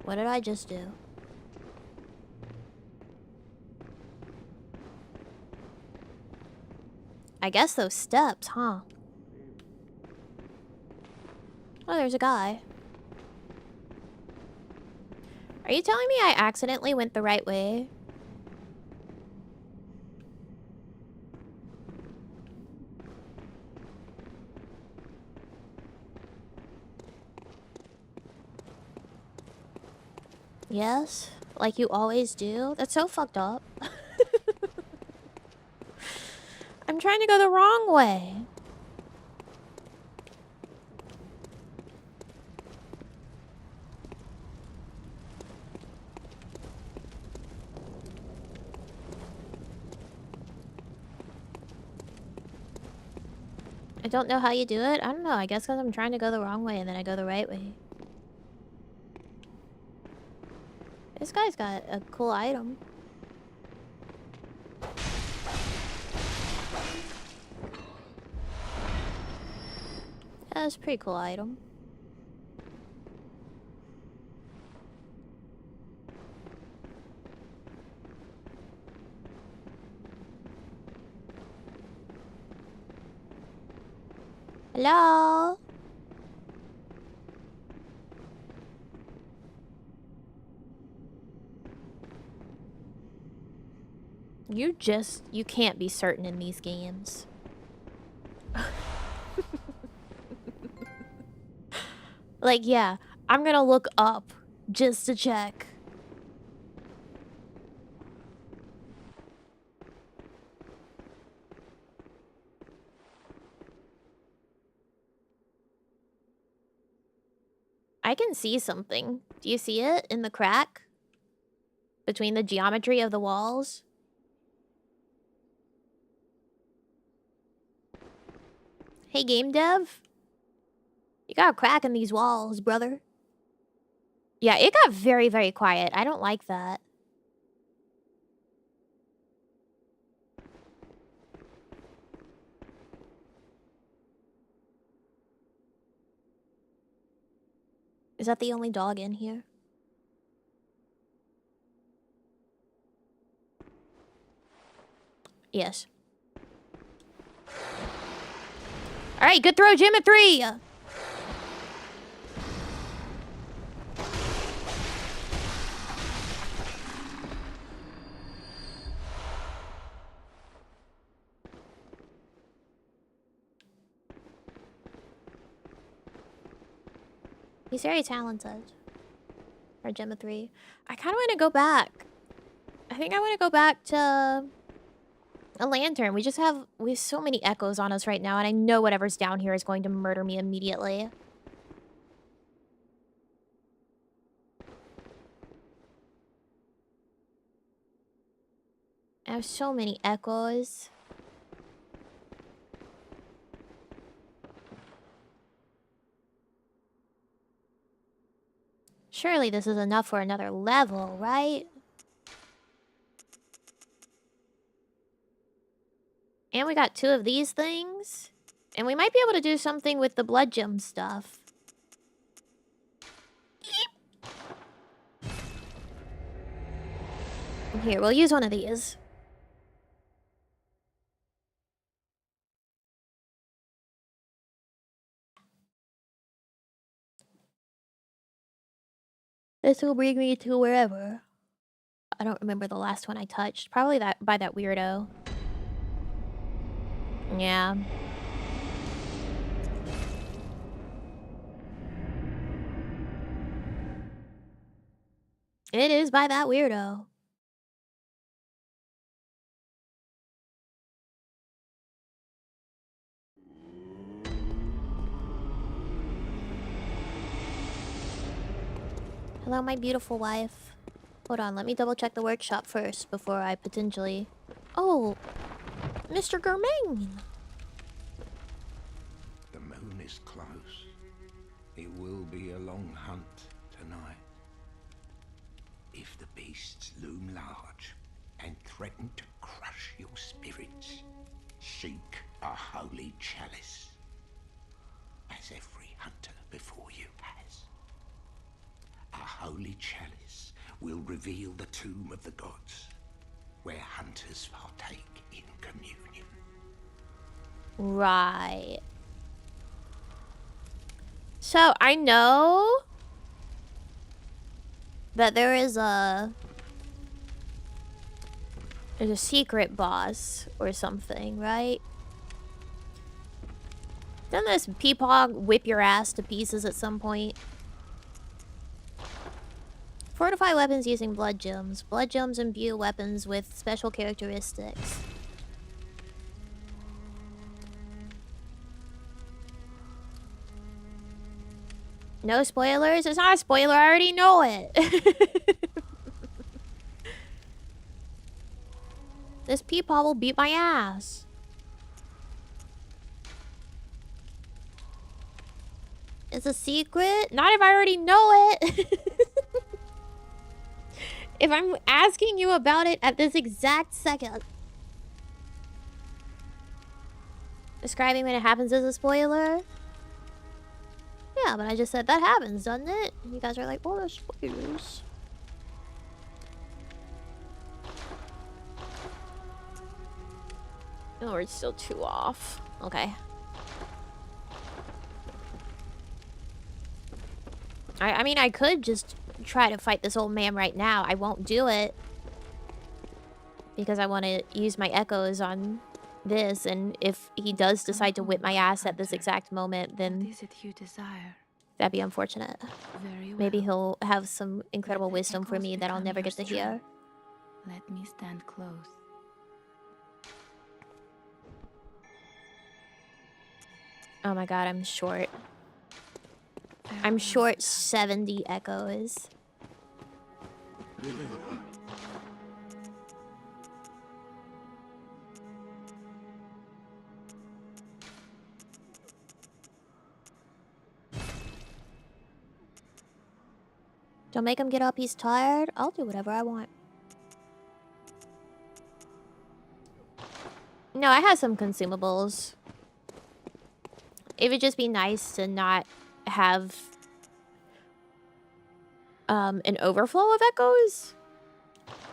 What did I just do? I guess those steps, huh? Oh, there's a guy. Are you telling me I accidentally went the right way? Yes, like you always do. That's so fucked up. I'm trying to go the wrong way. I don't know how you do it. I don't know. I guess because I'm trying to go the wrong way and then I go the right way. This guy's got a cool item. Yeah, that's a pretty cool item. Hello? You can't be certain in these games. Like, yeah, I'm gonna look up just to check. I can see something. Do you see it in the crack? Between the geometry of the walls? Hey, game dev? You got a crack in these walls, brother. Yeah, it got very, very quiet. I don't like that. Is that the only dog in here? Yes. Alright, good throw, Jim at 3! He's very talented. Or Gemma 3. I kind of want to go back. I think I want to go back to a lantern. We have so many echoes on us right now, and I know whatever's down here is going to murder me immediately. I have so many echoes. Surely this is enough for another level, right? And we got 2 of these things. And we might be able to do something with the blood gem stuff. Here, we'll use one of these. This will bring me to wherever. I don't remember the last one I touched. Probably by that weirdo. Yeah. It is by that weirdo. Hello, my beautiful wife. Hold on, let me double check the workshop first before I potentially... Oh, Mr. Germain. The moon is close. It will be a long hunt tonight. If the beasts loom large and threaten to crush your spirits, seek a holy chalice, as every hunter before you has. A holy chalice will reveal the tomb of the gods, where hunters partake in communion. Right. So, I know that there's a secret boss or something, right? Doesn't this peepog whip your ass to pieces at some point? Fortify weapons using blood gems. Blood gems imbue weapons with special characteristics. No spoilers? It's not a spoiler, I already know it. This peepaw will beat my ass. It's a secret? Not if I already know it. If I'm asking you about it at this exact second. Describing when it happens is a spoiler? Yeah, but I just said that happens, doesn't it? And you guys are like, oh, there's spoilers. Oh, we're still 2 off. Okay. I mean, I could just try to fight this old man right now. I won't do it. Because I want to use my echoes on this, and if he does decide to whip my ass at this exact moment, then What is it you desire? that'd be unfortunate. Very well. Maybe he'll have some incredible Let the wisdom for echoes me that I'll become never your get to hear. strength. Let me stand close. Oh my god, I'm short. I'm Farewell. short 70 echoes. Don't make him get up, he's tired. I'll do whatever I want. No, I have some consumables. It would just be nice to not have an overflow of echoes.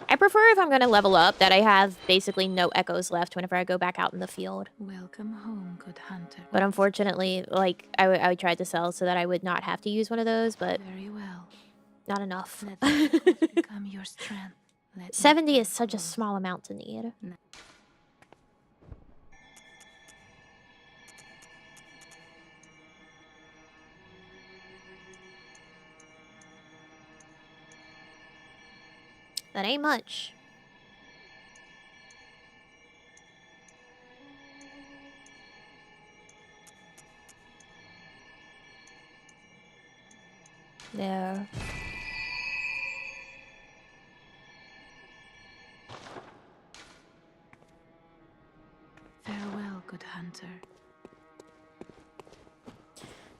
I prefer, if I'm going to level up, that I have basically no echoes left whenever I go back out in the field. Welcome home, good hunter. But unfortunately, like, I would try to sell so that I would not have to use one of those, but Very well. not enough. Let the echoes become your strength. Let me 70 is stand such a close. small amount to need. That ain't much. There. Farewell, good hunter.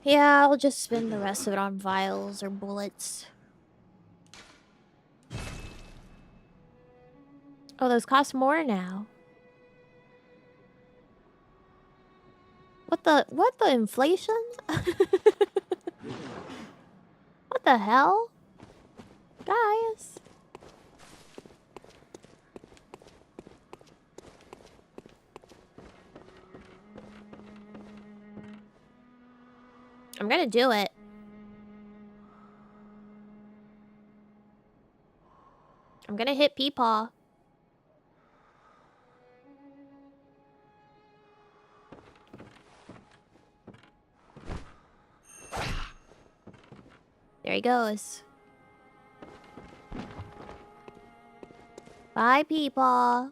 Yeah, I'll just spend the rest of it on vials or bullets. Oh, those cost more now. What the inflation? What the hell? Guys. I'm gonna do it. I'm gonna hit Peepaw. There he goes. Bye, Peepaw.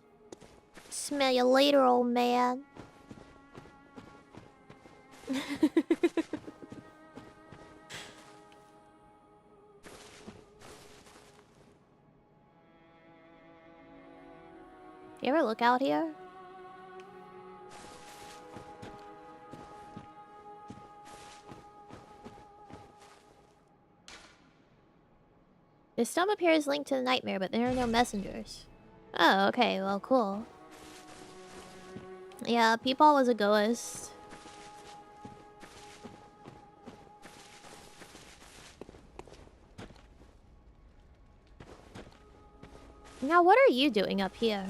Smell you later, old man. You ever look out here? This stone appears linked to the nightmare, but there are no messengers. Oh, okay, well, cool. Yeah, Peepaw was a ghost. Now, what are you doing up here?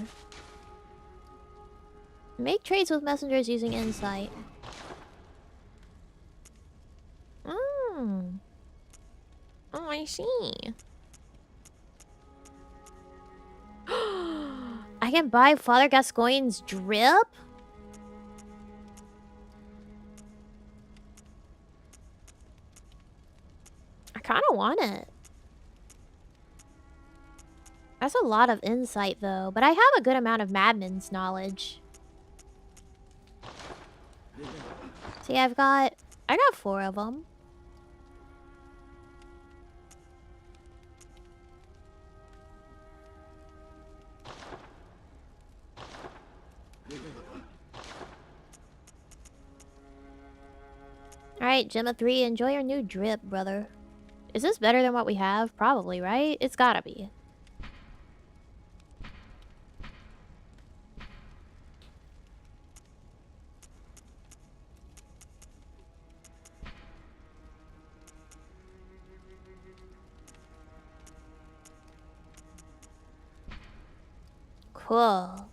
Make trades with messengers using insight. Oh, I see. I can buy Father Gascoigne's drip? I kind of want it. That's a lot of insight, though. But I have a good amount of Madman's knowledge. See, I got 4 of them. Alright, Gemma 3, enjoy your new drip, brother. Is this better than what we have? Probably, right? It's gotta be. Cool.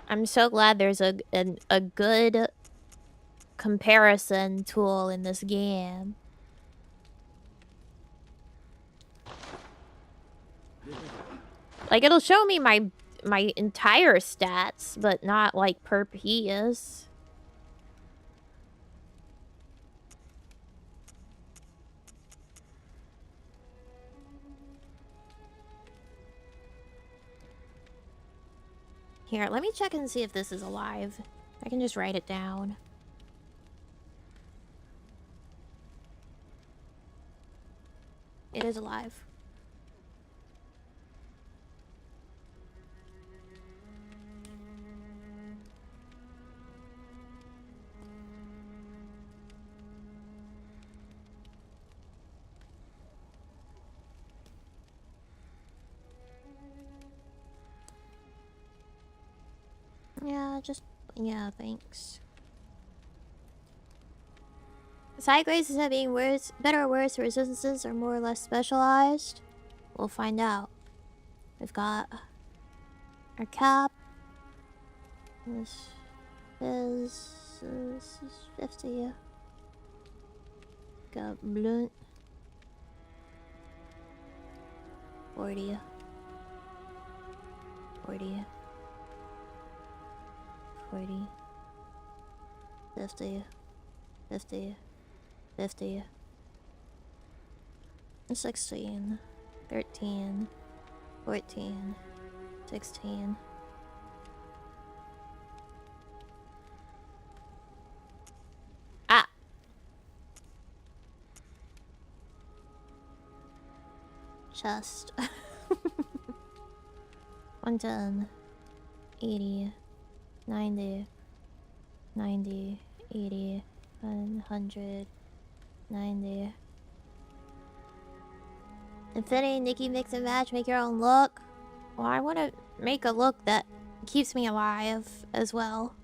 I'm so glad there's a good comparison tool in this game. Like, it'll show me my entire stats, but not, like, per piece. Here, let me check and see if this is alive. I can just write it down. It is alive. Yeah, thanks. Side graces are being worse, better or worse, resistances are more or less specialized. We'll find out. We've got our cap. This is 50. Got blunt. 40. 40. 40. 50. 50. 50. 16. 13. 14. 16. Ah! Chest. 110. 80. 90. 90. 80. 100. 90. Infinity, Nikki, mix and match, make your own look. Well, I want to make a look that keeps me alive as well.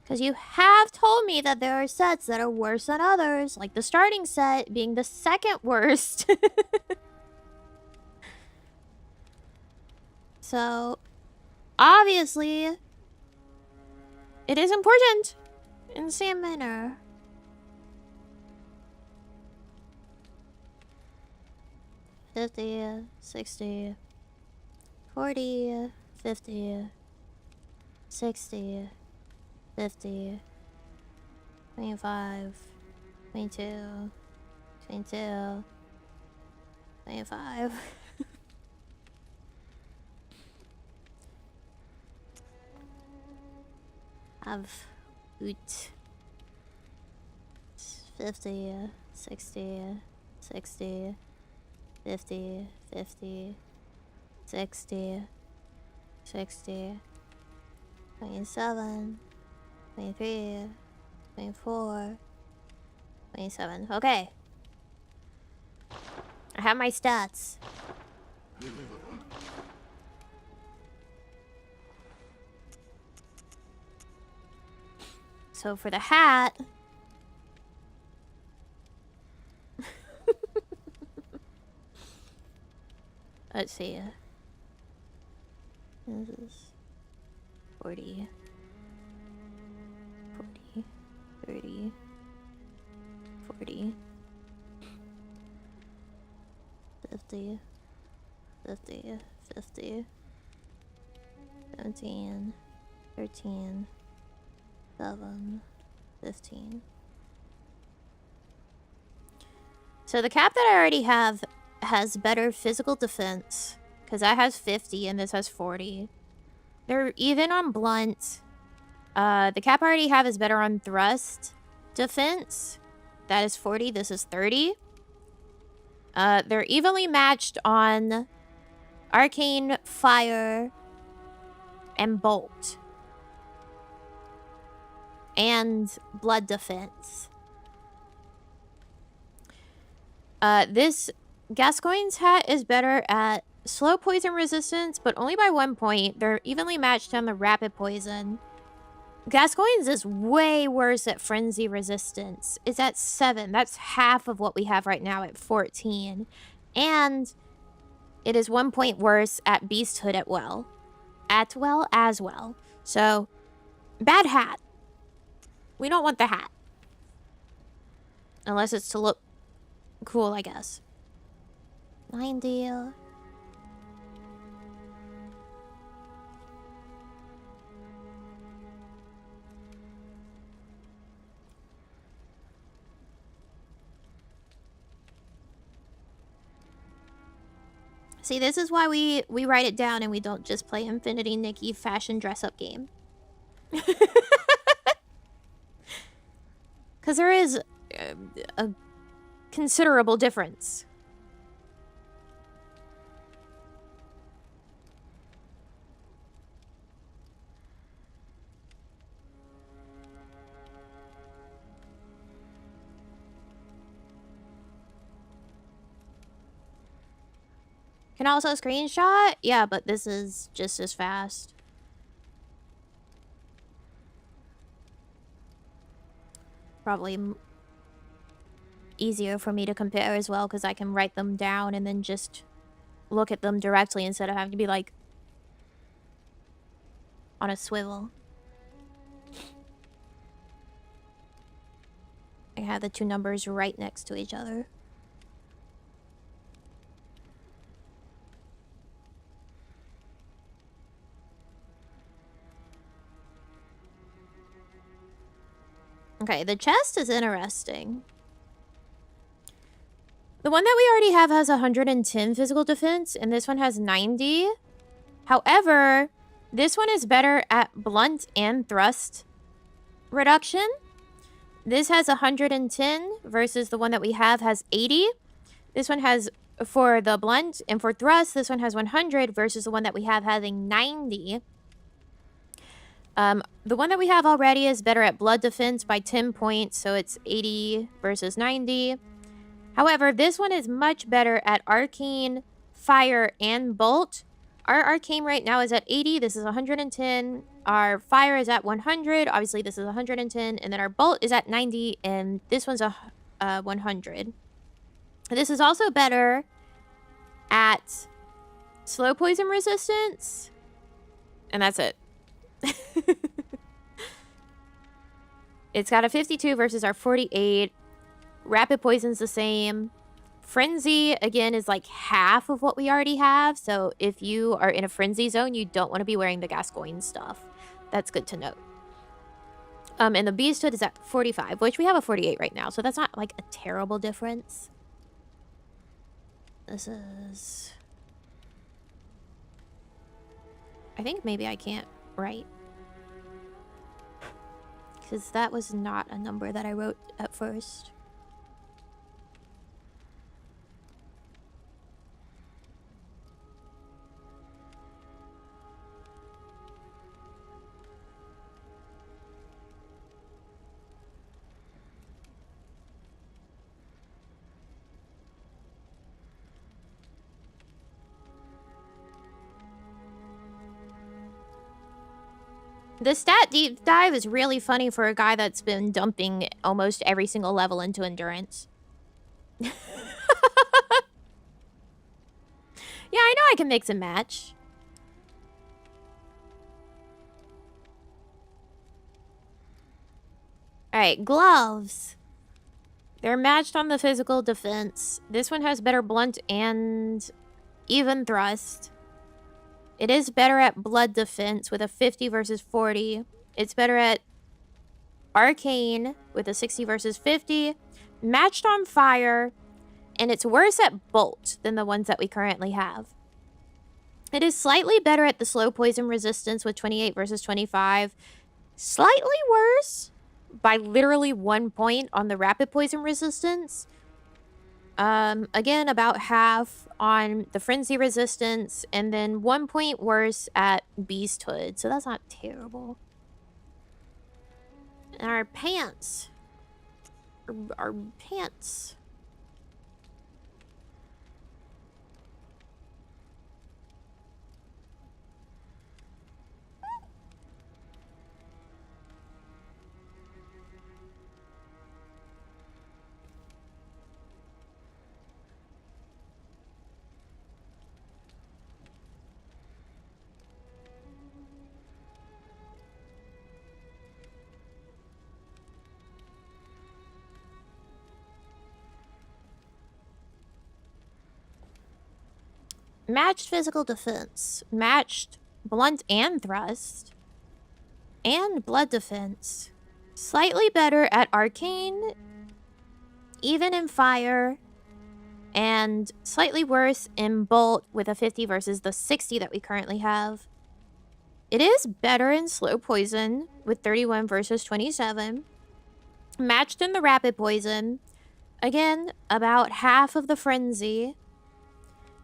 Because you have told me that there are sets that are worse than others, like the starting set being the second worst. So, obviously, it is important in the same manner. $50, $60, $40, $50, $60, $50, $25, $22, $22, $25. Have oot 50, 60, 60, 50, 50, 60, 60, 27, 23, 24, 27. Okay. I have my stats. So for the hat... Let's see. This is 40, 40, 30, 40, 50, 50, 50, 17, 13, 7, 15. So the cap that I already have has better physical defense, because that has 50 and this has 40. They're even on blunt. The cap I already have is better on thrust defense. That is 40, this is 30. They're evenly matched on arcane, fire, and bolt. And blood defense. This Gascoigne's hat is better at slow poison resistance, but only by 1 point. They're evenly matched on the rapid poison. Gascoigne's is way worse at frenzy resistance. It's at 7. That's half of what we have right now at 14. And it is 1 point worse at beasthood at well. At well as well. So, bad hat. We don't want the hat. Unless it's to look cool, I guess. 90. See, this is why we write it down and we don't just play Infinity Nikki fashion dress-up game. Because there is a considerable difference. Can also screenshot? Yeah, but this is just as fast. Probably easier for me to compare as well because I can write them down and then just look at them directly instead of having to be like on a swivel. I have the two numbers right next to each other. Okay, the chest is interesting. The one that we already have has 110 physical defense, and this one has 90. However, this one is better at blunt and thrust reduction. This has 110 versus the one that we have has 80. This one has, for the blunt and for thrust, this one has 100 versus the one that we have having 90. The one that we have already is better at blood defense by 10 points, so it's 80 versus 90. However, this one is much better at arcane, fire, and bolt. Our arcane right now is at 80. This is 110. Our fire is at 100. Obviously, this is 110. And then our bolt is at 90, and this one's 100. This is also better at slow poison resistance. And that's it. It's got a 52 versus our 48. Rapid poison's the same. Frenzy, again, is like half of what we already have. So if you are in a frenzy zone, you don't want to be wearing the Gascoigne stuff. That's good to note. And the beasthood is at 45, which we have a 48 right now. So that's not like a terrible difference. This is... I think maybe I can't write. Because that was not a number that I wrote at first. The stat deep dive is really funny for a guy that's been dumping almost every single level into endurance. Yeah, I know I can mix and match. Alright, gloves. They're matched on the physical defense. This one has better blunt and even thrust. It is better at blood defense with a 50 versus 40. It's better at arcane with a 60 versus 50. Matched on fire. And it's worse at bolt than the ones that we currently have. It is slightly better at the slow poison resistance with 28 versus 25. Slightly worse by literally 1 point on the rapid poison resistance. Again, about half on the frenzy resistance, and then 1 point worse at beasthood. So that's not terrible. And our pants. Our pants. Matched physical defense. Matched blunt and thrust. And blood defense. Slightly better at arcane. Even in fire. And slightly worse in bolt with a 50 versus the 60 that we currently have. It is better in slow poison with 31 versus 27. Matched in the rapid poison. Again, about half of the frenzy.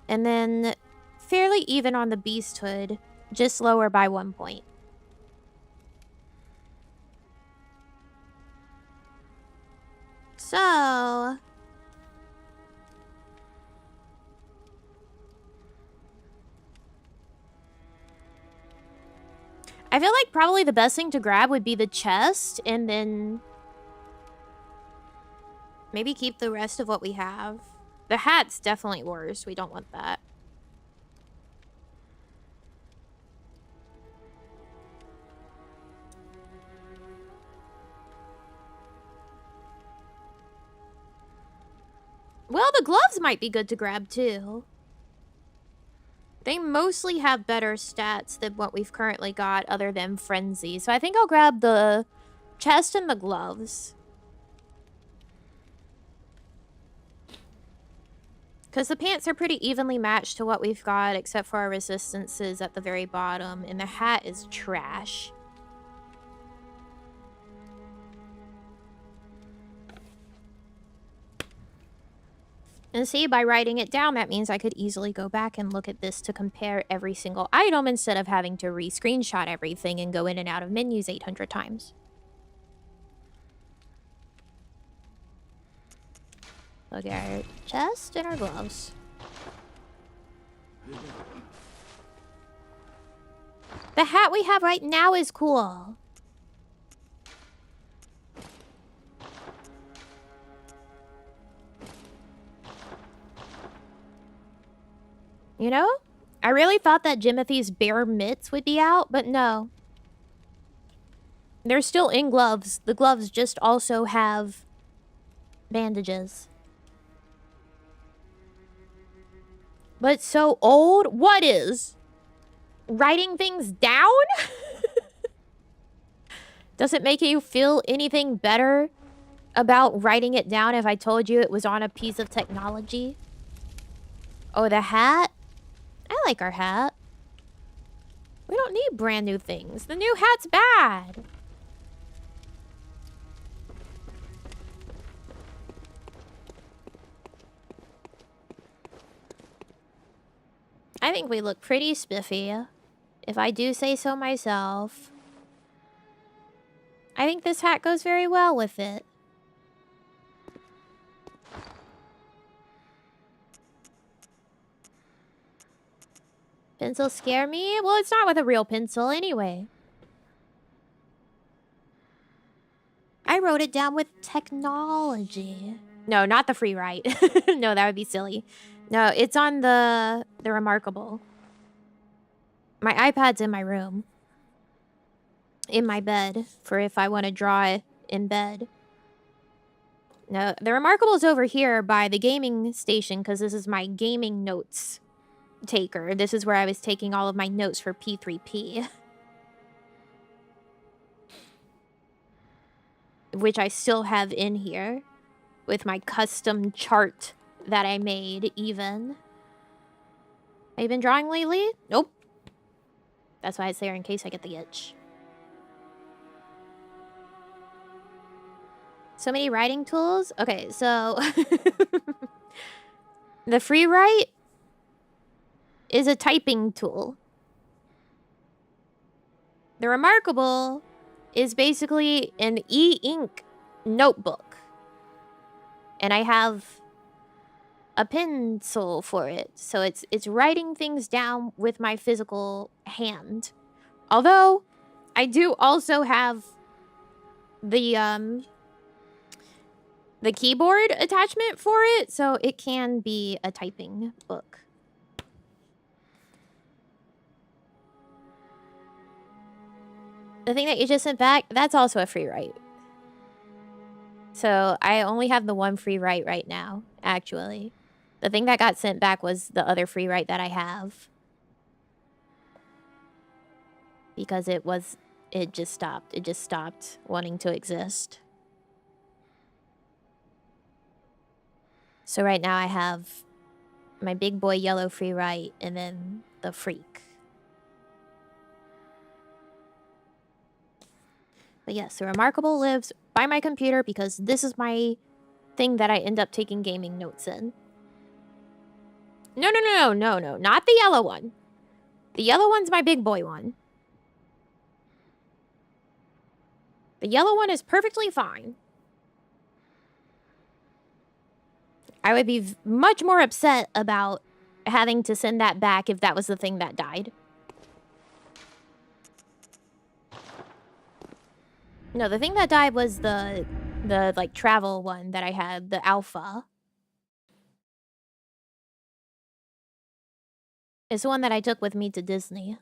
And then fairly even on the beasthood, just lower by 1 point. So... I feel like probably the best thing to grab would be the chest, and then maybe keep the rest of what we have. The hat's definitely worse. We don't want that. Well, the gloves might be good to grab too. They mostly have better stats than what we've currently got other than Frenzy. So I think I'll grab the chest and the gloves. Because the pants are pretty evenly matched to what we've got, except for our resistances at the very bottom. And the hat is trash. And see, by writing it down, that means I could easily go back and look at this to compare every single item instead of having to re-screenshot everything and go in and out of menus 800 times. Look at our chest and our gloves. The hat we have right now is cool. You know? I really thought that Jimothy's bare mitts would be out, but no. They're still in gloves. The gloves just also have bandages. But so old? What is? Writing things down? Does it make you feel anything better about writing it down if I told you it was on a piece of technology? Oh, the hat? I like our hat. We don't need brand new things. The new hat's bad. I think we look pretty spiffy, if I do say so myself. I think this hat goes very well with it. Pencils scare me? Well, it's not with a real pencil anyway. I wrote it down with technology. No, not the free write. No, that would be silly. No, it's on the Remarkable. My iPad's in my room. In my bed, for if I want to draw it in bed. No, the Remarkable's over here by the gaming station, because this is my gaming notes taker. This is where I was taking all of my notes for P3P. Which I still have in here. With my custom chart that I made, even. Have you been drawing lately? Nope. That's why it's there in case I get the itch. So many writing tools? Okay, so... the free write is a typing tool. The Remarkable is basically an e-ink notebook. And I have a pencil for it. So it's writing things down with my physical hand. Although, I do also have the keyboard attachment for it, so it can be a typing book. The thing that you just sent back, that's also a free write. So I only have the one free write right now, actually. The thing that got sent back was the other free write that I have. Because it just stopped. It just stopped wanting to exist. So right now I have my big boy yellow free write and then the freak. But yes, the Remarkable lives by my computer because this is my thing that I end up taking gaming notes in. No, not the yellow one. The yellow one's my big boy one. The yellow one is perfectly fine. I would be much more upset about having to send that back if that was the thing that died. No, the thing that died was the like travel one that I had, the alpha. It's the one that I took with me to Disney.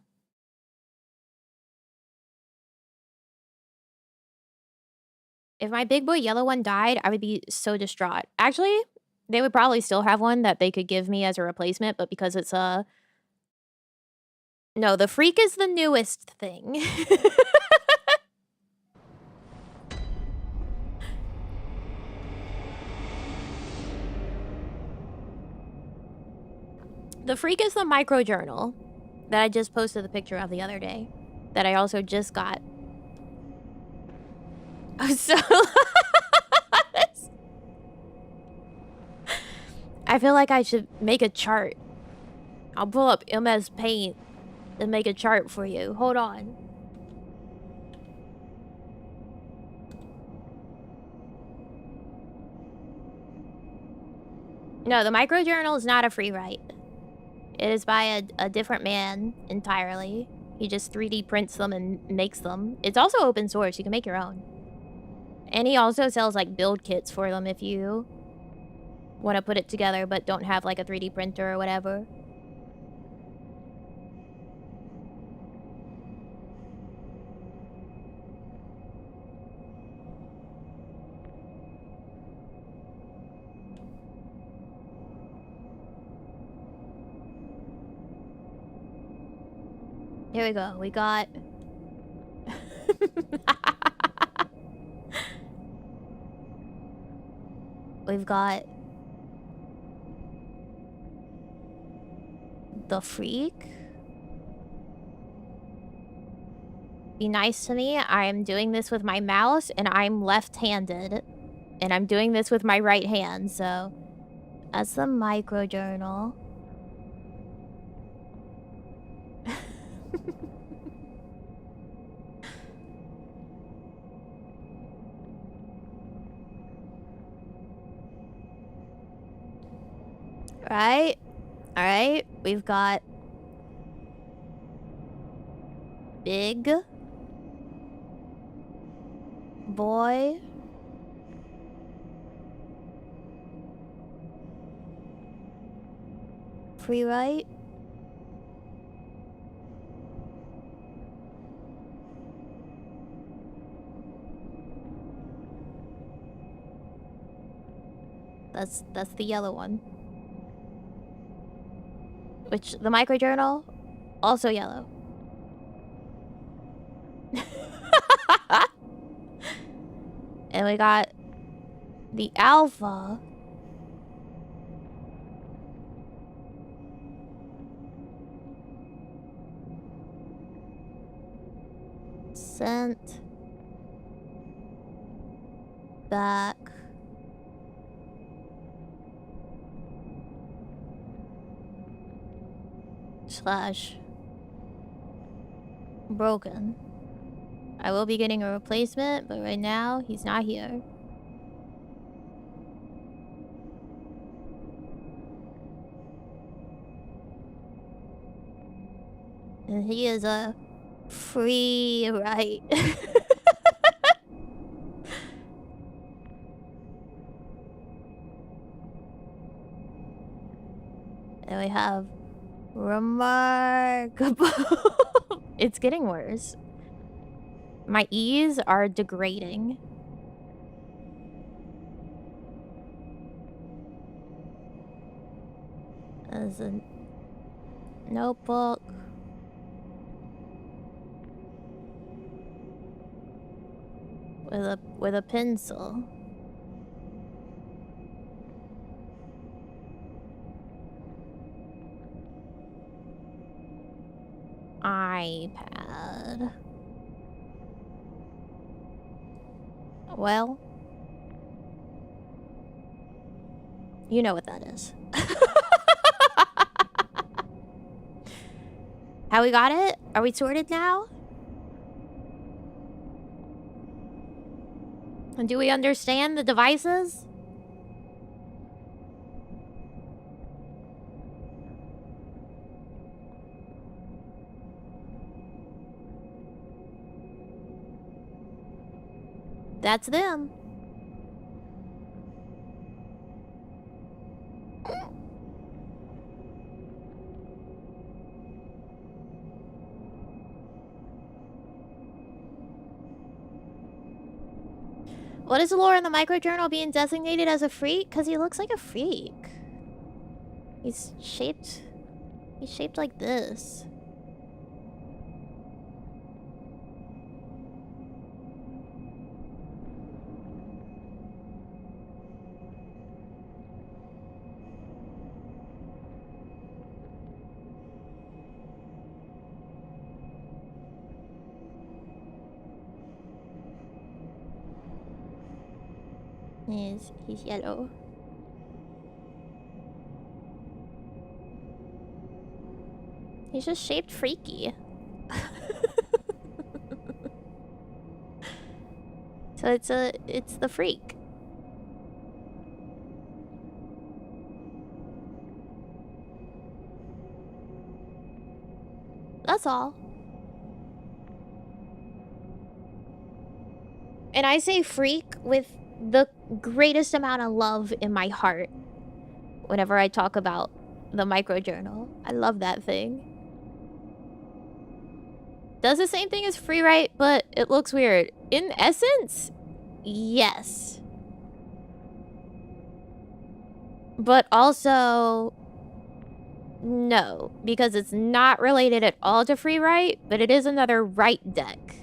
If my big boy yellow one died, I would be so distraught. Actually, they would probably still have one that they could give me as a replacement, but because it's a... No, the freak is the newest thing. The freak is the micro journal that I just posted the picture of the other day. That I also just got. So... I feel like I should make a chart. I'll pull up MS Paint and make a chart for you. Hold on. No, the micro journal is not a free write. It is by a different man entirely. He just 3D prints them and makes them. It's also open source. You can make your own. And he also sells like build kits for them if you want to put it together but don't have like a 3D printer or whatever. Here we go. We got... We've got... the freak. Be nice to me. I'm doing this with my mouse and I'm left-handed. And I'm doing this with my right hand, so... That's the micro journal. Right? Alright, we've got big boy free write. That's the yellow one. Which, the microjournal, also yellow. And we got the alpha. Sent back. Slash broken. I will be getting a replacement, but right now he's not here. And he is a free write. And we have remarkable. It's getting worse. My E's are degrading. There's a notebook. With a pencil. iPad. Well, you know what that is. How we got it? Are we sorted now? And do we understand the devices? That's them. What is the lore in the microjournal being designated as a freak? Because he looks like a freak. He's shaped like this. He's yellow. He's just shaped freaky. So it's the freak. That's all. And I say freak with the greatest amount of love in my heart whenever I talk about the microjournal. I love that thing. Does the same thing as free write, but it looks weird. In essence, yes. But also, no, because it's not related at all to free write, but it is another write deck.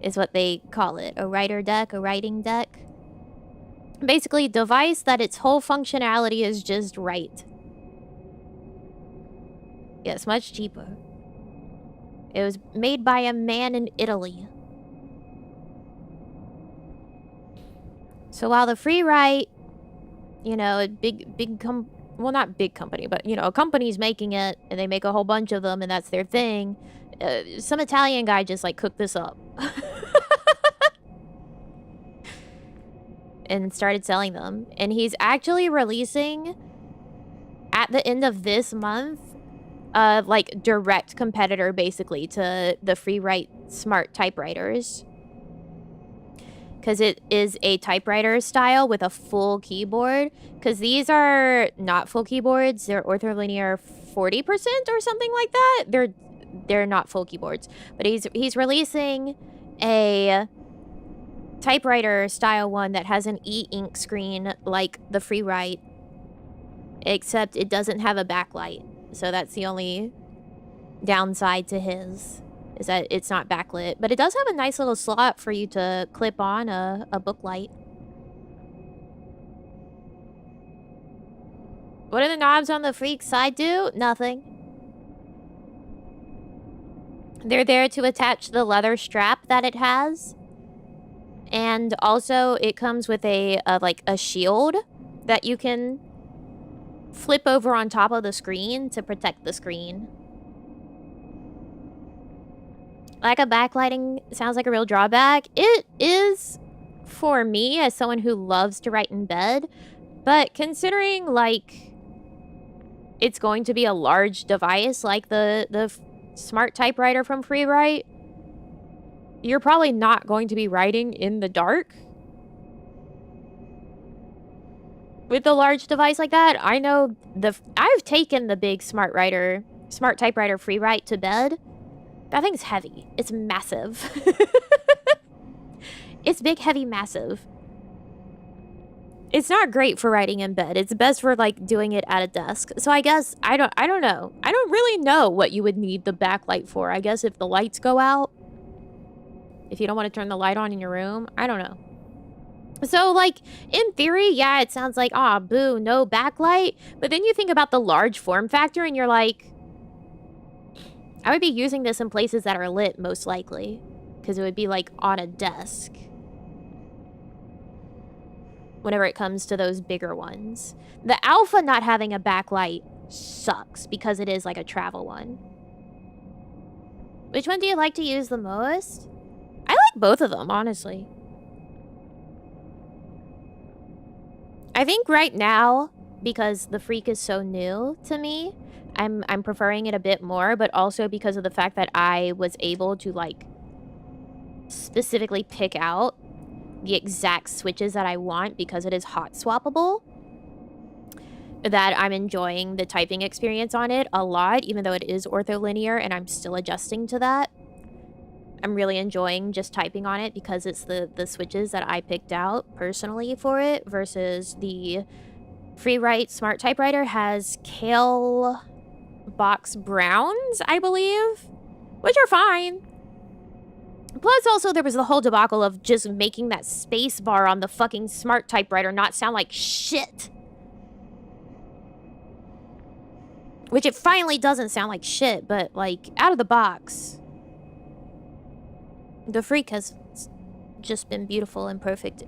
Is what they call it. A writer deck, a writing deck. Basically, a device that its whole functionality is just write. Yeah, it's much cheaper. It was made by a man in Italy. So while the free write, you know, a well, not big company, but, you know, a company's making it, and they make a whole bunch of them, and that's their thing. Some Italian guy just, like, cooked this up. And started selling them. And he's actually releasing, at the end of this month, like, direct competitor, basically, to the free write smart typewriters. Because it is a typewriter style with a full keyboard. Because these are not full keyboards. They're ortholinear 40% or something like that. They're not full keyboards. But he's releasing a typewriter style one that has an e-ink screen like the free write, except it doesn't have a backlight. So that's the only downside to his, is that it's not backlit. But it does have a nice little slot for you to clip on a book light. What do the knobs on the freak side do? Nothing. They're there to attach the leather strap that it has. And also, it comes with like a shield that you can flip over on top of the screen to protect the screen. Lack of backlighting sounds like a real drawback. It is for me as someone who loves to write in bed, but considering like it's going to be a large device like the smart typewriter from Free Write, you're probably not going to be writing in the dark with a large device like that. I know I've taken the big smart typewriter Free Write to bed. That thing's heavy. It's massive. It's big, heavy, massive. It's not great for writing in bed. It's best for like doing it at a desk. So I guess I don't know. I don't really know what you would need the backlight for. I guess if the lights go out, if you don't want to turn the light on in your room, I don't know. So like in theory, yeah, it sounds like, ah, boo, no backlight. But then you think about the large form factor and you're like, I would be using this in places that are lit most likely, because it would be like on a desk. Whenever it comes to those bigger ones. The Alpha not having a backlight sucks because it is like a travel one. Which one do you like to use the most? I like both of them, honestly. I think right now, because the Freak is so new to me, I'm preferring it a bit more, but also because of the fact that I was able to like specifically pick out the exact switches that I want because it is hot swappable, that I'm enjoying the typing experience on it a lot, even though it is ortholinear and I'm still adjusting to that. I'm really enjoying just typing on it because it's the switches that I picked out personally for it, versus the FreeWrite Smart Typewriter has Kale Box Browns, I believe, which are fine. Plus, also, there was the whole debacle of just making that space bar on the fucking Smart Typewriter not sound like shit. Which it finally doesn't sound like shit, but, like, out of the box, the Freak has just been beautiful and perfect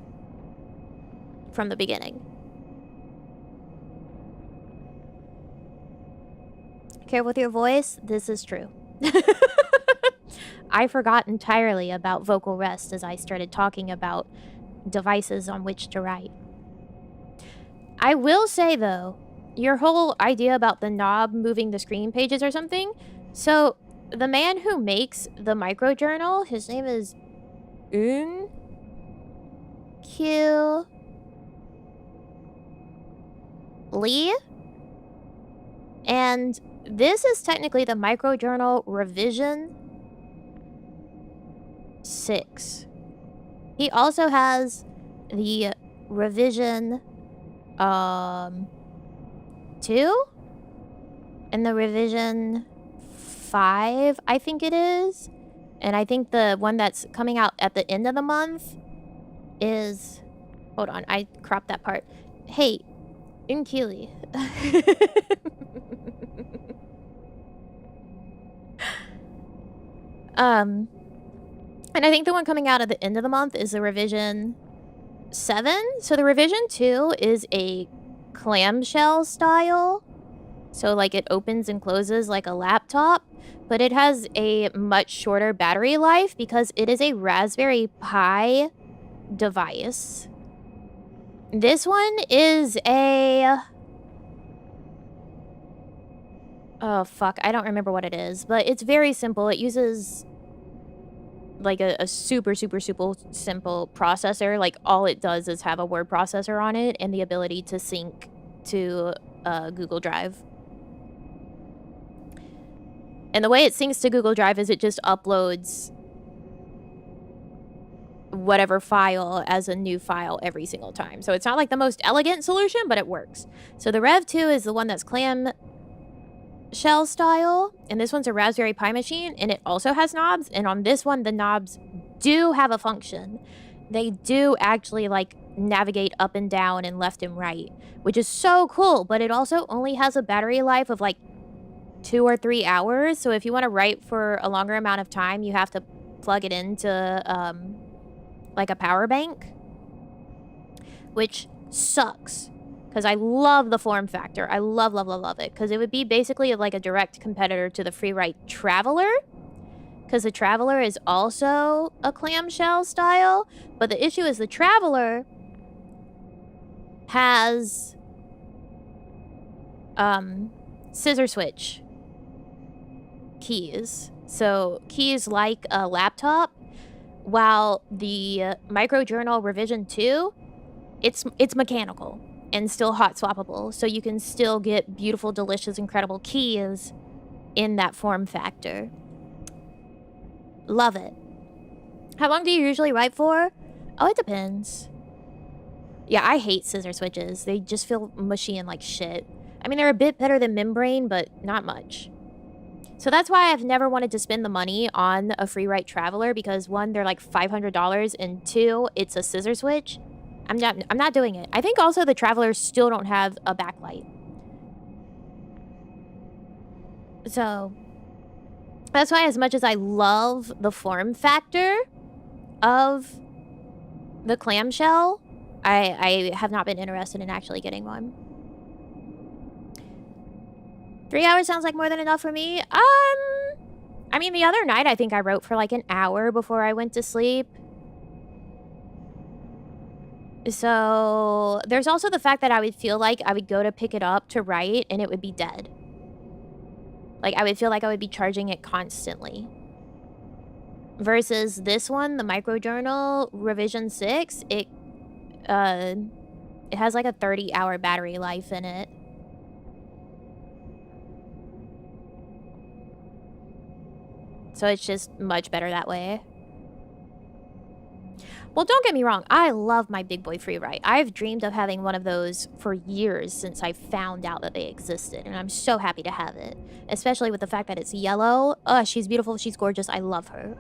from the beginning. Care with your voice? This is true. I forgot entirely about vocal rest as I started talking about devices on which to write. I will say, though, your whole idea about the knob moving the screen pages or something. So, the man who makes the microjournal, his name is Q Lee. And this is technically the microjournal revision 6. He also has the revision 2 and the revision 5, I think it is. And I think the one that's coming out at the end of the month is... Hold on, I cropped that part. Hey, Unkili. And I think the one coming out at the end of the month is the revision 7. So the revision 2 is a clamshell style. So like it opens and closes like a laptop, but it has a much shorter battery life because it is a Raspberry Pi device. This one is a... Oh, fuck. I don't remember what it is, but it's very simple. It uses like a super simple processor. Like all it does is have a word processor on it and the ability to sync to Google Drive. And the way it syncs to Google Drive is it just uploads whatever file as a new file every single time. So it's not like the most elegant solution, but it works. So the Rev 2 is the one that's clam shell style, and this one's a Raspberry Pi machine, and it also has knobs. And on this one, the knobs do have a function. They do actually like navigate up and down and left and right, which is so cool. But it also only has a battery life of like 2 or 3 hours. So if you want to write for a longer amount of time, you have to plug it into like a power bank, which sucks. Because I love the form factor. I love it. Because it would be basically like a direct competitor to the FreeWrite Traveler. Because the Traveler is also a clamshell style. But the issue is the Traveler has scissor switch keys. So keys like a laptop. While the microjournal revision 2, it's mechanical and still hot swappable, so you can still get beautiful, delicious, incredible keys in that form factor. Love it. How long do you usually write for? Oh, it depends. Yeah, I hate scissor switches. They just feel mushy and like shit. I mean, they're a bit better than membrane, but not much. So that's why I've never wanted to spend the money on a Freeride Traveler, because one, they're like $500, and two, it's a scissor switch. I'm not doing it. I think also the Travelers still don't have a backlight. So that's why, as much as I love the form factor of the clamshell, I have not been interested in actually getting one. 3 hours sounds like more than enough for me. I mean, the other night I think I wrote for like an hour before I went to sleep. So there's also the fact that I would feel like I would go to pick it up to write and it would be dead. Like, I would feel like I would be charging it constantly. Versus this one, the microjournal revision 6, it has like a 30-hour battery life in it. So it's just much better that way. Well, don't get me wrong. I love my Big Boy Freeride. I've dreamed of having one of those for years since I found out that they existed. And I'm so happy to have it. Especially with the fact that it's yellow. She's beautiful. She's gorgeous. I love her.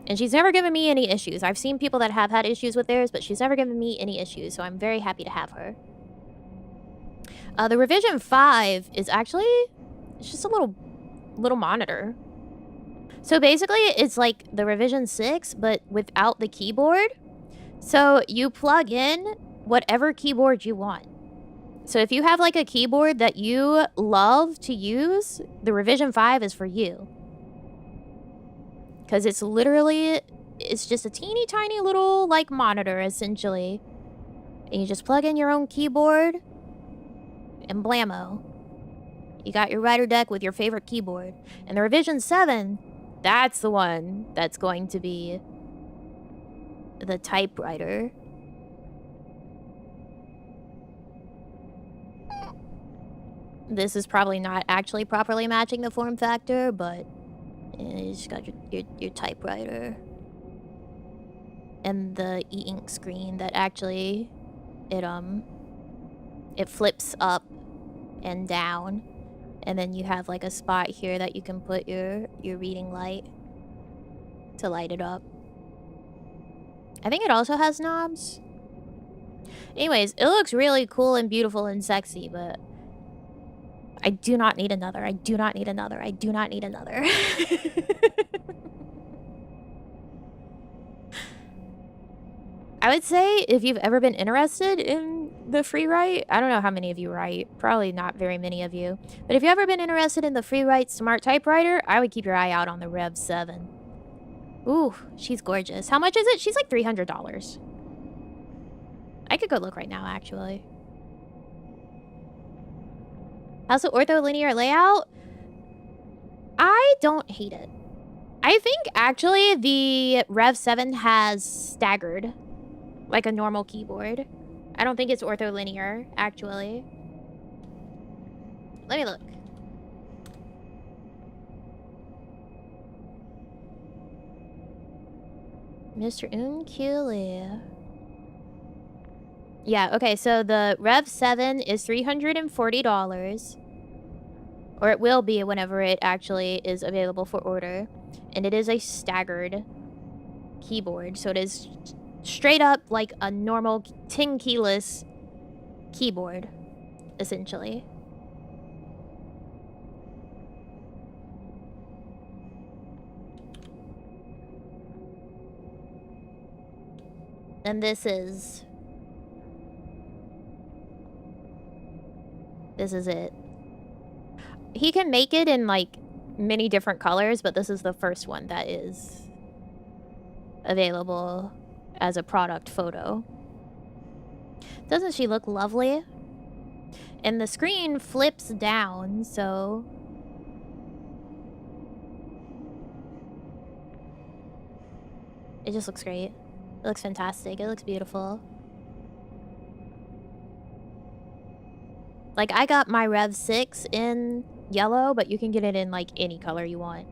And she's never given me any issues. I've seen people that have had issues with theirs, but she's never given me any issues. So I'm very happy to have her. The Revision 5 is actually... It's just a little monitor. So basically, it's like the Revision 6, but without the keyboard. So you plug in whatever keyboard you want. So if you have like a keyboard that you love to use, the Revision 5 is for you. Because it's literally, it's just a teeny tiny little like monitor essentially. And you just plug in your own keyboard and blammo. You got your writer deck with your favorite keyboard. And the Revision 7... That's the one that's going to be the typewriter. This is probably not actually properly matching the form factor, but you just got your typewriter. And the e-ink screen that actually, it flips up and down. And then you have like a spot here that you can put your reading light to light it up. I think it also has knobs. Anyways, it looks really cool and beautiful and sexy, but I do not need another. I do not need another. I do not need another. I would say if you've ever been interested in the Freeride, I don't know how many of you write, probably not very many of you, but if you've ever been interested in the Freeride Smart Typewriter, I would keep your eye out on the Rev 7. Ooh, she's gorgeous. How much is it? She's like $300. I could go look right now, actually. How's the ortholinear layout? I don't hate it. I think, actually, the Rev 7 has staggered. Like a normal keyboard. I don't think it's ortholinear, actually. Let me look. Mr. Unkili. Yeah, okay, so the Rev 7 is $340. Or it will be whenever it actually is available for order. And it is a staggered keyboard, so it is straight up like a normal 10 keyless keyboard, essentially. And this is it. He can make it in like many different colors, but this is the first one that is available as a product photo. Doesn't she look lovely? And the screen flips down, so... It just looks great. It looks fantastic. It looks beautiful. Like, I got my Rev 6 in yellow, but you can get it in, like, any color you want.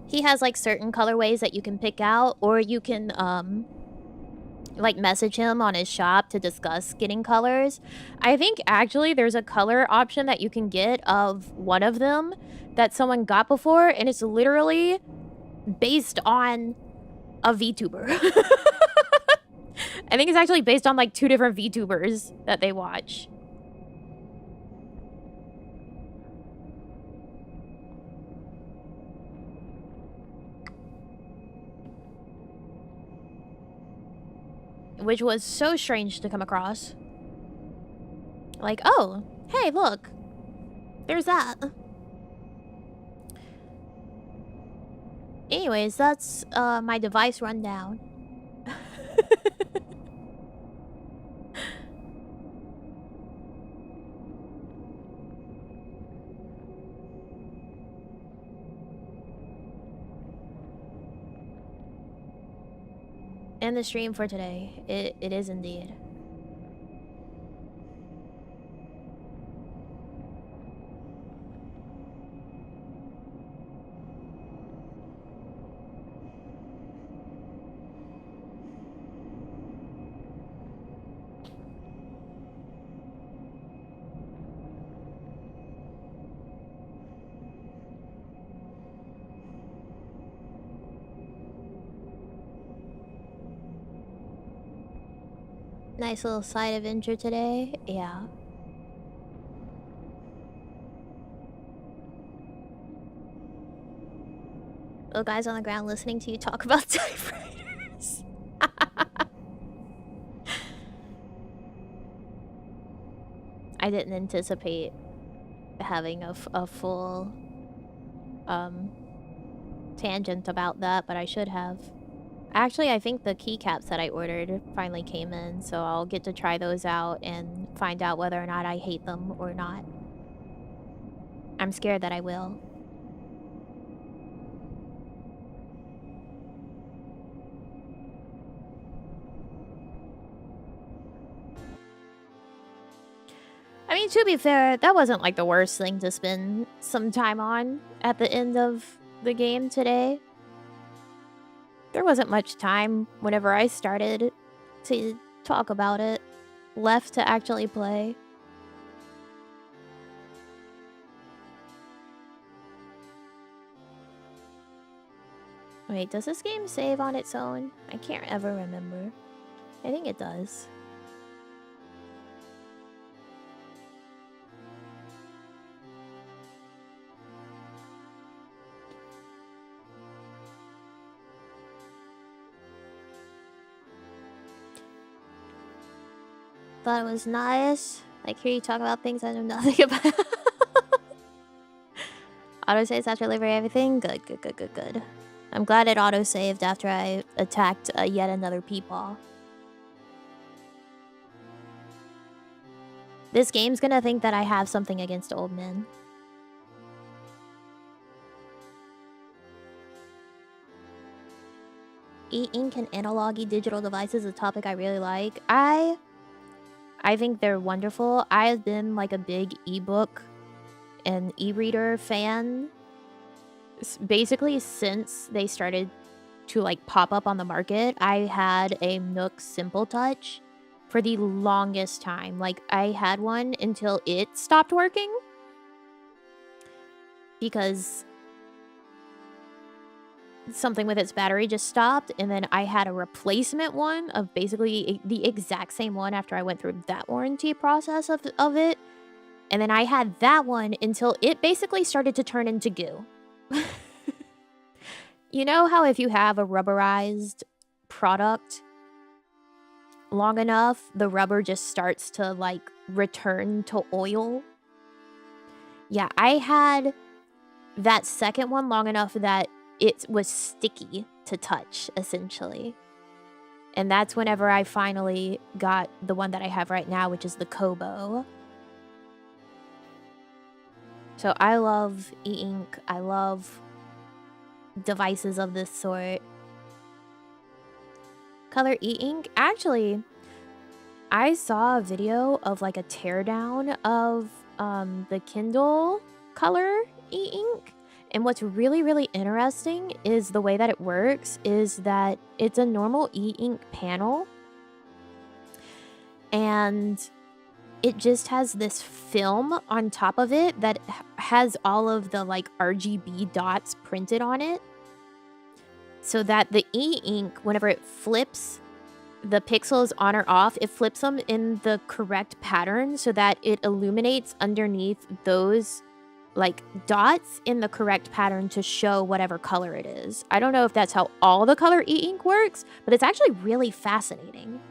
He has like certain colorways that you can pick out, or you can like message him on his shop to discuss getting colors. I think actually there's a color option that you can get of one of them that someone got before, and it's literally based on a VTuber. I think it's actually based on like 2 different VTubers that they watch. Which was so strange to come across. Like, oh, hey, look. There's that. Anyways, that's my device rundown. And the stream for today. It is indeed. Nice little side adventure today. Yeah. Little guys on the ground listening to you talk about typewriters. I didn't anticipate having a full tangent about that, but I should have. Actually, I think the keycaps that I ordered finally came in, so I'll get to try those out and find out whether or not I hate them or not. I'm scared that I will. I mean, to be fair, that wasn't like the worst thing to spend some time on at the end of the game today. There wasn't much time whenever I started to talk about it left to actually play. Wait, does this game save on its own? I can't ever remember. I think it does. Thought it was nice. Like, hear you talk about things I know nothing about. Autosaves after delivery, everything? Good, good, good, good, good. I'm glad it autosaved after I attacked yet another peepaw. This game's gonna think that I have something against old men. E-ink and analog digital devices is a topic I really like. I think they're wonderful. I've been like a big ebook and e-reader fan basically since they started to like pop up on the market. I had a Nook Simple Touch for the longest time. Like, I had one until it stopped working because something with its battery just stopped, and then I had a replacement one of basically the exact same one after I went through that warranty process of it, and then I had that one until it basically started to turn into goo. You know how if you have a rubberized product long enough, the rubber just starts to like return to oil? Yeah, I had that second one long enough that it was sticky to touch, essentially. And that's whenever I finally got the one that I have right now, which is the Kobo. So I love e-ink. I love devices of this sort. Color e-ink? Actually, I saw a video of like a teardown of the Kindle color e-ink. And what's really, really interesting is the way that it works is that it's a normal e-ink panel. And it just has this film on top of it that has all of the like RGB dots printed on it. So that the e-ink, whenever it flips the pixels on or off, it flips them in the correct pattern so that it illuminates underneath those like dots in the correct pattern to show whatever color it is. I don't know if that's how all the color e-ink works, but it's actually really fascinating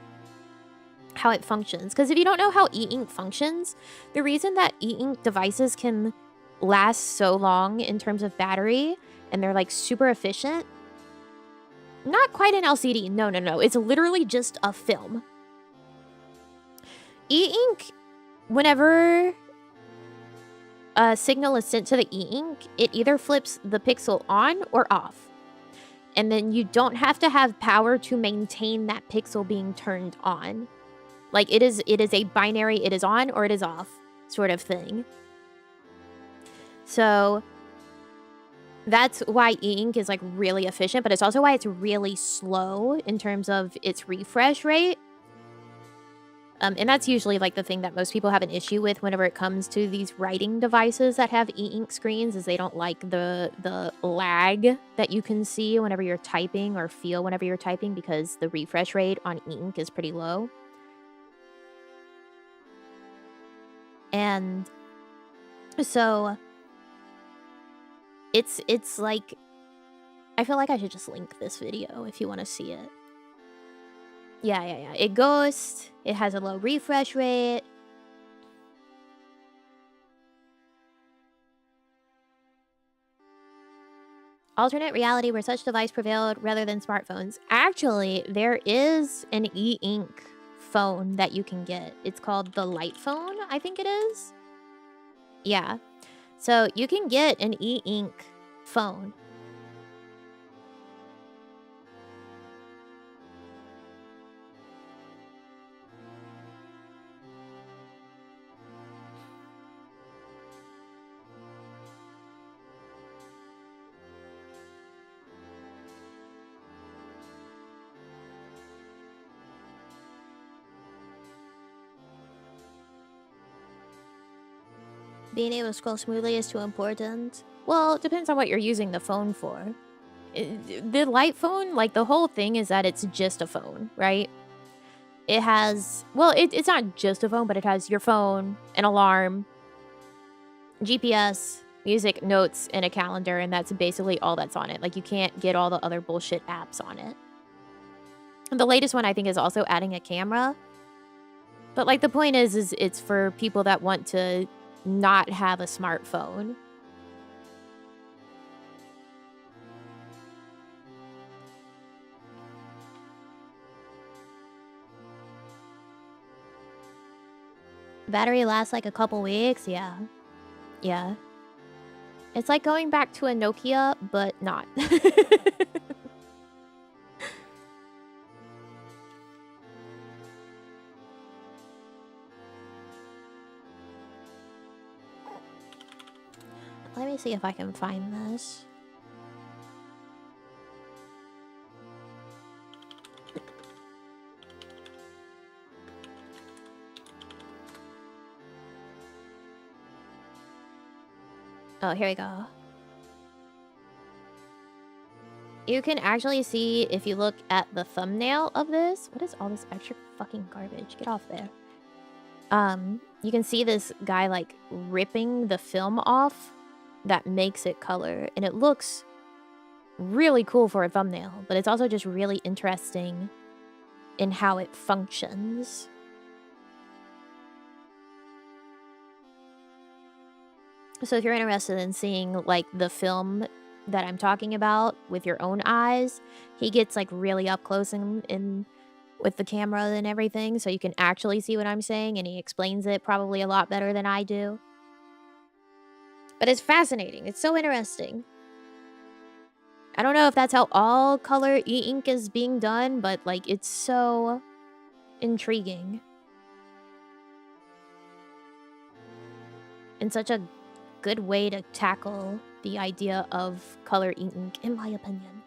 how it functions. Because if you don't know how e-ink functions, the reason that e-ink devices can last so long in terms of battery and they're like super efficient, not quite an LCD. No. It's literally just a film. E-ink, whenever a signal is sent to the e-ink, it either flips the pixel on or off. And then you don't have to have power to maintain that pixel being turned on. Like it is a binary, it is on or it is off sort of thing. So that's why e-ink is like really efficient, but it's also why it's really slow in terms of its refresh rate. And that's usually like the thing that most people have an issue with whenever it comes to these writing devices that have e-ink screens, is they don't like the lag that you can see whenever you're typing or feel whenever you're typing, because the refresh rate on e-ink is pretty low. And so it's like, I feel like I should just link this video if you want to see it. Yeah. It ghosts. It has a low refresh rate. Alternate reality where such device prevailed rather than smartphones. Actually, there is an e-ink phone that you can get. It's called the Light Phone, I think it is. Yeah. So you can get an e-ink phone. Being able to scroll smoothly is too important. Well, it depends on what you're using the phone for. The Light Phone, like the whole thing is that it's just a phone, right? It has, well, it's not just a phone, but it has your phone, an alarm, GPS, music, notes, and a calendar, and that's basically all that's on it. Like you can't get all the other bullshit apps on it. And the latest one I think is also adding a camera. But like the point is it's for people that want to not have a smartphone. Battery lasts like a couple weeks. Yeah. It's like going back to a Nokia, but not. Let me see if I can find this. Oh, here we go. You can actually see if you look at the thumbnail of this. What is all this extra fucking garbage? Get off there. You can see this guy like ripping the film off that makes it color, and it looks really cool for a thumbnail, but it's also just really interesting in how it functions. So if you're interested in seeing like the film that I'm talking about with your own eyes, he gets like really up close and with the camera and everything, so you can actually see what I'm saying, and he explains it probably a lot better than I do. But it's fascinating. It's so interesting. I don't know if that's how all color e-ink is being done, but like it's so intriguing. And such a good way to tackle the idea of color ink, in my opinion.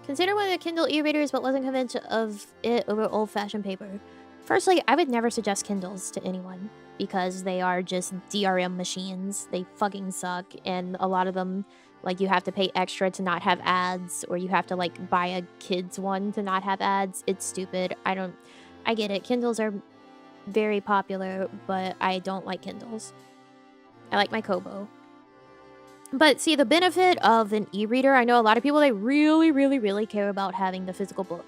Consider one of the Kindle e-readers, but wasn't convinced of it over old-fashioned paper. Firstly, I would never suggest Kindles to anyone because they are just DRM machines. They fucking suck, and a lot of them, like, you have to pay extra to not have ads, or you have to, like, buy a kid's one to not have ads. It's stupid. I get it. Kindles are very popular, but I don't like Kindles. I like my Kobo. But see, the benefit of an e-reader, I know a lot of people, they really, really, really care about having the physical book.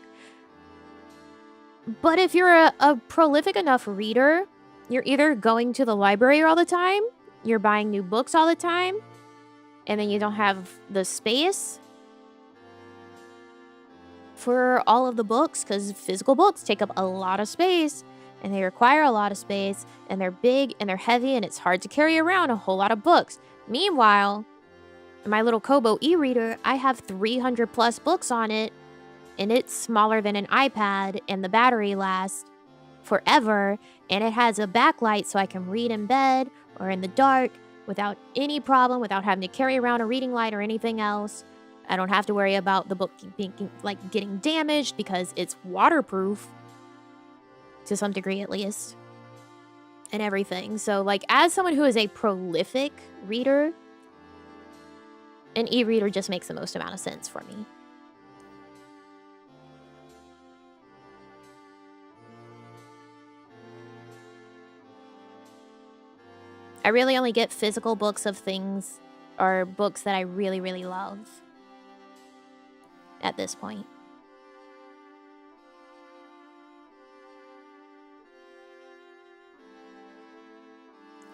But if you're a prolific enough reader, you're either going to the library all the time, you're buying new books all the time, and then you don't have the space for all of the books, because physical books take up a lot of space, and they require a lot of space, and they're big, and they're heavy, and it's hard to carry around a whole lot of books. Meanwhile, my little Kobo e-reader, I have 300 plus books on it, and it's smaller than an iPad, and the battery lasts forever, and it has a backlight so I can read in bed or in the dark without any problem, without having to carry around a reading light or anything else. I don't have to worry about the book being, like, getting damaged because it's waterproof, to some degree at least, and everything. So, like, as someone who is a prolific reader, an e-reader just makes the most amount of sense for me. I really only get physical books of things or books that I really, really love at this point.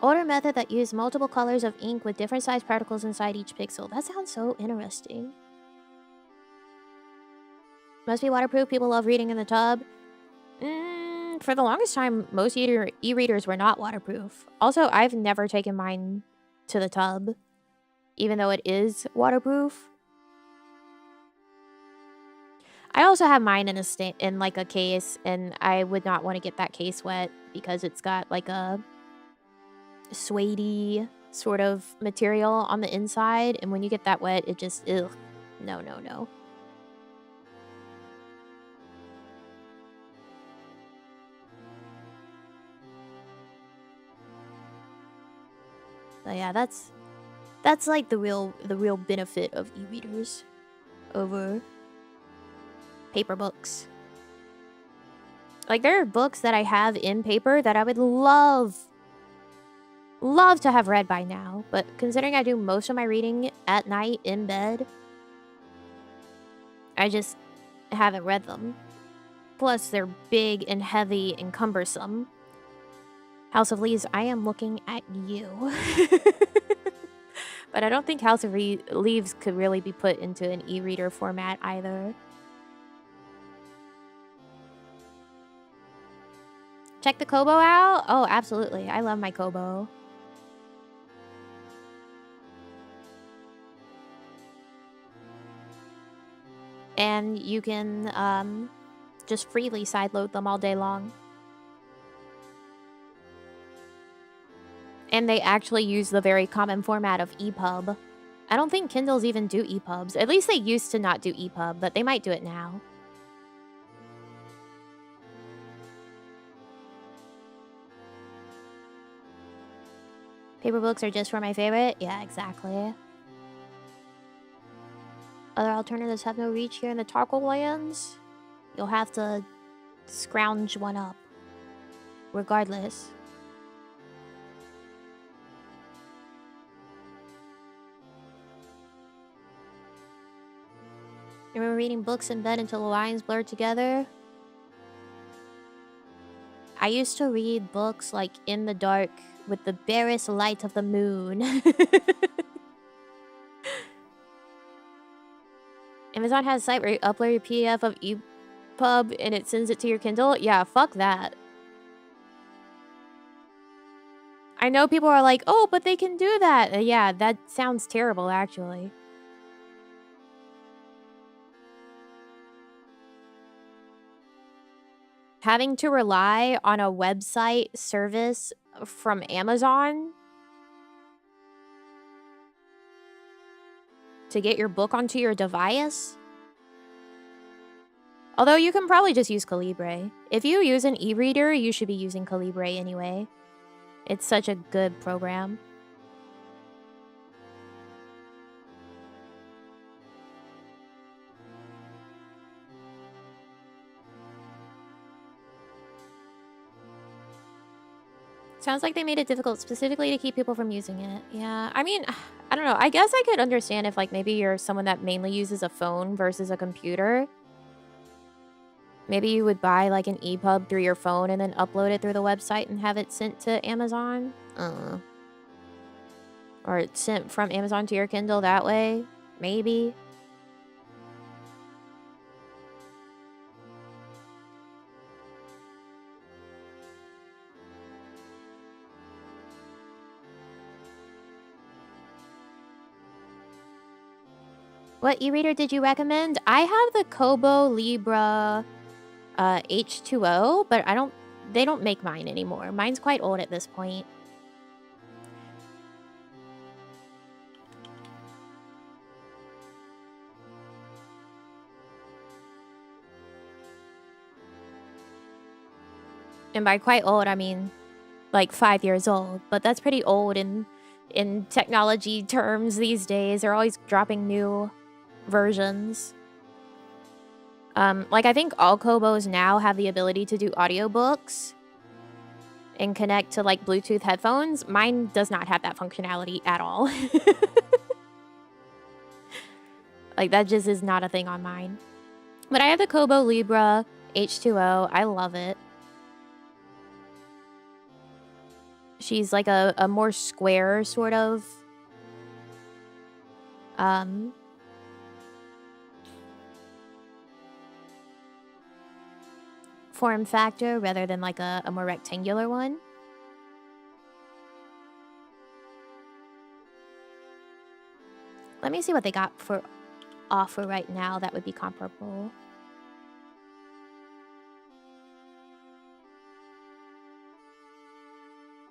Older method that used multiple colors of ink with different size particles inside each pixel. That sounds so interesting. Must be waterproof. People love reading in the tub. For the longest time, most e-readers were not waterproof. Also, I've never taken mine to the tub, even though it is waterproof. I also have mine in like a case, and I would not want to get that case wet because it's got like a suede-y sort of material on the inside, and when you get that wet, it just, ugh. No, no, no. But yeah, that's like the real benefit of e-readers over paper books. Like, there are books that I have in paper that I would love to have read by now, but considering I do most of my reading at night in bed, I just haven't read them. Plus, they're big and heavy and cumbersome. House of Leaves, I am looking at you. But I don't think House of Leaves could really be put into an e-reader format either. Check the Kobo out? Oh, absolutely. I love my Kobo. And you can just freely sideload them all day long. And they actually use the very common format of EPUB. I don't think Kindles even do EPUBs. At least they used to not do EPUB, but they might do it now. Paper books are just for my favorite? Yeah, exactly. Other alternatives have no reach here in the Tarkle lands. You'll have to scrounge one up. Regardless. I remember reading books in bed until the lines blurred together. I used to read books like in the dark with the barest light of the moon. Amazon has a site where you upload your PDF of EPUB and it sends it to your Kindle. Yeah, fuck that. I know people are like, oh, but they can do that. Yeah, that sounds terrible, actually. having to rely on a website service from Amazon to get your book onto your device. Although you can probably just use Calibre. If you use an e-reader, you should be using Calibre anyway. It's such a good program. Sounds like they made it difficult specifically to keep people from using it. Yeah, I mean, I don't know. I guess I could understand if, like, maybe you're someone that mainly uses a phone versus a computer. Maybe you would buy, like, an EPUB through your phone and then upload it through the website and have it sent to Amazon. Or it's sent from Amazon to your Kindle that way. Maybe. What e-reader did you recommend? I have the Kobo Libra H2O, but they don't make mine anymore. Mine's quite old at this point. And by quite old, I mean like 5 years old, but that's pretty old in technology terms these days. They're always dropping new versions. Like, I think all Kobos now have the ability to do audiobooks and connect to, like, Bluetooth headphones. Mine does not have that functionality at all. Like, that just is not a thing on mine. But I have the Kobo Libra H2O. I love it. She's like a more square sort of form factor rather than like a more rectangular one. Let me see what they got for offer right now that would be comparable.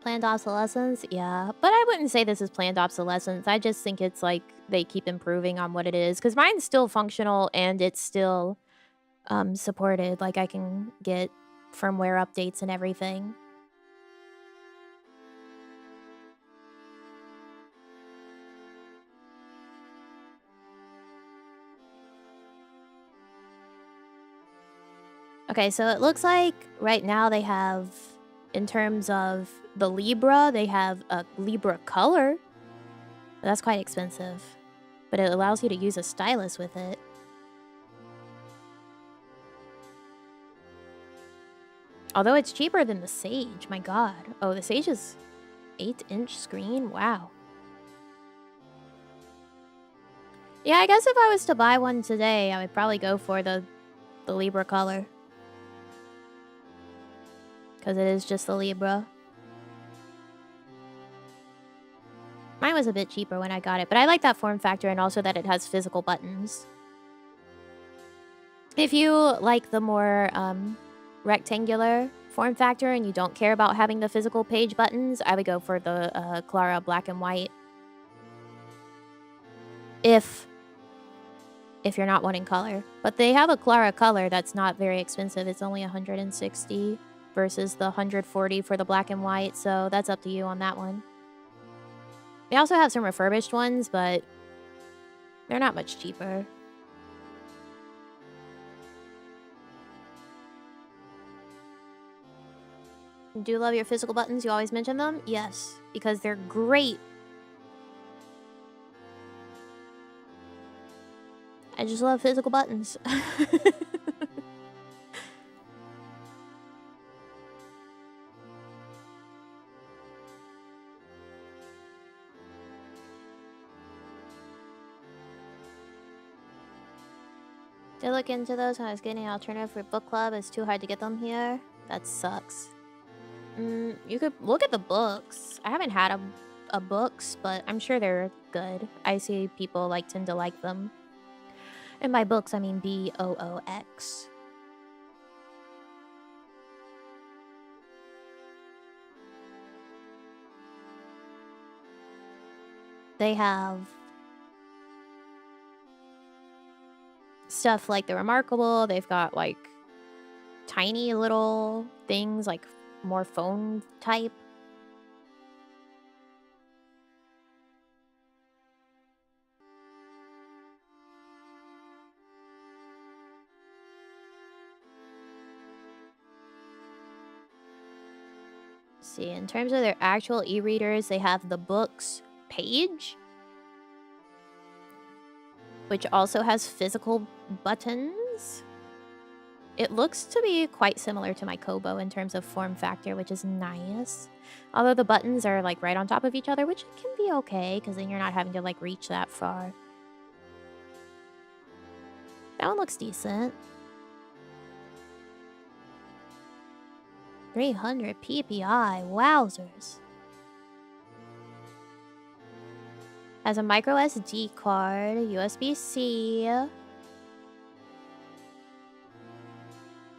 Planned obsolescence? Yeah, but I wouldn't say this is planned obsolescence. I just think it's like they keep improving on what it is. Because mine's still functional and it's still supported. Like, I can get firmware updates and everything. Okay, so it looks like right now they have, in terms of the Libra, they have a Libra color. That's quite expensive, but it allows you to use a stylus with it. Although it's cheaper than the Sage, my god. Oh, the Sage is 8-inch screen? Wow. Yeah, I guess if I was to buy one today, I would probably go for the Libra color. Because it is just the Libra. Mine was a bit cheaper when I got it, but I like that form factor and also that it has physical buttons. If you like the more rectangular form factor and you don't care about having the physical page buttons, I would go for the Clara black and white. If you're not wanting color. But they have a Clara color that's not very expensive. It's only 160 versus the 140 for the black and white, so that's up to you on that one. They also have some refurbished ones, but they're not much cheaper. Do you love your physical buttons? You always mention them? Yes, because they're great. I just love physical buttons. Did look into those when I was getting an alternative for book club. It's too hard to get them here. That sucks. You could look at the books. I haven't had a books, but I'm sure they're good. I see people tend to like them. And by books, I mean BOOX. they have stuff like the Remarkable. They've got like tiny little things like more phone type. See, in terms of their actual e-readers, they have the books page, which also has physical buttons. It looks to be quite similar to my Kobo in terms of form factor, which is nice. Although the buttons are like right on top of each other, which can be okay, because then you're not having to like reach that far. That one looks decent. 300 PPI, wowzers. Has a micro SD card, USB-C.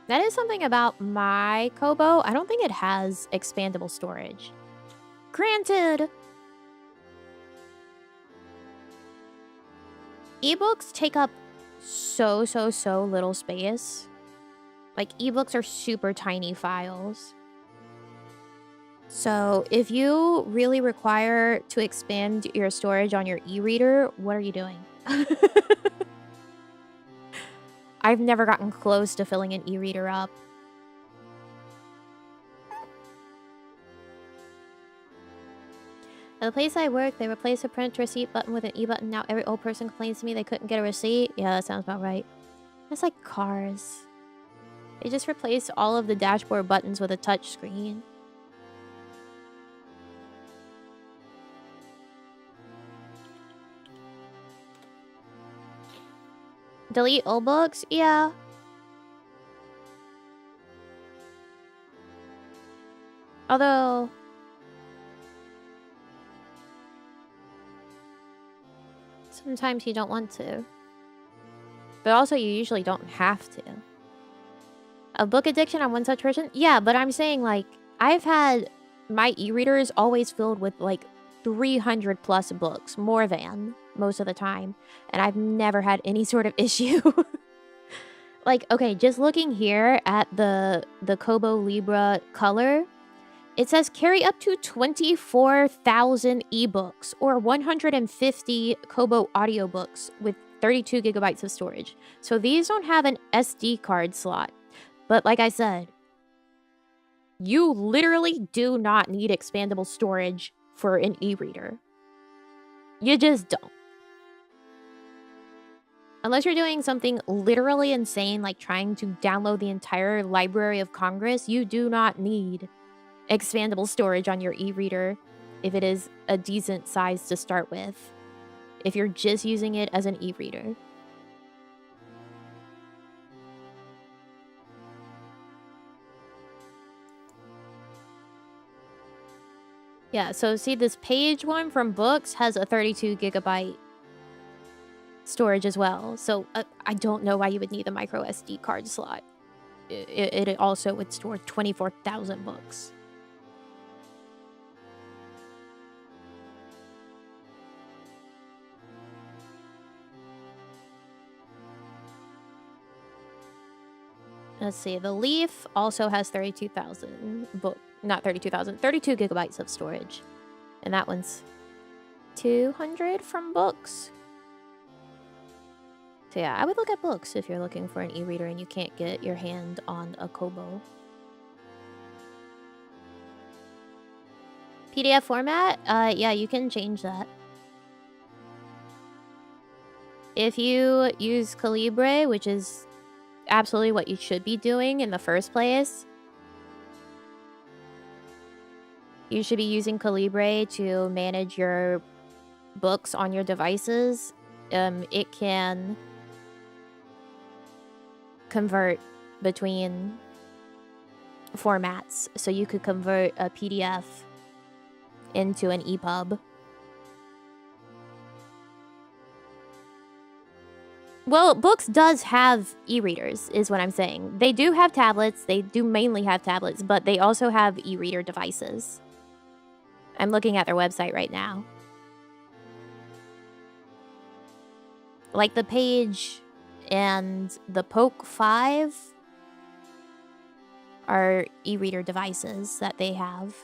That is something about my Kobo. I don't think it has expandable storage. Granted. Ebooks take up so little space. Like, ebooks are super tiny files. So, if you really require to expand your storage on your e-reader, what are you doing? I've never gotten close to filling an e-reader up. At the place I work, they replaced the print receipt button with an e-button. Now every old person complains to me they couldn't get a receipt. Yeah, that sounds about right. That's like cars. They just replaced all of the dashboard buttons with a touch screen. Delete old books? Yeah. Although... sometimes you don't want to. But also you usually don't have to. A book addiction on one such person? Yeah, but I'm saying, like, I've had my e-reader is always filled with, like, 300 plus books, more than most of the time. And I've never had any sort of issue. Like, okay, just looking here at the Kobo Libra color, it says carry up to 24,000 ebooks or 150 Kobo audiobooks with 32 gigabytes of storage. So these don't have an SD card slot. But like I said, you literally do not need expandable storage for an e-reader. You just don't. Unless you're doing something literally insane, like trying to download the entire Library of Congress, you do not need expandable storage on your e-reader if it is a decent size to start with. If you're just using it as an e-reader. Yeah, so see, this page one from books has a 32 gigabyte storage as well. So I don't know why you would need a micro SD card slot. It also would store 24,000 books. Let's see, the Leaf also has 32,000 book, not 32,000, 32 gigabytes of storage. And that one's 200 from books. So yeah, I would look at books if you're looking for an e-reader and you can't get your hand on a Kobo. PDF format? Yeah, you can change that. If you use Calibre, which is absolutely what you should be doing in the first place, you should be using Calibre to manage your books on your devices. It can convert between formats, so you could convert a PDF into an EPUB. Well, books does have e-readers, is what I'm saying. They do have tablets. They do mainly have tablets, but they also have e-reader devices. I'm looking at their website right now. Like the Page and the Poke 5 are e-reader devices that they have.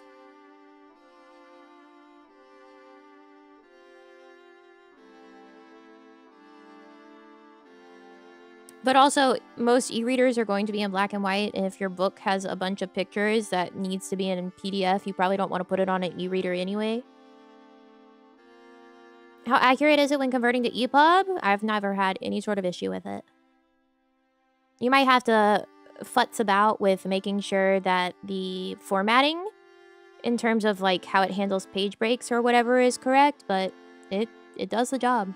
But also, most e-readers are going to be in black and white. And if your book has a bunch of pictures that needs to be in PDF, you probably don't want to put it on an e-reader anyway. How accurate is it when converting to EPUB? I've never had any sort of issue with it. You might have to futz about with making sure that the formatting in terms of like how it handles page breaks or whatever is correct, but it does the job.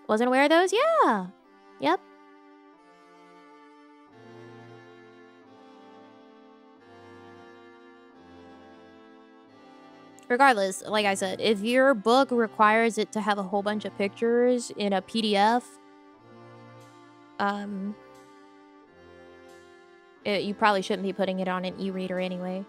Wasn't aware of those? Yeah. Yep. Regardless, like I said, if your book requires it to have a whole bunch of pictures in a PDF, you probably shouldn't be putting it on an e-reader anyway.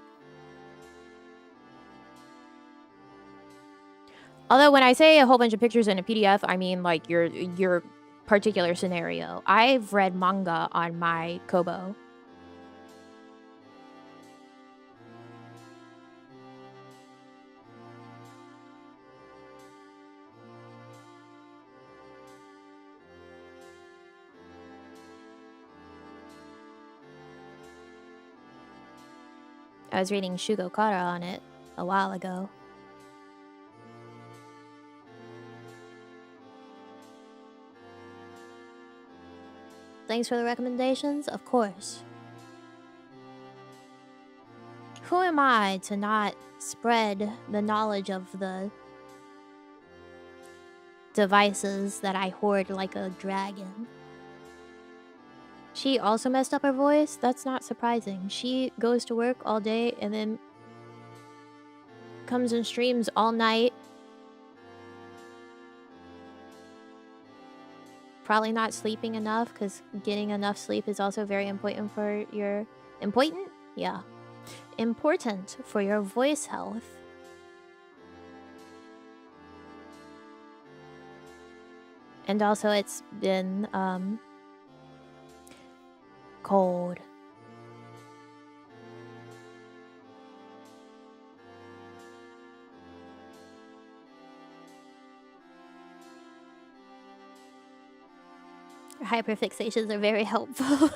Although when I say a whole bunch of pictures in a PDF, I mean like your particular scenario. I've read manga on my Kobo. I was reading Shugo Kara on it a while ago. Thanks for the recommendations, of course. Who am I to not spread the knowledge of the devices that I hoard like a dragon? She also messed up her voice? That's not surprising. She goes to work all day and then comes and streams all night. Probably not sleeping enough, because getting enough sleep is also very important for your... Important? Yeah. Important for your voice health. And also it's been, cold. Hyperfixations are very helpful.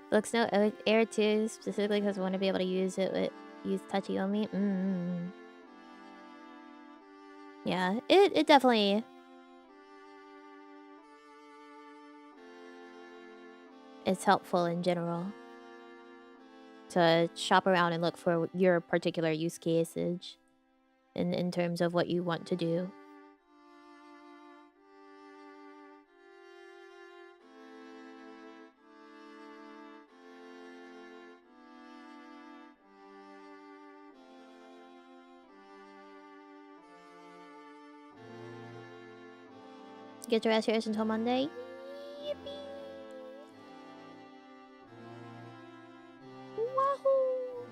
Books no air too, specifically because I want to be able to use it with use touchy on me. Yeah, it definitely... It's helpful in general to shop around and look for your particular use cases in terms of what you want to do. Get your ass here until Monday. Yippee! Wahoo!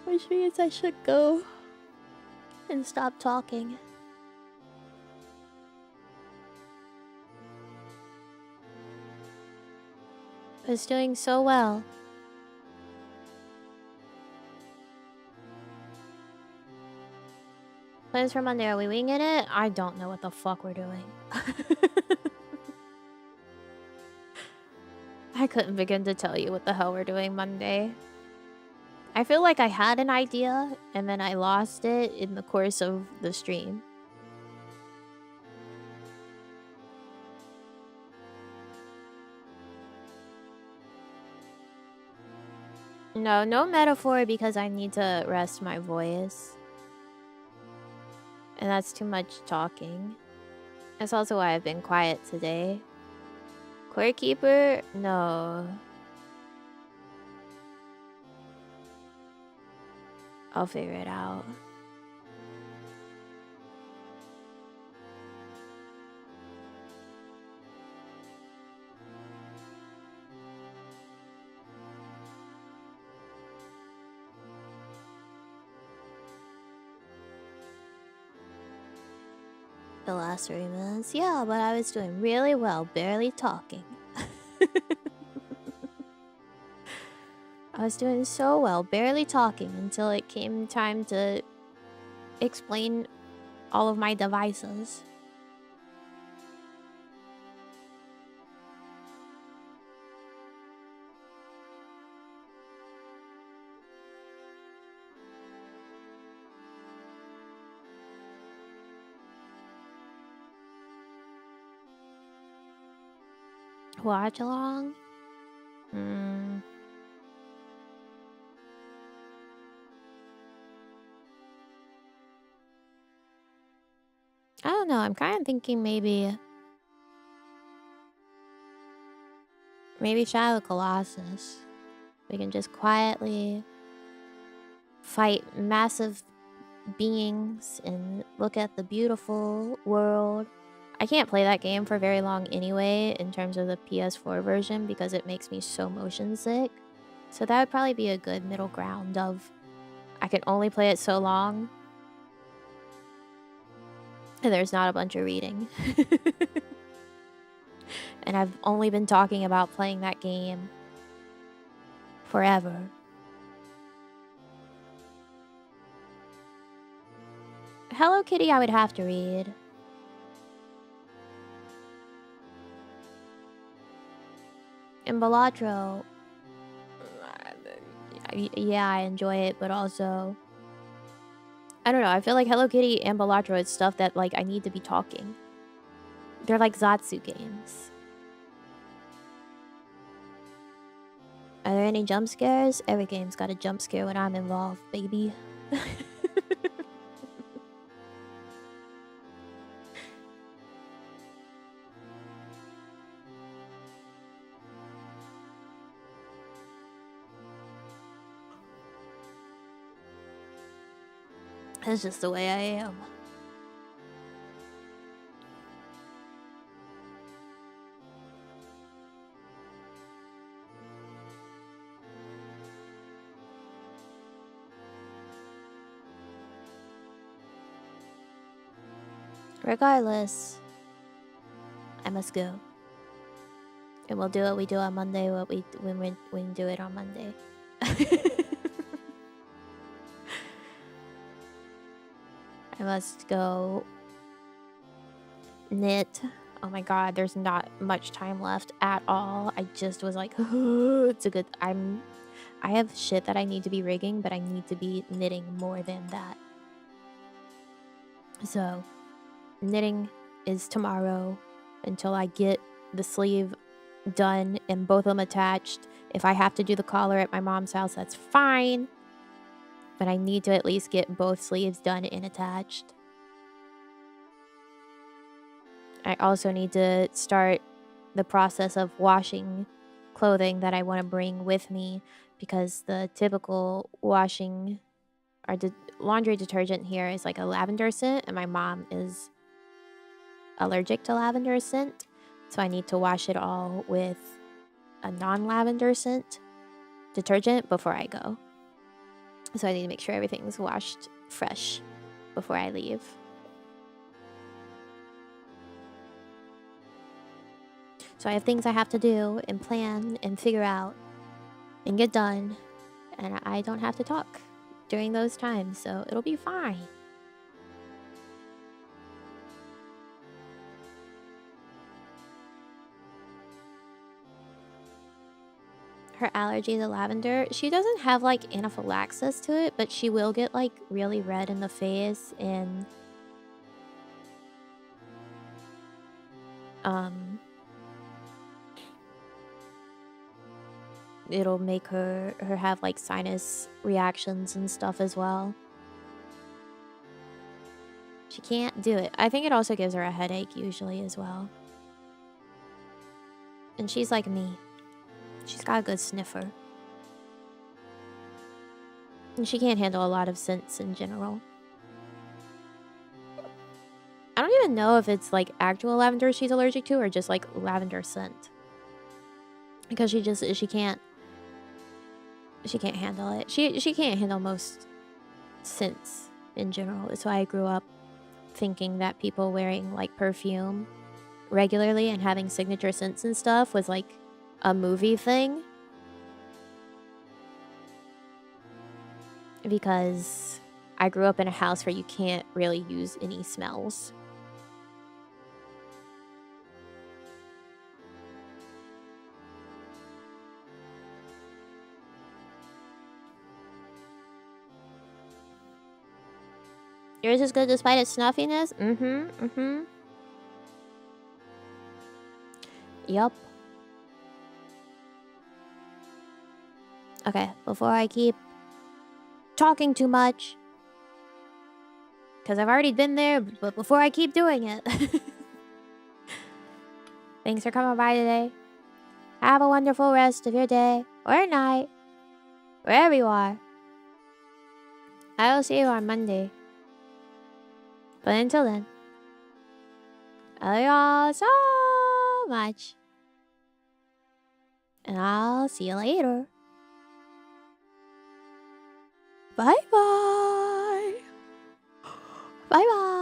Which means I should go and stop talking. I was doing so well. Plans for Monday, are we winging it? I don't know what the fuck we're doing. I couldn't begin to tell you what the hell we're doing Monday. I feel like I had an idea, and then I lost it in the course of the stream. No metaphor because I need to rest my voice. And that's too much talking. That's also why I've been quiet today. Core Keeper? No. I'll figure it out. The last 3 minutes? Yeah, but I was doing really well, barely talking. I was doing so well, barely talking, until it came time to explain all of my devices. Watch along? I don't know. I'm kind of thinking maybe Shadow of the Colossus. We can just quietly fight massive beings and look at the beautiful world. I can't play that game for very long anyway in terms of the PS4 version because it makes me so motion sick. So that would probably be a good middle ground of I can only play it so long and there's not a bunch of reading. And I've only been talking about playing that game forever. Hello Kitty I would have to read. And Balatro, yeah, I enjoy it, but also I don't know, I feel like Hello Kitty and Balatro is stuff that like I need to be talking. They're like Zatsu games. Are there any jump scares? Every game's got a jump scare when I'm involved, baby. That's just the way I am. Regardless, I must go. And we'll do what we do on Monday, when we do it on Monday. I must go knit. Oh my god, there's not much time left at all. I just was like, it's a good... I have shit that I need to be rigging, but I need to be knitting more than that. So, knitting is tomorrow until I get the sleeve done and both of them attached. If I have to do the collar at my mom's house, that's fine. But I need to at least get both sleeves done and attached. I also need to start the process of washing clothing that I want to bring with me because the typical washing or laundry detergent here is like a lavender scent and my mom is allergic to lavender scent. So I need to wash it all with a non-lavender scent detergent before I go. So I need to make sure everything's washed fresh before I leave. So I have things I have to do and plan and figure out and get done. And I don't have to talk during those times, so it'll be fine. Her allergy to lavender, she doesn't have like anaphylaxis to it, but she will get like really red in the face and it'll make her have like sinus reactions and stuff as well. She can't do it. I think it also gives her a headache usually as well. And she's like me. She's got a good sniffer. And she can't handle a lot of scents in general. I don't even know if it's like actual lavender she's allergic to or just like lavender scent. Because she can't handle it. She can't handle most scents in general. That's why I grew up thinking that people wearing like perfume regularly and having signature scents and stuff was like a movie thing. Because I grew up in a house where you can't really use any smells. Yours is good despite its snuffiness? Yup. Okay, before I keep talking too much, because I've already been there, but before I keep doing it. Thanks for coming by today. Have a wonderful rest of your day or night, wherever you are. I will see you on Monday. But until then, I love y'all so much. And I'll see you later. Bye-bye. Bye-bye.